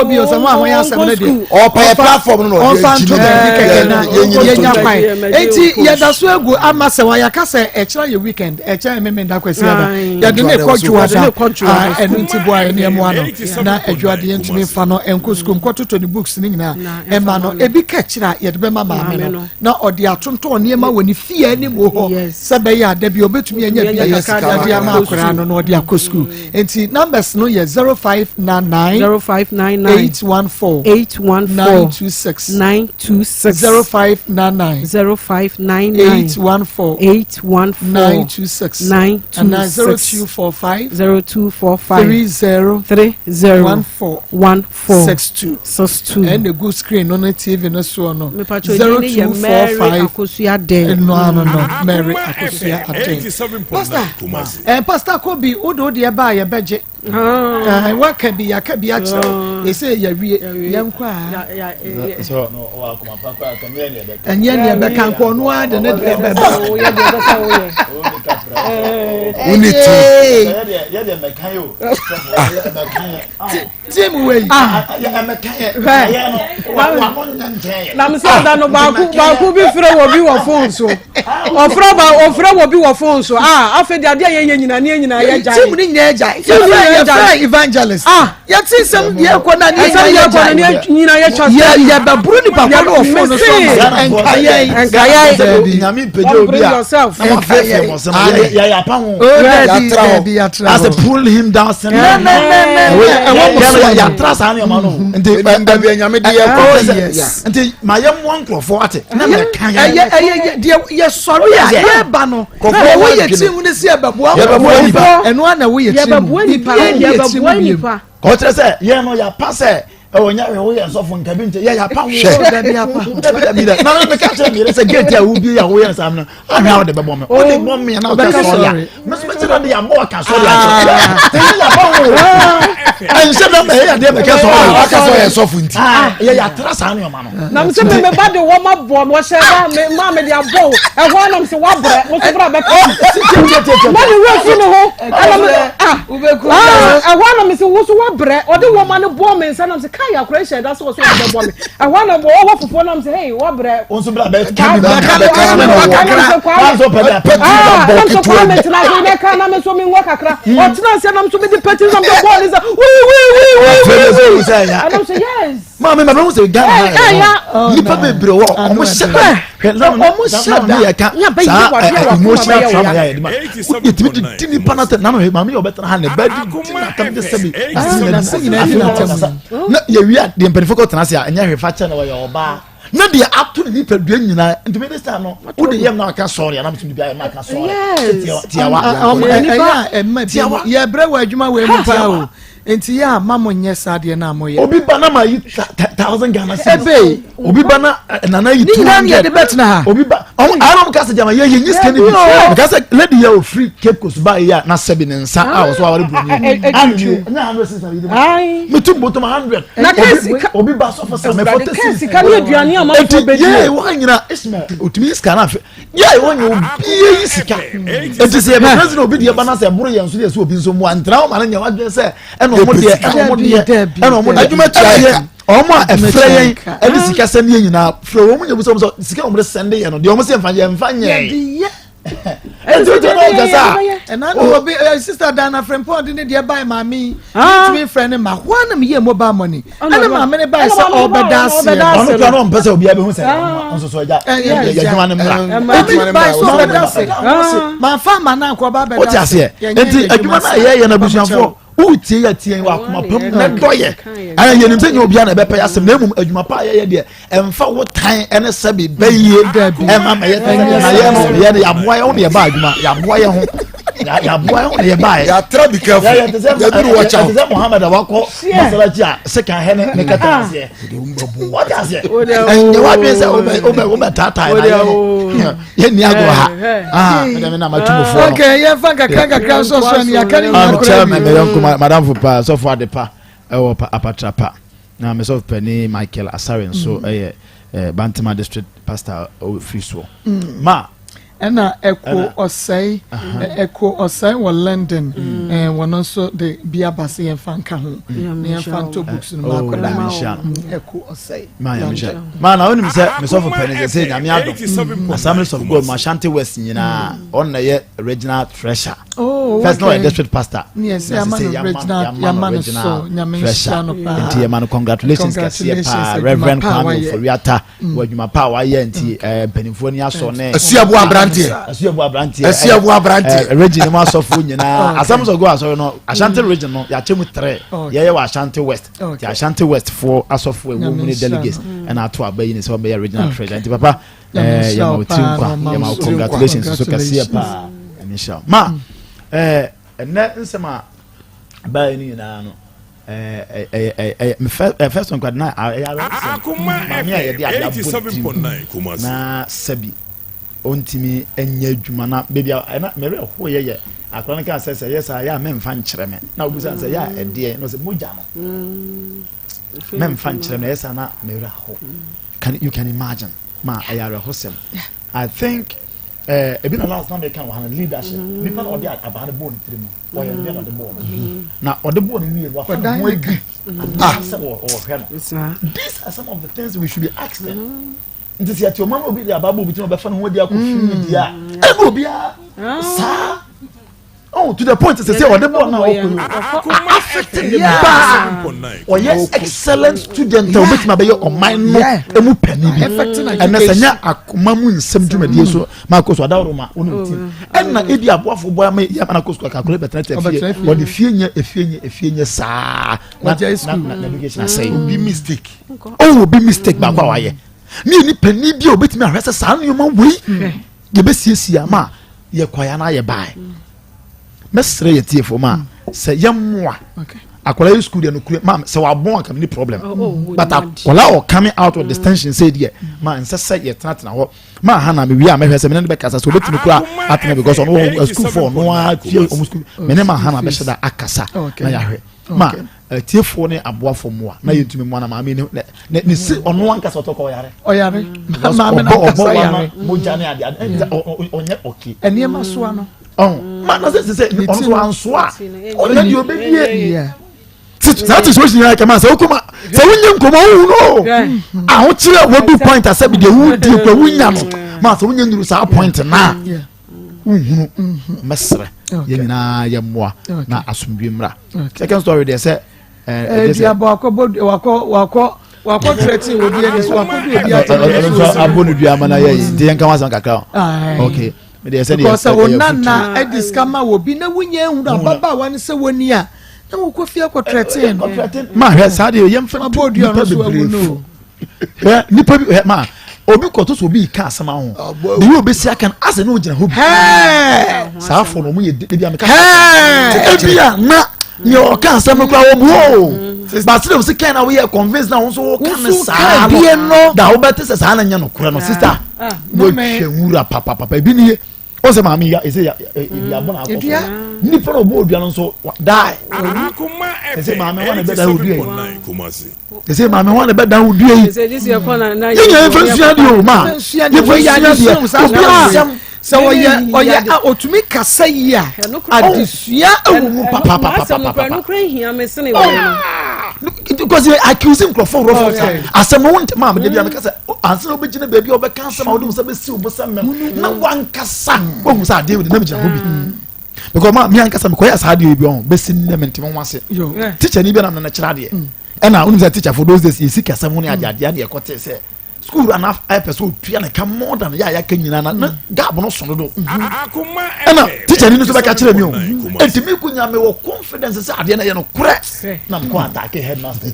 be so one way asem na de or platform no on fan to na yenya kwai enti ya da so egu amase wa yakase e kira ye weekend e kira me da kwesi ada ya de ne kwadwa da enu nti boy ne emu ano na adwade ntimi fa no enko school nkototo ni books ni nyina e ma no ebi ka kira ye de be ma ma no na odi atonto ne ma woni fie ni mo ho se be ya da bi obetumi anya bi ya ka de ama akora no odi akoschool enti numbers no ye 0599 814 926 0599 814 926 0245 30 62 and the good screen on the TV no so no 0245 no Mary Akosia Pastor Kobi odo de ba ye beje what can be actually they say ya wie yankwa so no wa kuma papa kan ye ne be and ye be kan ko no ade ne de be unity ye de mekan yo team way ya mekan ye wa mo nje na me say da no ba ku bi frɛ wo bi wo phone so ofrɛ wo bi wo phone so afedi ade ye nyina ne nyina ye jai team ni nyina jai evangelist ya ti sem ye ko na ni nyina ye church ya ba buru ni papa no phone so enkaye nyame peje obi a ya pa ho ya tra as pull him down sem ya tra sa na ma no nti ba bi nyame de ye ko nti ma ye mo nkrofo ate na me kan ye sorry ye ba no wo ye team ni se ba bo enu ana wo ye team ye ba bo nipa ko tere se ye no ya pa se onya we ye so fo nkabi nte ye ya pa wo da bi apa na me ka che me se gate ya wo bi ya wo ye sam no ana wo de be bom me o de bom me na ka so ya me so tira de ya mo ka so ya te ya pa wo an se na me ya de me ka so ya ka so ya so fo nti ye ya tra sa no ma no na me se me ba de wo ma bom wo she ba me ma me de abo e ho na me se wa bre wo se bra be ka ma ni wo fi no ho ubeku e ho na me se wo so wa bre o de wo ma no bom me se na me se kai akoresha da so so de bom me e ho na wo fofo na me se hey wa bre on so bra be ka me na so pe da na so comment na go be ka na me so me wo kakra o tena se na me so be de peti na me ball is we and I'm say yes mama me bro say Ghana nipa bebre wo omo hye omo hye ya ka emotional trauma ya de ma it nipa na na no mama yo betra ha na ba di na kam de sabi na ye wi a de mpelifo ko tena se a nya hwefa cha na wo yo ba na de ato ni nipa dua nyina ntumi de sta no wo de yem na ka sorry na mtumi bia ma ka sorry tiawa tiawa ye bre wa adwuma we mu pa o enti ya mamo nye sade na mo ye obi bana ma yi 1000 Ghana cedis obi bana nana yi 200 de betna ha obi ba arom ka se jama ye nyi scan bi ka se lady ya free Cape Coast ba ya na sebi ne nsa a so aware broni na 100 cedis bi ai metum bottom 100 obi ba so for some 40 cedis ka ni aduane ama fo be ye wo nyina ismail otumi scan afi ye wo nyi obi yi sika enti se be president obi de bana se buru ye nso de se obi nso mu antra o ma na nya wadwen se ọmọ de adwuma tia ọmọ efreyen edi sika send ye nyina fro ọmọ nyebu so sika ọmọ de send ye no de ọmọ se mfa nye ejo no gasa na obi sister Dana friend point de de buy mami to me friend ma hwana me ye mobile money ana mama ne buy say obedase ọmọ kan no mpese obi abe hu se onso so ja adwuma ne mra buy so obedase ma fa ma na ko ba bedase o ti ase enti adwuma na ye na busuafo utie ya tie wa kuma pam na doye ana yenim se nyo bia na be pa yasem na emum adwuma pa ye de emfa wo tan ene sabi baye ema ma ye na ye no ye ya boa ye ho ne ba adwuma ya boa ye ho ya boa ho ne ba ya tra be careful ya duru watch out se Muhammad awako masalaji a se kan he ne kata ase what ase en wa be se o be tata na ye ni ago ha me na matumo fo okay ye fa kakra so so ni akani na madam Fupa so for the pa apatrapa na me so pani Michael Asaren so Bantama district pastor free so ma ena eko osai wo London wono so de bia base yen fanka ho ne fanto books no ma koda eko osai ma ya ma na onim se me so for pani se nyame ado Assemblies of God Ashanti West nyina on na ye regional treasurer first no district pastor yes yamano so nyame shano pa enti yamano congratulations kasi pa Reverend Kwame Foriata wadwuma pa wa ye enti panimfo ni aso ne asiabu abrantie region ma so fu nyina Assemblies of God aso no Ashanti region no ya chemu 3 ye wa Ashanti West ti Ashanti West for asofo ewo mu ni delegates and ato abayi ni so be regional treasurer enti papa yama utinkwa yama congratulations so kasi pa inshallah ma ene nsema ba ni na no first one kwad na Akoma ya de adabo na sabi ontimi enya adwuma na baby na mere ho ye akron kan say yes ya memfa nkyere me na obusa say ya ede no say moja no memfa nkyere me yes na mere ho you can imagine ma ayare hosem I think ebi na last time they can one leadership people or there about the bone three or you never the bone now or the bone we wa these are some of the things we should be asking nti se ati o mama obi dia baba obi ti no be fa no ho dia ko fi dia e go bia sa oh to the point say or the bone now affecting the bad or yes excellent student o bit ma be your mind no emu pani bi and sanya Akoma mu nsem dwumadie so Maa Akos adawro ma onu ti and na edi aboafo boy ma ya Maa Akos kakule betra te fie o de fienye saa na education say be mistake be mistake ba kwa waye ni pani bi obetimi ahwese saa no ma wei ye be siesia ma ye kwaya na ye bai mesre ye tiefo ma se ye moa akwala school dey no kure ma say wa born come any problem but akwala or coming out of detention say there ma nsese ye tena ho ma ha na me wi a me hwese me ne be kasa so betinu kura atena because on school for no a fie o school me ne ma ha na be sheda akasa na ya hwe ma tiefo ne aboafo mo a na yetumi mo na ma me ne si ono ankasa otoko oyare ma me na akasa yare mo jane ade onye okay eniema so ano ma na say onso anso a onye di obedie that is what you like man say okuma say wunyem komo hu no a ho kire wo do point asabi de wu di ko wunya no ma say wunyem nduru sa point na mesre ye nyina ye moa na asumbiemra second story they say dia ba wako threatening obi any so wako do obi ata abonu dua mana ye ndi enka wasan kakra okay me dey say because wonana ediskama wo bi na wunya hu ababa wan se woni a na wo ko fie ko threatening ma he sa dey yem fa bodu no so no nipa bi ma obi koto so bi ka asema ho de you be sia kan ase no gina ho bi sa fo no mu ye de bi ameka bia na ni o ka asema kwa wo bu but still we can we convince na won so kan sa no da wo bete se sa na nya no kure no sister wo hwewura papa bi ni o se ma mi ya ese ya ya bona akofo ni pro bo odua no so die ese ma me wana be da odua ese ma me wana be da odua yi ese this your corner na ye fansia di o ma ye fansia di so oye otumi kasa yi a adisua ewu papa no kran hia me sene we because you accuse him for rough asem won't ma me dey kasa answer obegina baby obeka asem a wodum say be si obosam na wan kasa ohun say dey na me gina hobi because ma me ankasa me koya sa dey obi on be si ne mente mo wase teacher ni be na kira dey e na unum say teacher for those days you see kasa mo ne ade e kote say school and episode three and come more than ya kan nyina na gab no so do Akoma na teacher ni so be ka kire mi o entimi kunya me wo confidence say ade na ye no kure na ko attack headmaster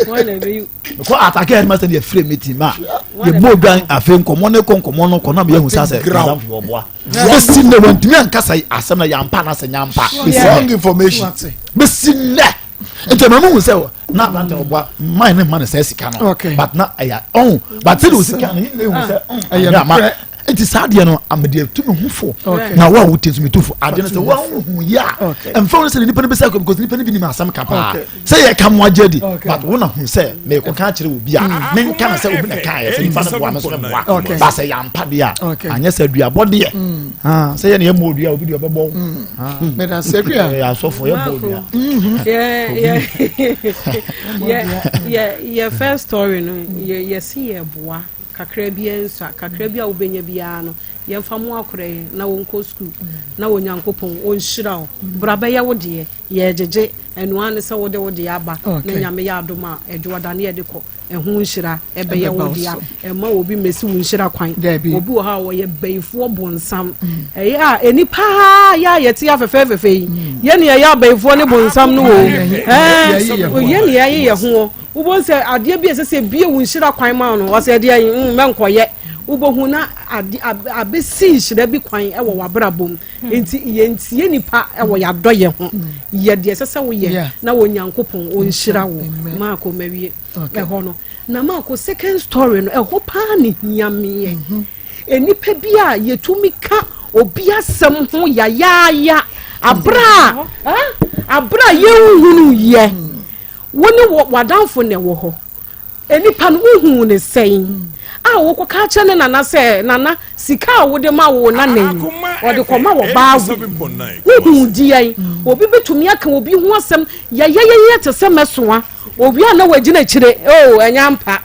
why na be you ko attack headmaster dey frame meeting ma ye bogan afen komo ne konkomo no ko na me hu sa say exam for boa besi ne wantimi ankasa asem na yampa na se nyampa wrong information besi ne ente ma mu say na bante oba mine man say sika no but na aya but still sika no he hu say aya ma it is hard no amede to me hu fo na wa wo tesu me to fo ade no say wa hu ya em fo say nipa no be say because nipa no bi ni ma asam kapa say ye ka mo agedi but wo na hu say me ko ka kire obi a me nka na say obi na ka ye say nipa no bo am so bo ba say ya mpa de a anya say dua bode say ye na ye mo dua obi dua bebo me da say dua ya so fo ye bo dua yeah first story no ye see ye boa kakra bia nsa kakra bia obenya bia no ye mfa mo akore na wonko school na wonyankopon onhira o braba ye wode ye jeje enu an se wode aba na nyame ya adoma edwoda na ye de ko ehu nhira ebe ye wode a ema obi mesi wonhira kwan obi wo ha wo ye baifo bonsam a enipa ya yete afefefefe ye ne ya baifo ne bonsam no wo ye ne ya ye ho ubo se ade bia se bia wonhira kwan ma no wo se de menkoye ubohu na abesi nhira bi kwan e wo wabrabom enti ye nipa e wo yadoye ho ye de sese wo ye na wonyankopon onhira wo ma ko mawie e ho no na ma ko second story no e ho pa ni hiame enipa bi a yetumi ka obi asem ho ya abra ye hunu ye woni wadanfo ne wo ho enipa no hu ne sen a wo ko ka chane nana se nana sika wo de ma wo na nan o de ko ma wo baagu hu di ai obi betumi aka obi hu asem ya te se mesoa obi a na wagina kire enyampa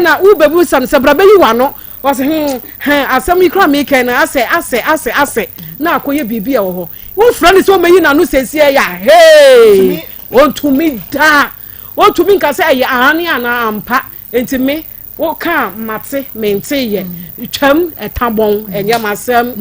na u bebu sam se brabe yi wano was asem ikra me ken na ase na akoye bibia wo ho wo friend so meyi na no sesie ya ontumi nka se aye ahane ana ampa enti me wo ka mate mente ye twam etabon enyamasem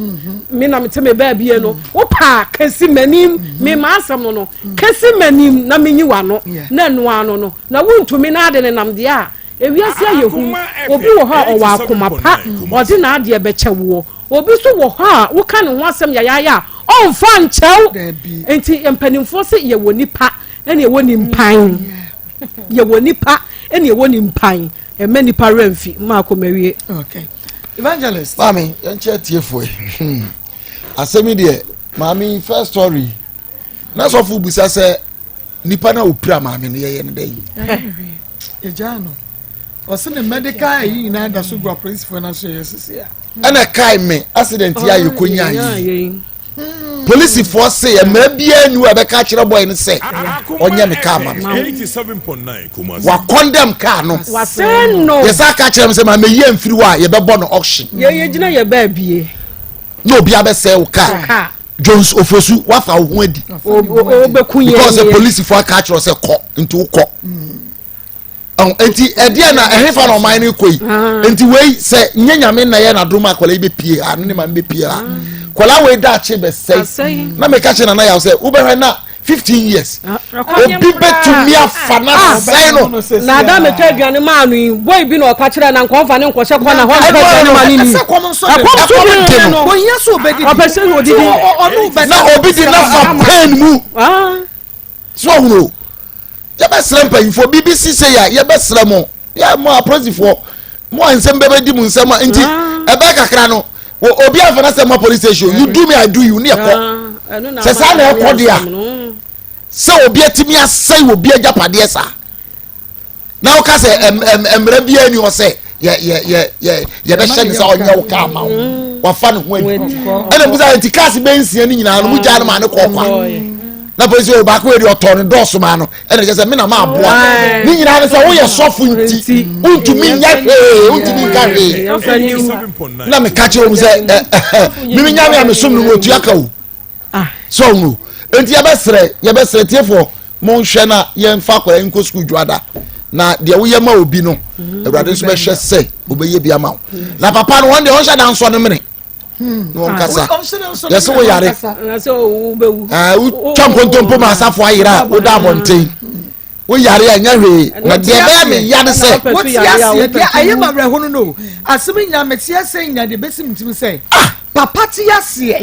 me na mete me ba bie no wo pa kasi manim me ma asem no kasi manim na menyi wano na enu ano no na wontumi na ade ne namde a ewiase ayehu obi wo ha owa akoma pa odi na ade be chewo obi so wo ha wo ka ne ho asem yaya on fan chow enti empanimfo se ye woni pa ene ye woni mpan ye woni pa ene ye woni mpan e mani pa remfi Maa Akoma wie okay evangelist mami enche tiefo asemi de mami first story na so fu busa se nipa na opira mami no ye ne dey ejano osene medical yi na da so gwa principal na so yes ya ana kai me accident ya yekonya yi police force say e ma bia ni we be ka kire boy no say onye me car mami 87.9 Kumasi wa condemn car no wa say no yes aka kire me say ma me ye mfiri wa ye be bo no auction ye gina ye ba bie no bia be say wo car Jones Ofosu wa fa wo adi obekunye because the police for catch us say ko into wo ko enti edia na ehefa na oman ni koi enti wei say nyanyame na ye na doma kola be pie anu ne ma be pie kola we da che be say na me catch na ya say ubehwe na 15 years obi betumi afana say no na da me twa aduane ma anu boy bi na o ka kire na nkonfa ne nkwohye kwa na ho aduane ma ni se komo so de bo yeso obedi opese odidi onu be na obi di na fa pain mu so no ya be srampa info BBC say ya be sramo ya mo aprosifo mo ensem bebe di mu nsem nti e be kakra no obi afana say mo police station you do me I do you ne ekọ se sa na ekọ dia se obi atimi asai obi ajapade sa na o ka se emre bia ni o se ye be hye sa onye wo ka ma wa fa no ho adi ene buza anti cars be nsia ni nyina no mu ja no ma ne kokwa na police o ba ko eri oton doso ma no ene je se me na ma aboa ni nyina ne se wo ye sofu nti untumi nya untumi ka na me ka che o mu se mi nya me amesom no otu aka o so no enti ye be sere tiefo mo nhwe na ye mfa kwa nko school dwada na de wo ye ma obi no Ewurade so be hwe se obeye bia ma na papa no won de on hye dan so no mene no on kasa yes wo yare na so wo bewu wo champontompo ma asafo ayira wo da bonten wo yare anya hwe na de be me yade se what yes ye aye ma bre hono no asemi nya metia se nya de besim tim se papa ti yase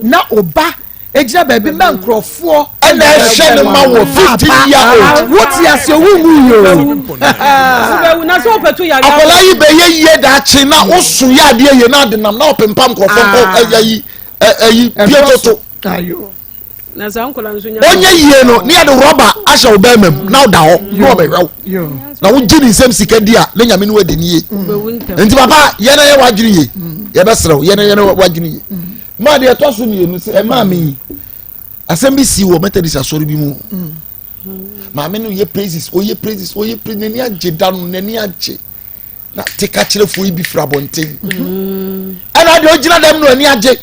na oba ejira ba bi ma nkrofo na ehye ne ma wo 15 years what yes wo mu yo na so petu ya akola yi be ye da chi na osu ya de ye na de nam na opempam nkrofo ayi pietoto ayo na za nkola nso nya onye yie no ne ya de rubber asha obemem na oda ho no be hwew na wo gini nsem sika dia le nyame no wadi niye enti papa ye na ye wadwiri ye ye be serew ye na wadwiri ye ma de to so mienu se e ma mi asem bi si wo methodist asori bi mu ma me no ye praises nani age danu nani age na teka kire fo bi frabonten ana de ogina dem no nani age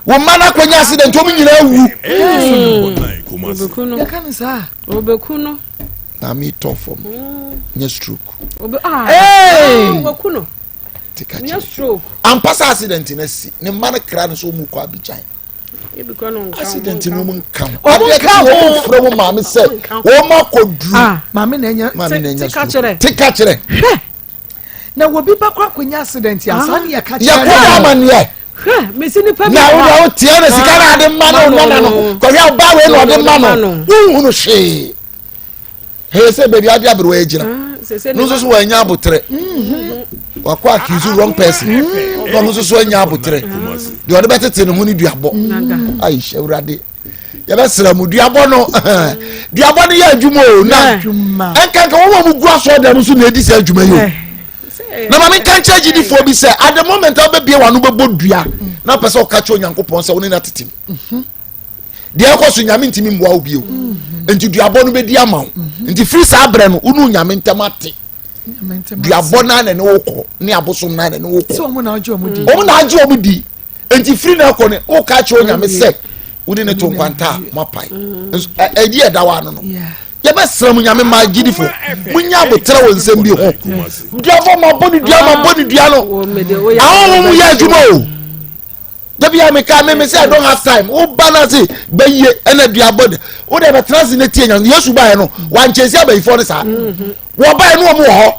wo mana kwanya accident o mi nyina wu ya kan sa obekuno na mi to form nya stroke obekuno teka nya stroke am pass accident na si ne mana kra no so mu kwa bijan accident no mun kam o from mama say o ma kodru mama na nya teka kire na wo bi ba kwa kwanya accident ya sa ne ya ka ya kwa amane mesi ni pa na wo tie na sika na ade ma no ko ya ba we no ade ma no hunu hwe he se be dia bro ejira no so wa nya abotre wa kwa accuse wrong person no so anya abotre de ode betete no huni duabo ai Ewurade ya be sra mu duabo no duabo no ya adwuma o na enkan ka wo mu gua so da so na edi se adwuma yo na mama kan charge di fo bi say at the moment I be bia wanu be bodua na pese o ka cho Nyankopon say woni na tetim de ekoso nyame ntimi mboa obi o enti duabo no be di ama enti free sa abre no unu nyame ntamate duabo na ne woko ne abosom na ne woko so mo na ajo omudi o mo na ajo omudi enti free na ko ne o ka cho nyame say woni ne to kwanta mapai edi e dawa no no ye be sram nyame ma gidifo munya abotra won nsem bi ho duabo ma boni dua no awo mu ya adwuma o dabi ameka me say I don't have time o balance beye ena duabo de o de be translate nyan Yesu ba no wan chesi abayifo ne sa wo ba no mo ho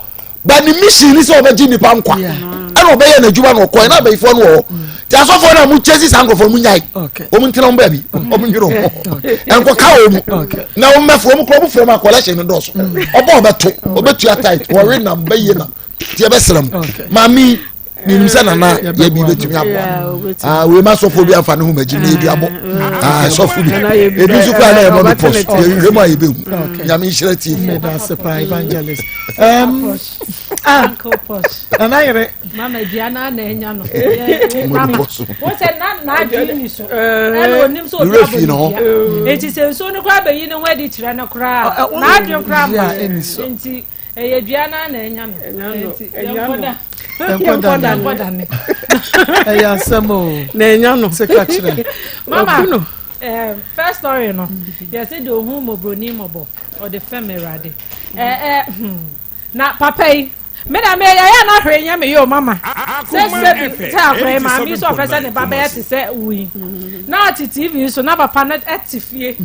ba ni mission ni so be gini pa nkwa ena obeye na adwuma no ko na abayifo no ho Tia so for na mu chesi sango for mu nyai o mu ntena mo ba bi o mu nwiro enko ka o mu na o mefo mu kro mu fo ma collection no do so obo obetu tight wo re na baye na tie be sram mami ni msa na ye bi betumi abo we ma so fo bi afa ne ho magi ni bi abo so fo bi e bi su kwa na e mo bi post ye mo ye be hu nyame nhira tie me da surprise evangelist Uncle Posh. Anayere. Mama Diana na enya no. Mama. What say na adwini so. Elo nim so obi abo. Enti se so no kwa bayi no wadi tire no kra. Na adwin kra ma. Enti eye Diana na enya no. Enti enkoda ne. Eya samo. Na enya no. Se ka kire. Mama. First story no. You say do hu mo broni mo bo or the femerade. Na papa me na me ya na hwe nya me yo mama se ta hwe ma mi so fese ne baba ya ti se wi na ti TV so na papa na etifie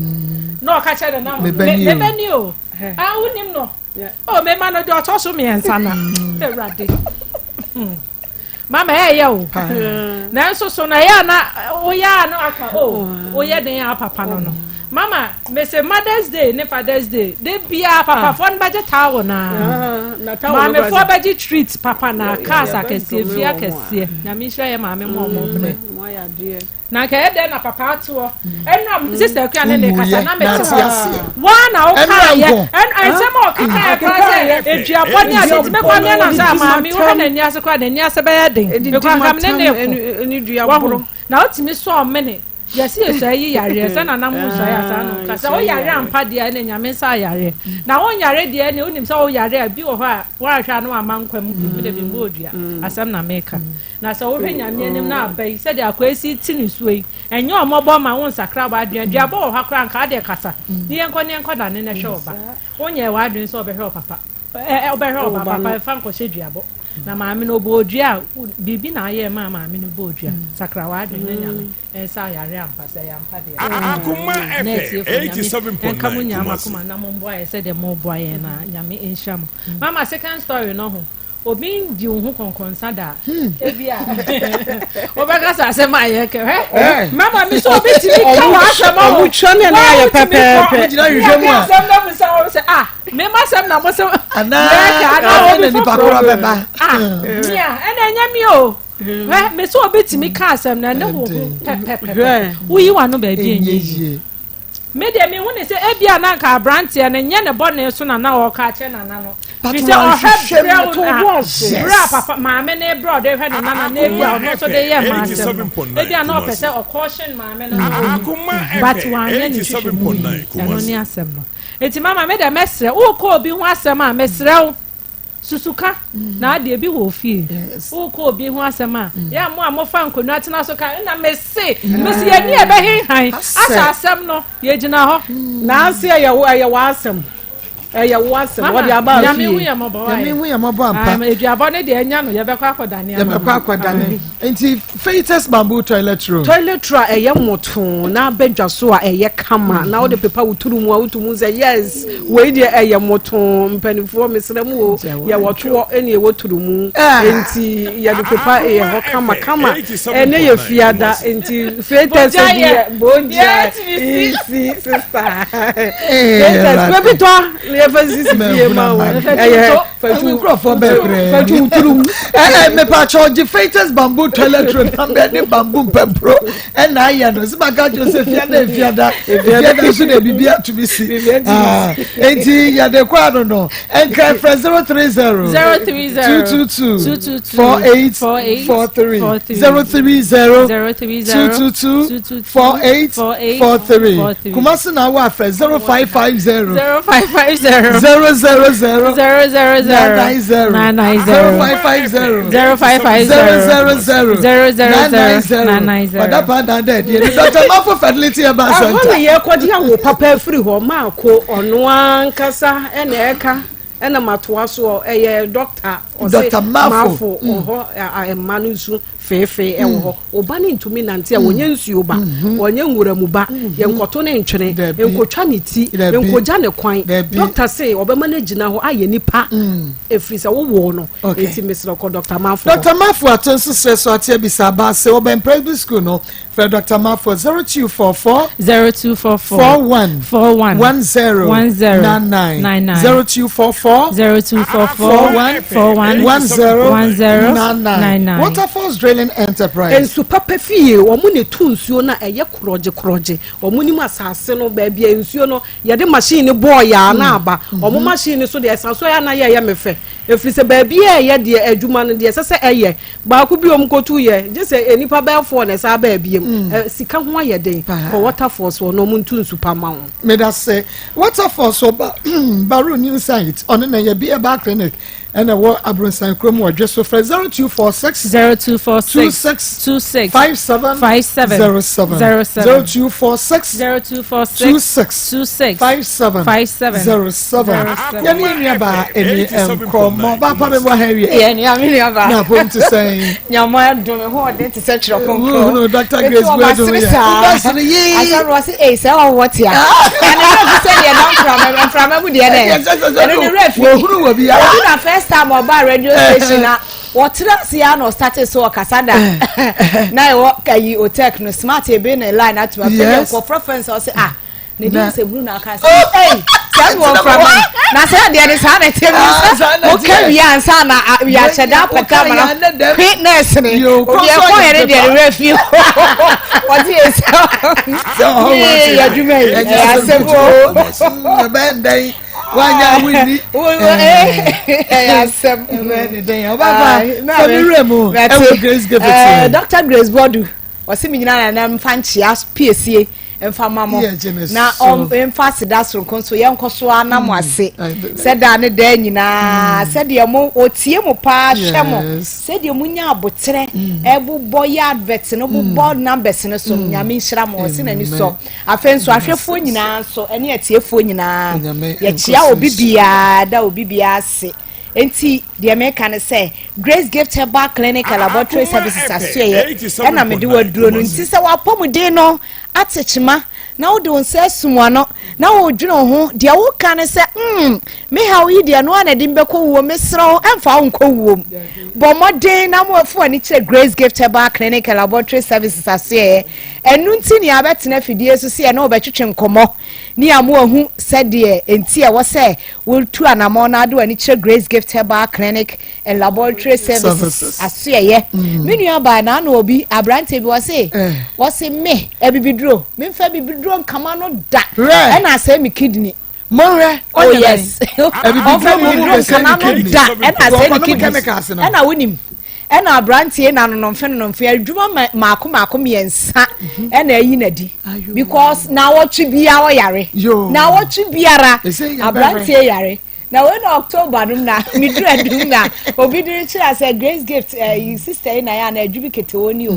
na o ka che na me beni o unim no o me ma no do to so me ensa na ewrade mama ya o na so na ya na o ya no aka o ye den ya papa no Mama, me say Mother's Day, ne Father's Day. They be a papa fun budget tower na. Mama for budget treats papa na casa kesi via kesi. Na mi share ya mama mo bre. Moya dear. Na ka e dey na papa to. And sister ku ane ne kasa na me to. One na o ka ye. And I say mo ka say eduabo ni ase me kwa me na say mama wo na ni ase kwa na ni ase be ye den. Me kwa kam ne ne eduabo. Na o ti mi so mene. Yes, yes, yare sana na mu so ya sana kasa o yare ampa de na nyame sa yare na o yare de na onim sa o yare bi wo ho a wa hwa no amankwam bi de bi modua asam na meka na sa o hwe nyame anim na abai se de akwesi tini suoi enye omobo ma won sakra ba adua duabo wo ha kra nka de kasa ni enko da ne na hwe oba onye wa adun so obehwe papa obehwe oba papa fa nko hwe duabo na maami no bodua bibi na aye maami no bodua sakra wa adun na nyame ensa yare ampasa ya ampade Akoma FM 87.9 kamu nyama kuma na mombo aye se de mombo aye na nyame enham mama second story no ho obi ndi ho konkonsa da ebia obaka sa se ma ye ke mama mi so obi ti ka wa asema o chone na aye pepe gina hwehwe mu a sem na mu se me ma sem na mo se ana o ni pakora beba nia ena nyami o me so obi ti mi ka asem na ne ho pepe uyi wa no ba bi enye me de me woni se ebia na ka brantie ne nye ne bone so na o ka che na na no we say o have bra papa maame ne bro de hwe na na ebia no so de ye ma ebia na o pese o caution maame na but one ye ni 87.9 no ni asem no eti mama me de mesre o ko obi ho asem a mesre o susuka na ade bi wo fie o ko obi ho asem a ya mo amofa nkonu atena so ka na mesi ye ni e be henhan asa asem no ye gina ho na ase ye wo asem ya wasem what ya ba fi hu ya mobo ampa eduabo ne de enya no ye be kwa akoda ne enti Faith's bamboo toilet roll eye moto na bedwa so a eye kama na wo de pepa wuturu mu a wutumu say yes we de eye moto mpanifo mesrem wo ye woto ene ye woturu mu enti ye de pepa eye ho kama ene ye fiada enti Faith's de bonja isi sister Faith's baby to emphasis be ma fatu crofo bebre fatu turu me pa charge Faith's bamboo toilet roll na be bamboo pempro and na ya no se maka Joseph ya na efiada so na bibia to be see enti ya de kwa no enka 030 222 4843 222 4843 Kumasi na wa 0550 000 Dr. Mafo Fertility Center. Ahụ ye kwadi ya wo papa free ho ma ko ono ankasa ene eka ɛna matoa so doctor Mafo manu nsu fefe ɛwɔ hɔ oba ne ntumi nante a wonye nsuo ba wonye nwura mu ba ye nkoto ne ntwene enkotwa ne ti enkoja ne kwan doctor say obema na gina hɔ aye nipa efrisa wo no enti mesro ko Dr. Mafo atonso so atia bisa ba se oben primary school no for Dr. Mafo 0244 41 10 99 0244 41 10 Waterfalls Drilling Enterprise ensu papa fie omo ne tunsuo na eye kroje omo ni masase no ba bia ensuo no ye de machine boy ya na aba omo machine so de esanso ya na ye mefe efrise ba bia ye de adwuma no de sese eye ba ku bi omkotu ye je se enipa ba fo na sa ba biem sika ho aye den for Waterfalls no omo tunsu pa ma ho me da say Waterfalls so Baru new site on na ye be ba clinic and what Abronsan Chrome or just for 0246 26 57 07 0246 57 07 yani ba eni enkomo ba pa be mo hawi na point to say nyama do me ho de te se chiro konko no Dr. Grace we do ya asa ro say say what ya and na say dey don from mu dey there and the ref wo huru wo bia na first time oba radio station na What's ya no started so kasada na e wo kayi o tech no smart e be na line at my for preference or say ne dey say blue na ka say hey say one from na say dey dey say na tell me o carry answer na we are cheda peka na fitness ni o ye ko here dey review what is so ya jume ya sebo bendai wanya wini asem baba Remo Grace give it Dr. Grace Bodu wasi mi nyina na mfanchia PSA mfamamo na emphasize that so konso ye nkoso anam ase said da ne da nyina said ye mo otie mo pa hwemo said ye munya abotre ebubo ya advert no bubo numbers no so nyame nhira mo se nani so afenso ahwefo nyina so ene atiefo nyina ye chia obibia da obibia ase enti the American say Grace Gift Herbal Clinic and Laboratory Services asue ena me de waduro no nti se wapomuden no atechima na wo de onse sumwa no na wo dwuno ho de wo kan se me ha wo yi de no ana de mbekọ wo mesro emfa wo nkọ wo bomoden na mo afu ani kire Grace Gift Herbal Clinic and Laboratory Services asue enu nti ni abetena fidie so se na obetwetwe nkomo ni amu ahu sede enti e wo se wo tu anamo na ado ani kire Grace Gift Herbal Clinic and Laboratory Services asue menu aba na na obi abrante bi wo se me ebibidro me mfa bibidro nkama no da e na say me kidney Monre oh yes ebibidro nkama no da e na say me kidney e na wonim e na abrante na no mfe adwuma maako miensa e na ayi na di because na wotu bia wo yare na wotu biara abrante yare na when October na mi dreadum na obi diri chira say Grace Gift sister na ya na adwubikete woni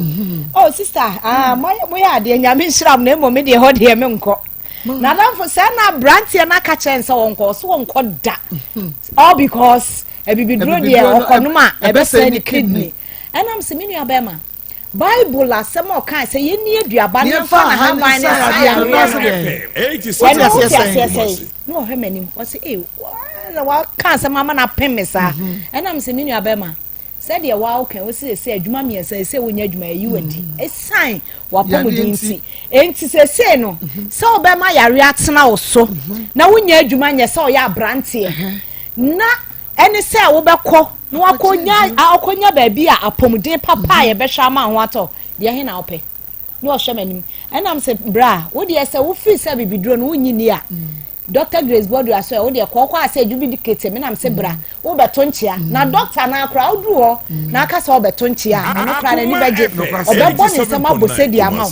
oh sister moya ade nyame nhyiram na emo me de ho de me nko na danfo say na brantie na ka chense wonko so wonko da all because ebibidro de okonoma ebese ni kidney enam se menu abema Bible asem o kan say yeni aduaba na fa na ha ban na no hemanim o say wa kan se mama na pemesa enam se menu abema said ye wa okay we say adwuma miensa say wonya adwuma yi wadi e sign wa pomodin ti enti say no say obema yare atena wo so na wonya adwuma nya say o ya brante na ene say wo bekọ no akonya ba bia apomodin papa ye behwa ma ho ato de he na ope no hwe manim enam say bra wo de say wo fi say bibidro no wonyini a Dr. Grace Bodu aso wo de kokwa ase adwubidikete me nam se bra wo beto nchia na doctor na akra odu ho na aka se wo beto nchia na kra na ni beje obebo ni se ma bosedi ama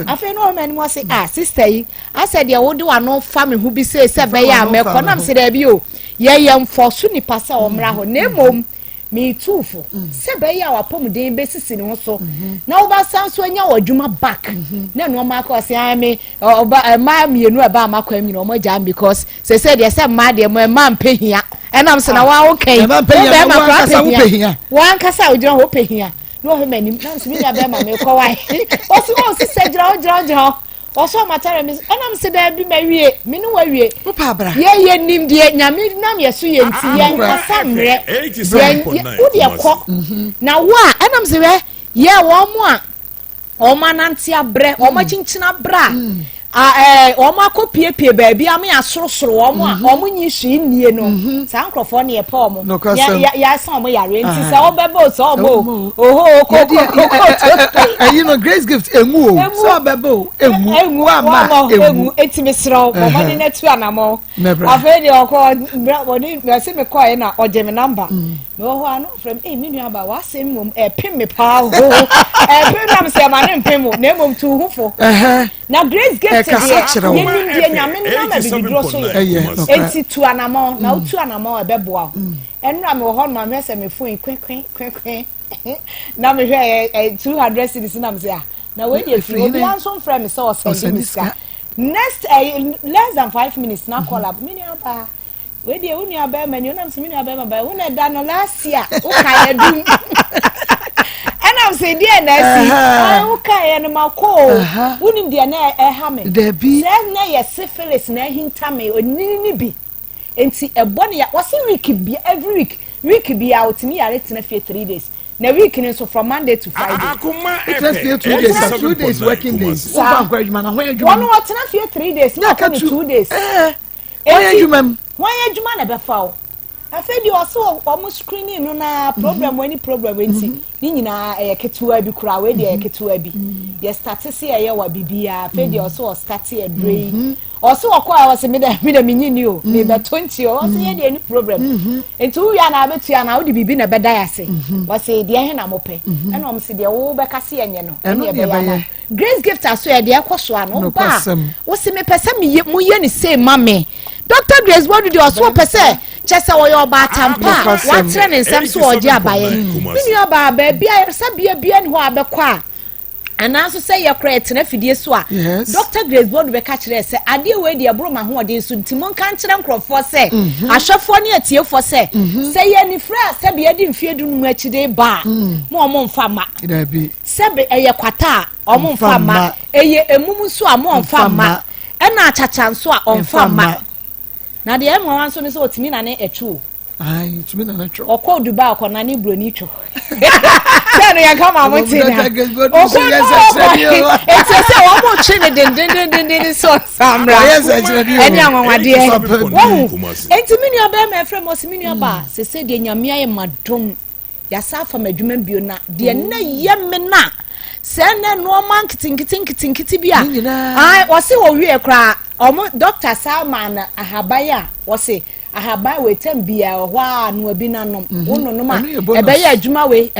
afi no mani mo se sister yi ase de wo de wa no fa me hu bi se be ya me ko nam se da bi o ye yemfo so ni pasa o mra ho na emom me too for se be ya wapom den be sisi ne ho so na oba san so anya wadwuma back na no Maa Akos say me oba ma mienu e ba amakwa mi no mo jam because se de se ma de mo ma mpehia enam se na wa okay ma mpehia wan kasa ogira ho pehia no ho manim na se mi ya be ma me ko wai o si se gira oso matare mi enam se da bi mawie mi no wawie upabra ye nim de nyame nam yeso ye nti ye nkasa mre wo de ko na wa enam se we ye wo mo a o manante abre o ma chinchina bra o ma ko piepie ba bi am ya sorosoro o mo a o mo nyi hwi nie no sa nkrofo ne ye pa mo ya san mo yare nti se o bebo so mo oho ko you know Grace Gift enwu o so bebo enwu ama enwu etimi sro mo ma ni na tu anamo afedi okọ woni me se me call na o je me number no ho ano from me nua ba wa se mom pin me pa ho pin nam se ma ne pin mo na mom tu hufo na Grace Gift ye nim de nyame na ma bi dro so ye enti tu anamo na utu anamo ebeboa enra me ho ma me se me phone kwen na me hwe 200 cedis na me say na we dey free obi anso frame me say o send me ska next less than 5 minutes na call up me ni aba we dey uni aba ma ni onam se me ni aba ma ba we na da no last year o ka edum I'm saying dear Nancy, okay, and my call. Wouldn't dear na hammer. There be na ye syphilis na hinta me or nini be. And see a bonny was a week be every week. Week be out me are it in a few 3 days. Now week so from Monday to Friday. Akoma it's 2 days, 2 days working days. One what na few 3 days, not 2 days. Why you ma'am? Why you man ever foul? I feel you also almost screening no na problem any problem wensi ni nyina ketewa bi kura we de ketewa bi ye start see ye wa bibia feel you also start e brain also okwa was me da nyini o me be 20 o also ye de any problem entu ya na abetu ya na wo de bibi na be da yase was say de he na mope e no se de wo be kase enye no e be ya Grace Gift aso ye de ekoso ano ba wo se me pese me mu ye ni say mame Dr. Grace what do you also pese chese wo yo ba tampa what train nsem so oje abaye ni yo ba bia sabia bia ni ho abekwa anaso say ye correct na fidie so a Dr. Grace what be ka kire se ade we de abro ma ho ode so ntimo kan kire nkrofo se ahwefo ne atiefo se say ye ni fra se bia di mfiedu nu akide ba mo omo mfa ma se be eye kwata omo mfa ma eye emum so a mo mfa ma e na achacha so a omfa ma na de em wan so ni so otimi na ne etu ai otimi na na tro okọ Dubai okọ na ni broni tro tell ya come on with it it's say one more chain den so samra eni anwade enti mi aba ma frem os mi aba se de nyame aye madom ya safa madwuma bio na de na ye me na se na no man kitin bia ai o se wo wie kra omo Dr. Salman ahabaya o se ahaba we tem bia ho a no abi nanom wono no ma ebe ya adwuma we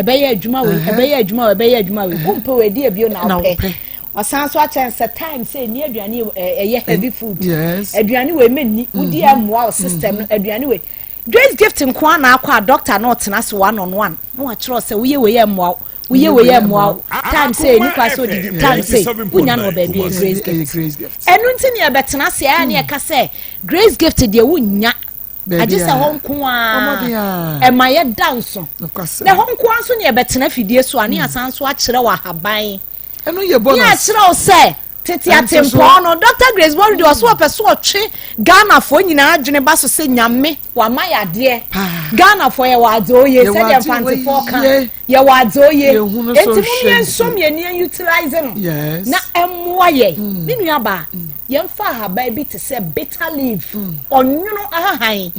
kumpe we di ebio na ope osan so a chance time say ni aduane eye heavy food aduane we menni udi amwa system no aduane we Grace Gift nkwa na akwa doctor no tena se one on one no wa kiro se we amwa time say ni kwa so di time say unya no baby Grace Gift enu ntini e betena se ya na e ka se Grace Gift de wunya ajisa honko a e maye danso na honko anso ne e betena fidie so ani asan so a kire wa haban enu ye bonus ya kire o se tete atempo no Dr. Grace Body was so person otwe Ghana fo nyina adwene ba so se nyame wa mayade Ghana fo ye wa adoye se dem fanti fo kan ye wa adoye enti mu ye nsom ye ne utilize no na emwa ye ni nua ba ye mfa haba bi te se bitter leaf onwuno ahahan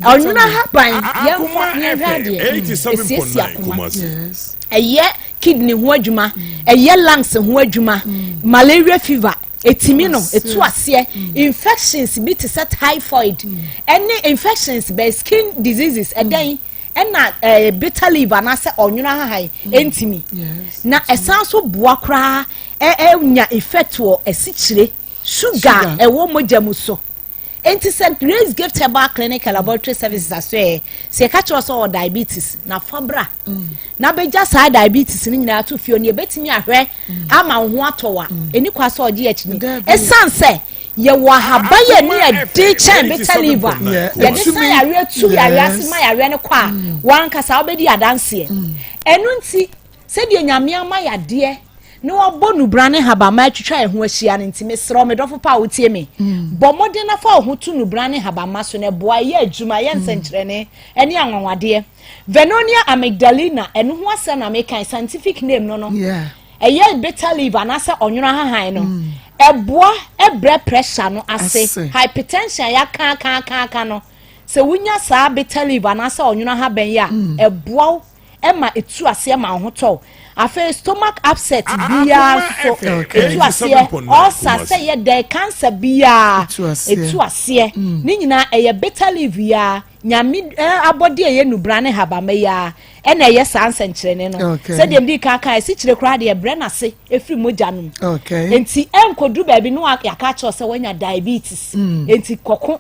onwuno ahaban ye mfa ye hade 87.9 yes eye kidney ho adwuma eye lungs ho adwuma malaria fever etimi no etu ase infections bi te set typhoid any infections by skin diseases edan na bitter leaf na se onwuno ahai entimi na esan so boa kra nya effect wo esichire sugar ewo mojamu so enti said Grace Gift Herbal Clinic and Laboratory Services as well. Say catch us all diabetes na fabra. Na be just high diabetes ni nyina to fio ne betimi ahwe ama ho atowa. Eni kwaso oje achi. Esanse ye wa haba ye ni a day chain better liver. Ye dey say yare tu yare asima yare ne kwa. Wan kasa obedi adanse. Enu nti se de nyame ama yade no obonu brane haba ma twetwa eho ahia ne ntime sro me dofo pa wotie me bo modern na fa ho tu no brane haba ma so ne boa ye adwuma ye nsenkyere ne ene anwanwade Venonia amygdalina eno ho asa na me kan scientific name no eye beta liver na se onwuna hahan no eboa ebre pressure no ase hypertension ya kan no se wunya sa beta liver na se onwuna ha ben ya eboa ema etu ase ma ho to afa stomach upset bia so etu ase ulcer say ye the cancer bia etu ase ni nyina eye beta liver ya nyame abode eye nubra ne haba me ya ena eye sanse nkyere no se dem di kaka esi kyere kra de bre na se efri moja no enti enkodu ba bi no aka cho se wanya diabetes enti kokko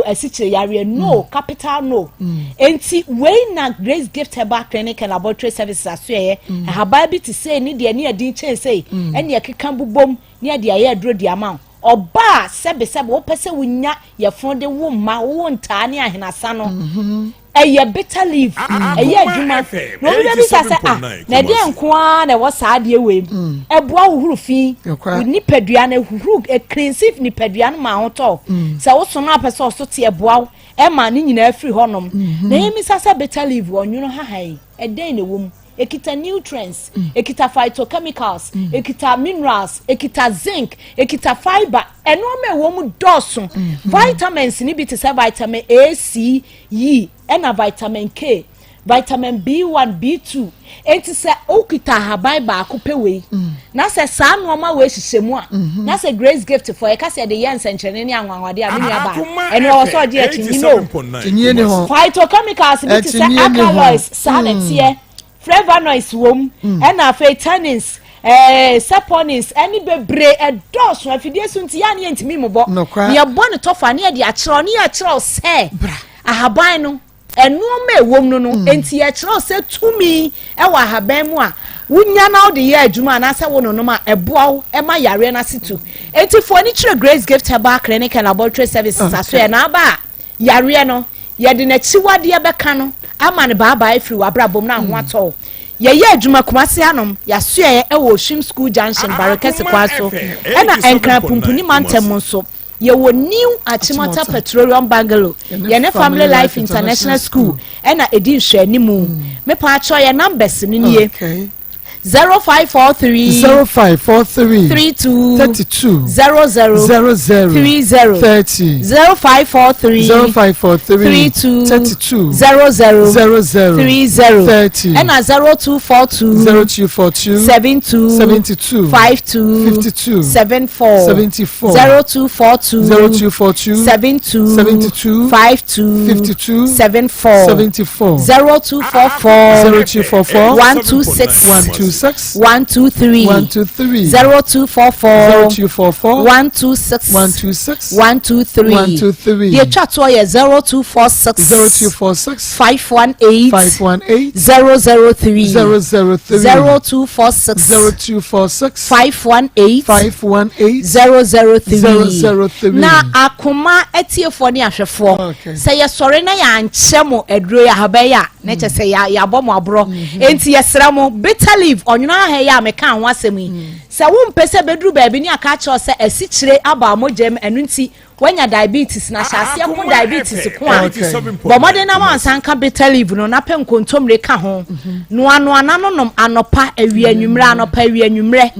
esikyere yare no capital no enti we na Grace Gift Herbal Clinic and Laboratory Services asue haba bi ti say ni de ni adin chen say ene ekeka bubom ni de aye aduro di amount oba sebe wo pese wunya ye fon de wo ma wo ntaa ne ahenasa no eye better live eye adwuma no bi bi sa na de nkoa na wo saa de we eboa huhuru fi ni padua na huhuru cleansive ni padua no ma ho to se wo so na pese so te eboa e ma ni nyina afiri honom na yemi sa better live onwuno hahai e den na wom ekita nutrients ekita phytochemicals ekita minerals ekita zinc ekita fiber eno me wo mu doso vitamins ni bi te say vitamin A C E and vitamin K vitamin B1 B2 enti se okita habai ba akopewei na se sa no ma we hihemu a na se Grace Gift for e ka se de yen senkyene ni anwanwade a me aba eno so de atinyi no phytochemicals bi te say alkaloids sanetie flavonoids wom and afa tannins saponins any bebre edoso afidie sunti ya ne ntimi mobo ye bone tofa ne de akero ne akero se ahaban no eno ma ewom no no enti akero se tumi e wa ahaban mu a wunya na de ye adwuma na se wono no ma eboa e ma yare na situ enti for ni kire Grace Gift Herbal Clinic and Laboratory Services aso e na ba yare no ye de na chiwade e beka no ama ne baba efiri wabrabom na ho ato ye adwuma kumase anom ya so ye e wo Shim School Junction Barakese kwaso e na enkra pumpuni mantem nso ye wo new Achimota Petroleum Bungalow ye ne Family Life International School e na edi nhwe animu me pa acho ye numbers ni nie 0543 32 00 30 0543 32 00 30 and 0242 72 52 74 0242 72 52 74 0244 126 123 0244 126 123 the chat to 0246 518 003 0246 518 003 na Akoma etiefo ni ahwefo say yesore na ya nchemo eduro ya habaya na che say ya bomo abro enti yesramo better live onwuna ha ya meka ho asemi se wo mpese beduru baabi ni aka cho se asikyire aba mojem enu nti wanya diabetes na hyase ko diabetes ko a bo modern na wansan ka better live no na pen kontomre ka ho no ananonom anopa awi anwumre anopa awi anwumre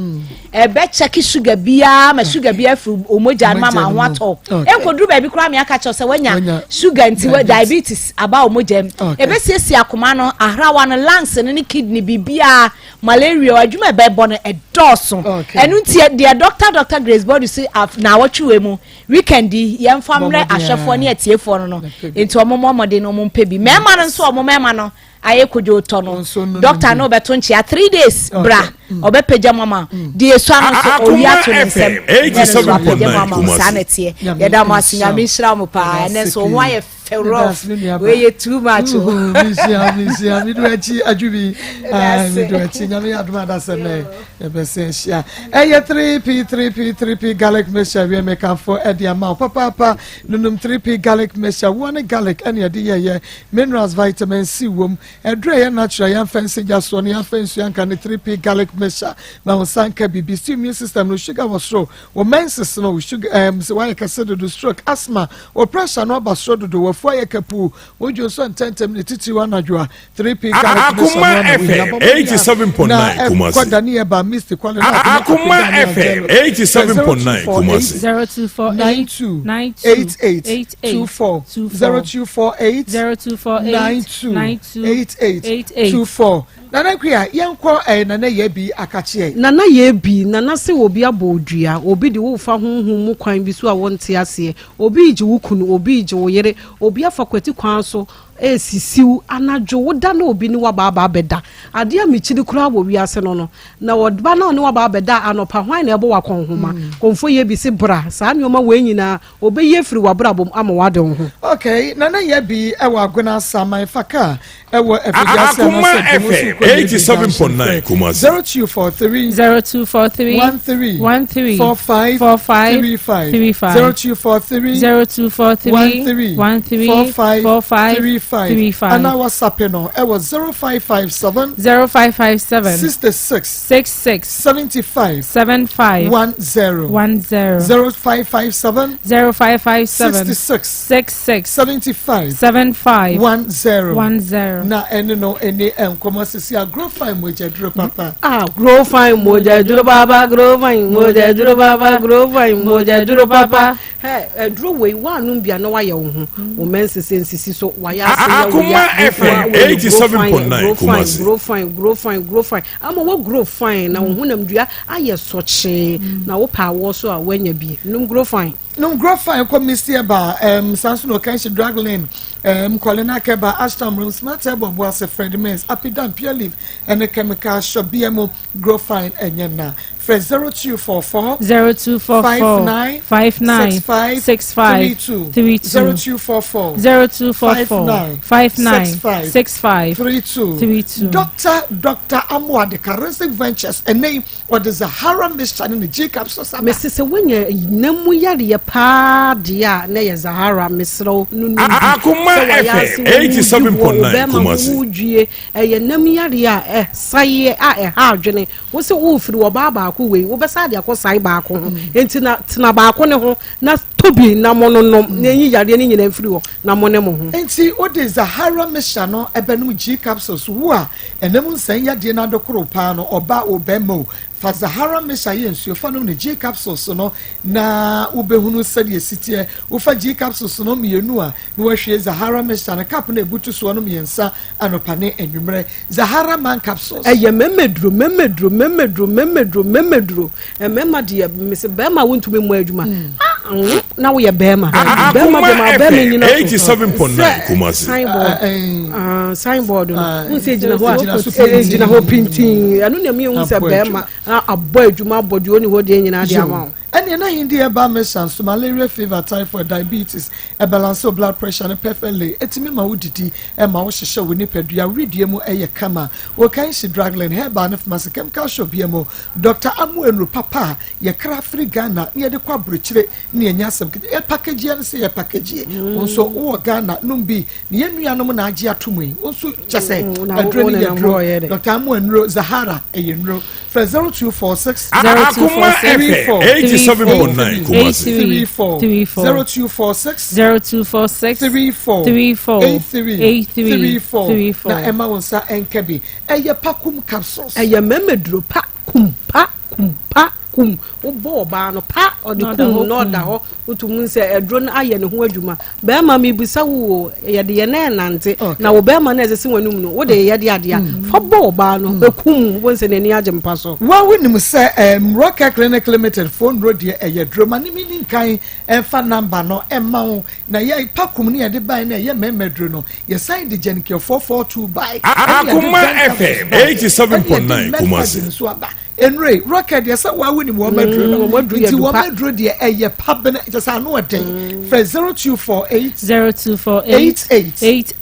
ebe check sugar bia ma sugar bia fu omoja ma ma ho ato enkoduru baabi kura me aka cho se wanya sugar nti diabetes aba omojem ebe siesi Akoma no ahrawa no lungs ne kidney bibia malaria adwuma be bo no edoso enu nti the Dr. Grace body say na watchwe mu weekend yemfamre ahwefo ne atiefo no enti omomode no mompe bi mema no so omomema no ayekojo to no doctor no beto nchia 3 days bra obepeja mama die so ano so oya to nsem 87.9 sanete yeda mo asinya me hira mo pa ne so ho aye rough we too much misia mi do achi adwubi mi do achi nyame aduma da se me e be se hia 3p garlic mixture we make am for ediama papa nunum 3p garlic mixture one garlic and ye minerals vitamin C wom edre ye natural yan fancy just one yan fancy yan kan 3p garlic mixture na sanka bibi immune system no sugar was so wo menses no sugar so why consider do stroke asthma or pressure no ba so do fire kapu wojo so tentem ne titi wanadwa 3p Akoma FM 87.9 Kumasi Kodani eba Mr. Kwale Akoma FM 87.9 Kumasi 0248 Nana Kria yenko nana yebi akache nana yebi nana se obi abodua obi de wo fa honhom mu kwan bi so a wonte ase obi ije wukunu obi ije wo yere obi afakwati kwan so esisiu anajo woda na obi ni waba beda ade amichiri kura wo wiase no na wodba na oni waba beda anopa hwan na ebo wakonhoma konfo yebi se bra saa nyoma wenyina obi yefiri wabra bom ama wade ho okay nana yebi ewa agona samai faka ewa efidiase Akoma FM 87.9 Kumasi 0243 45 35 and our WhatsApp no it was 0557 66 75 0557 66 75 na no any commerce grow fine moja duro papa grow fine moja duro baba grow fine moja duro baba grow fine moja duro papa duro we wanu bia no wa ye wo ho o mense sensisi so wa ya Akoma FM 87.9 Kumasi grow fine ama wo grow fine na wo honam dua aye soche na wo pa wo so a wanya bi num grow fine ko Mr. Ba Samson Okanshi drag lane Colina Keba Ashton room smart table boss Fred Mens Apidan pure leaf and a chemical shop BMO grow fine and yena 0244 59 65 32 Dr. Amwa the Caressic Ventures a name what is a Zahara Mr. in the J capsules Mrs. Winya Nemu Yadi pa dia ne Zahara Misro Akoma FM 87.9 Kumasi e nemu yadi a saye a ha adwene wo se wo firi wo baba ko we wo besa de akosai ba ko enti na tena ba ko ne ho na tobi na mononom na enyi yade ne nyina firi wo na mone mo ho enti o de Zahara Misha no ebenum G capsules wo a enemu nsan yade na dokoro pa no oba obemo fa Zahara Misha yensuo fa no ne G capsules no na ubehunu sede sitie wo fa G capsules no mienu a no wahwe Zahara Misha na cap na ebutu so no miensa anopane enwumre Zahara man capsules memedro memma de mese bema wontumi mu adwuma na wo ye bema de ma bema nyina 87.9 Kumasi signboard no se gina ho printing anu na mi hu se bema abɔ adwuma abɔde oni ho de nyina de ama and na hindi eba mission so malaria fever typhoid diabetes a balance of blood pressure and perfectly etimi ma wudidi e ma wo hyehyɛ wo nipadua redie mu eye kama wo kan shi drugline herba na pharmacy chemical shop biemo Dr. Amuenru papa ye kra free Ghana ye de kwa brochire na ye nyasam e package ya se ye package wonso wo Ghana numbi ne ye nuanom na age atomui wonso kyese adro ni ye dro Dr. Amuenru Zahara eye nro 0246 87.9 Kumasi 0246 34 na Emma wonsa enkebi eye pakum capsules eye memedro pakum wo ba no pa odi kum no da ho utumun se edro na aye ne ho adwuma be ma mi bisa wo ye de ye na nante na wo be ma na ezese wanum no wo de ye de ade a fa bo ba no ekum wo nse nani agye mpa so wa winim se Rocket Clinic Limited phone road ye eye droma ni mini kan enfa number no emma wo na ye pakum ne ye de ban na ye memedro no ye sign the Genicare 442 bike Akoma FM 87.9 Kumasi enre rocket yes wa woni mo madru no nti wo madru de eye pabene just anu odin for 0248 88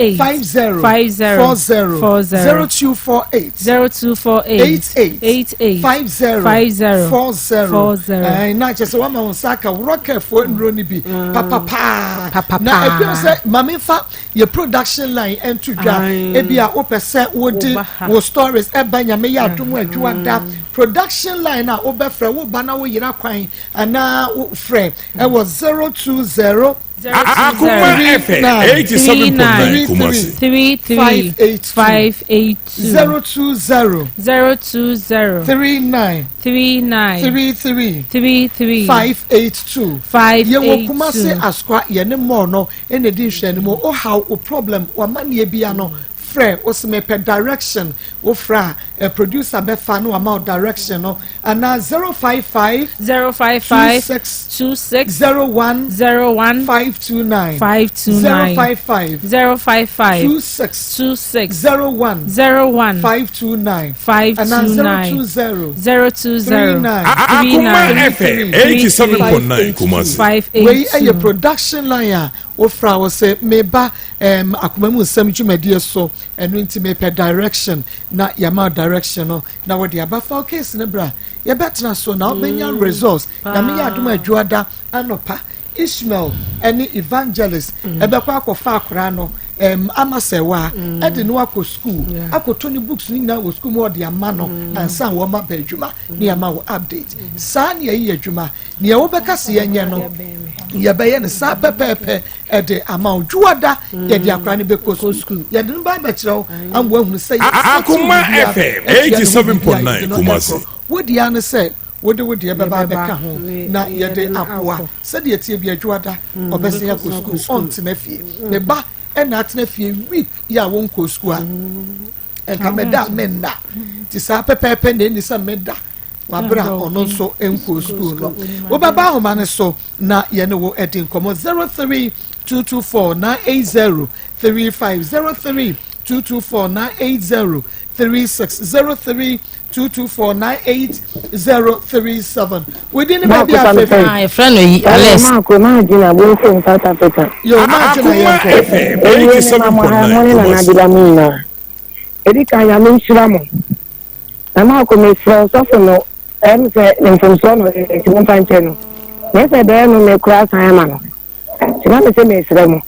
50 na just wa ma saka rocket for enro ni bi papa na e say mama fa your production line and to dra e bia o pese wo di wo stories e banya me ya adum adwuada production line a obefra wo bana wo yira kwan ana wo frɛ e was 020 Akoma FM 87.9 Kumasi 582 020 39 582 ye wo Kumasi askwa ye ne mo no ene di hwɛ mo o how o problem wa mane bia no frɛ osme per direction wo fra a producer be fa no amount direction no ana 055 26 01 529 055 26 01 529 ana 020 Akoma FM 87.9 Kumasi we a production line wo fra wo say meba akoma mu nsam dwumadi so eno nti me per direction na yama direction no na wo de abafa case ne bra ye betna so na obenya results na me ya aduma adwuada anopa Ishmael any evangelist ebekwa akofa akora no amasewa ede no akọ school akoto ni books ni na wo school mo de ama no ansa wo ma ba adwuma ni ama wo update sa ne yi adwuma ne wo beka se yenye no ye be ye ne sa pepepe ede ama odwuada ye de akora ne be ko school ye de no ba ba kire amwo ahunu say Akoma FM 87.9 Kumasi wo di an say wode beba beka ho na ye de apoa se de tie bi adwuada obese ya ko school on tena fie me ba ena atena fie week ya won ko school a enka meda menna ti sa pepepe na ni sa meda wabra ono so enko school no wo baba ho mane so na ye ne wo edin komo 03224 980 35 03224 224988037 within the baby my friend Alex Akoma jina bo from South Africa yo ma jina ya FM 87.9 Erika ya menshira mo na ma Akoma from so no say from so no e mo panche no me say be no me kura san ma no se na me say me sira mo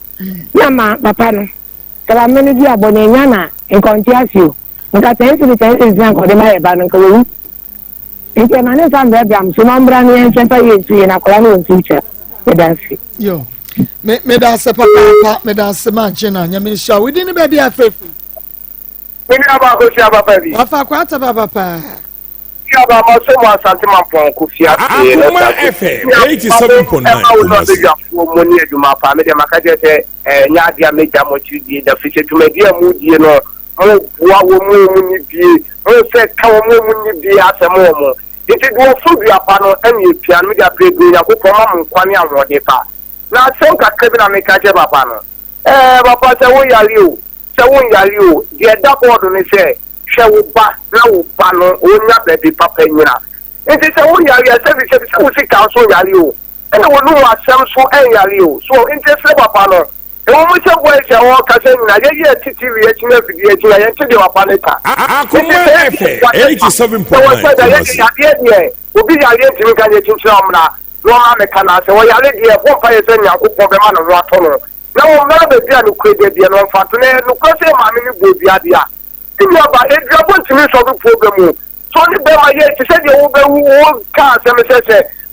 na ma papa no kala me ni di abone nya na enkontiasio nka tensi na ko de ma ba no ko wi nke ma ne san be am so mambra ni en chepa yesu na kola no teacher e dansi yo me da se papa me da se ma chena nya me sha we din be bia fefu me ni aba ko si aba pa bi afa kwa ta papa ya ba ma so ma santi man pon ko fi ase Akoma FM 87.9 mo ni eduma pa me de makaje se nya dia meja mo chi di da fi se duma dia mu die no mo bua wo mu ni bie mo se ka wo mu ni bie asemo mo iti do so bia pa no emi pia no dia play ya ko ko ma mo kwani awode pa na se ka kebi na me ka je papa no papa se wo yali o die da board ni se hwe wo ba na wo ba no onya be papa nyina iti se wo yali se wo si ka so yali o ene wo no asem so yali o so iti se papa no ewo mo se boy se wo ka se nyina ye tv ye chine video chine ye tide wa paneta Akoma FM 87.9 obi yali ntimi ka ye chinchira omna no ma me kana se wo yali die bo pa ye se nyaku po be ma no ato no na wo na be bia no kwede die no mfa to ne no ko se ma me ni bo bia dia ti ba e bia bo ntimi so do problem so ni be ma ye ti se die wo be wo ka se me se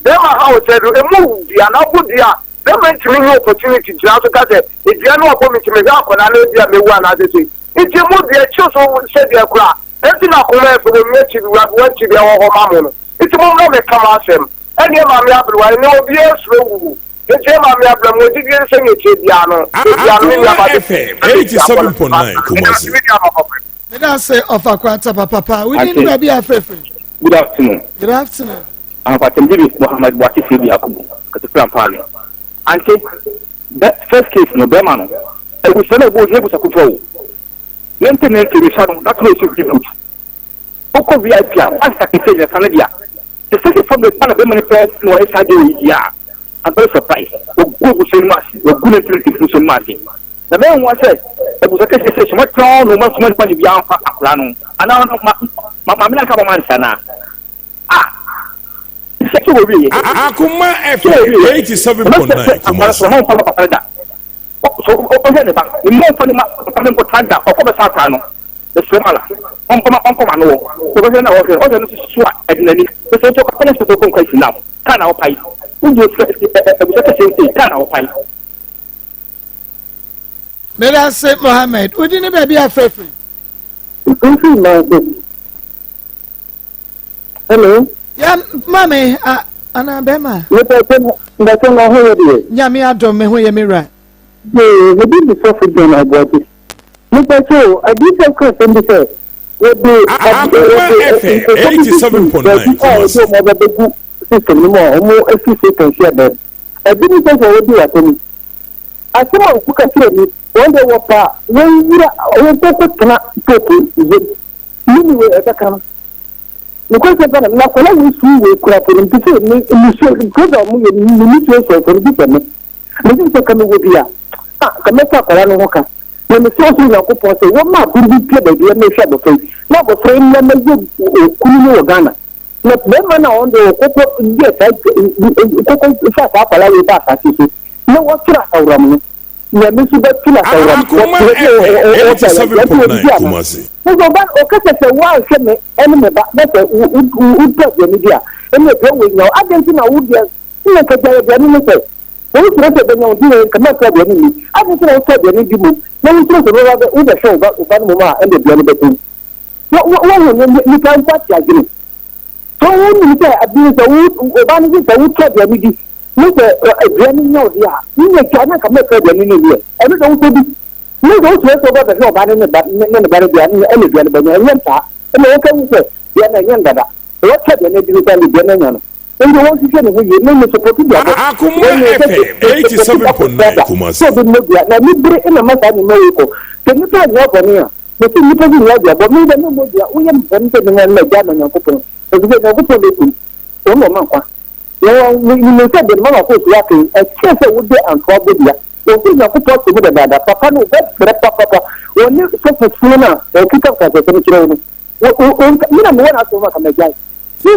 be ma ha o se do e mu dia na bo dia be ma ntimi ni opportunity jira so ka se e dia no ko mi ntimi ga ko na le bia me wu ana de se iti mu dia chi so se dia kura enti na ko me fo me chi bi wa chi bi wo ho ma mo no iti mo no me kama asem eni ma me abruwa ni obi esro wu enti ma me abruwa mo di gere se nyeche bia no Akoma FM 87.9 Kumasi me da say of akwata papa we need to be afefe good afternoon I'm Patembi Muhammad Wati Sebi Akubu Katipran Pali anke that first case no be man e go sele go he go sakufo yente ne ke risha no that no so good oko VIP asa kese ya sanadia the second from the pan of the manifest no esa de ya I'm very surprised ogu semasi ogu ne tiri semasi na me won say e bu say say so much no ma so much pa bi anfa akura no ana ma me na ka ba man sana Akoma FM 87.9 Kumasi. So open the back. The more funny man ko tanda o ko be sa ta no. The semala. On ko no. So be na o ke o no so a edinani. So to ko na so ko kwai now. Kana o pai. Unjo se kana o pai. Mera se Mohammed, odi ne ba bia frefre. Hello. Ya mame ana bema. Ndate na ho yedi. Nyame adom me ho ye mera. We did the soft again about it. Look at you, I did some question before. We do 87.9 Kumasi. System more efficient share that. I didn't think I would do at any. I saw a book at me. One day what when you are talking anyway at a come. Because I'm not going to see we crap in the same because of me, you need to say for the different. This is the coming with you. Kameka kwa no hoka when the source na ko po say wo ma buru bi pie be na hwa bo kai na bo frame na meje kunu no Ghana na be ma na on do ko ko die sai ko fa ta pala we ba ta so na wo tra awram no na me su ba tula awram Akoma FM 87.9 Kumasi. No ba o ka se wa se me ene me ba na se u ta je ni dia ene pe we no adentina wo dia ene ka ja ni se we try to be on the come out of the I think I said the need you no we try to go the show but mama and the blood between you can touch again so when you say abuse the wood the wood try the need you say a brand new dia you can come out of the need I don't know to be no go to over the show but in the dia and the blood and no can say ya na yanda da what try the need you can be and the one situation we no support you Akoma FM 87.9 Kumasi. So the media na libre ina masa ni Mexico the media no bania the thing you tell you but me the media we am bante na media na nyakopon so the nyakopon dey kun o mo man kwa you know say the mama ko ya ke e chese wo dey and for media o ti nyakopon to be da papa no be papa o ni so for na o kita ka se ni kire ni o ni na mo na so ma ka media who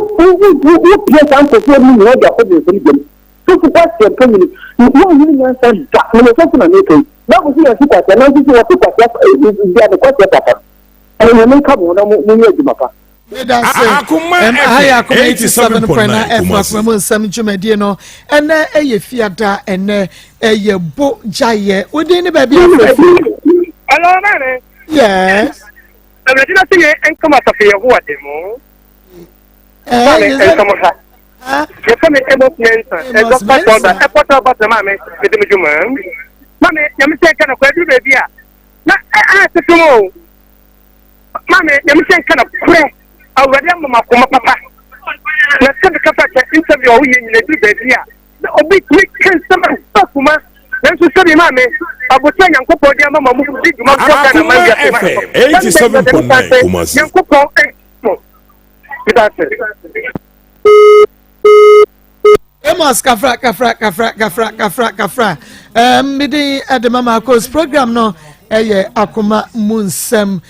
play down to play me no dia ko dey free game so to pass the community no you know say that no so na make na go see you kwa na see you kwa dia the kwa papa and you make come na mo nye di mapa Akoma FM 87.9 Kumasi mo nsam dwumadie no ene eye fiada ene eye bo jaye odi ni ba bia hello man yes I'm not saying Akoma Safia who are demo you come in Amos Mensa, a quarter about the mammy, with the Juman. Mammy, you must take kind of baby. Not ask the tomorrow. Mammy, you must take kind of prayer. Already, Mamma, Papa. Let's have a couple of interview in the baby. The obit week can summon Sakuma. Then to study Mammy, I was saying, Uncle Podia, Mamma, move big, Akoma FM 87.9 Kumasi. Amos kafra midi the Maa Akos program no eye Akoma munsem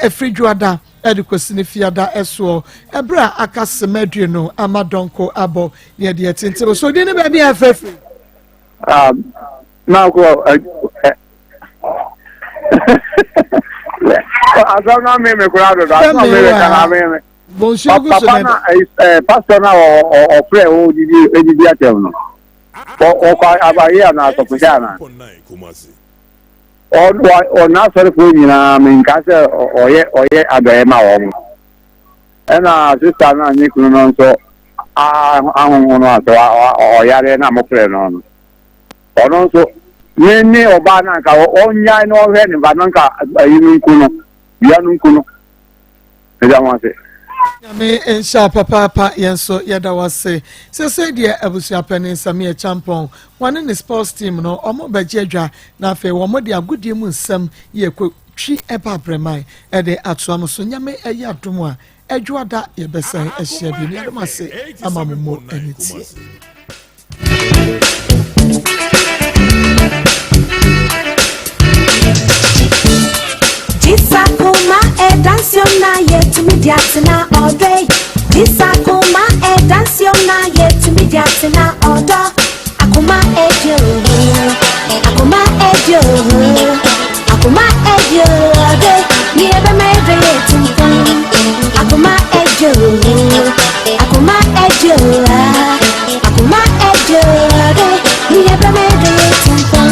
efridwada edukosini fiada eso ebra akasemedwe no amadonko abo ne de tinte so de ne ba bia afefi now go asana me kurado da asana me kana me bonjour papa pastor na o pray o didi atem no o kwa abaye na to kujana o na sori fo nyina me nka se oye abaye ma wo ena sister na ni kunu no so ahun no ato o yare na mo pray no ono so ni oba na nka onya no he ni ba nka ayi nkunu ya nkunu eja mo ase me insha papa yenso yada wase se dia abusua panin Samia Champon one in the sports team no omo baje adwa na fe wo mo de agodie mu nsam ye twi eba bremai e de atoam so nyame eya adom a edwoada ye besan ehia bi ni adom ase amamomo eniti Akoma e dance yon na ye to me diatina all day. This Akoma e dance yon na ye to me diatina all day. Akoma e jo, Akoma e jo, Akoma e jo day. Ni ebe me de tumfun. Akoma e jo, Akoma e jo, Akoma e jo day. Ni ebe me de tumfun.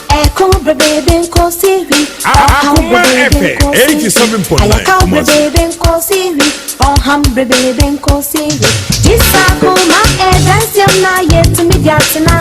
Akoma baby ko siri. Akoma FM 87.9 baby ko siri. Oh baby ko siri. This Akoma e dance yon na ye to me diatina.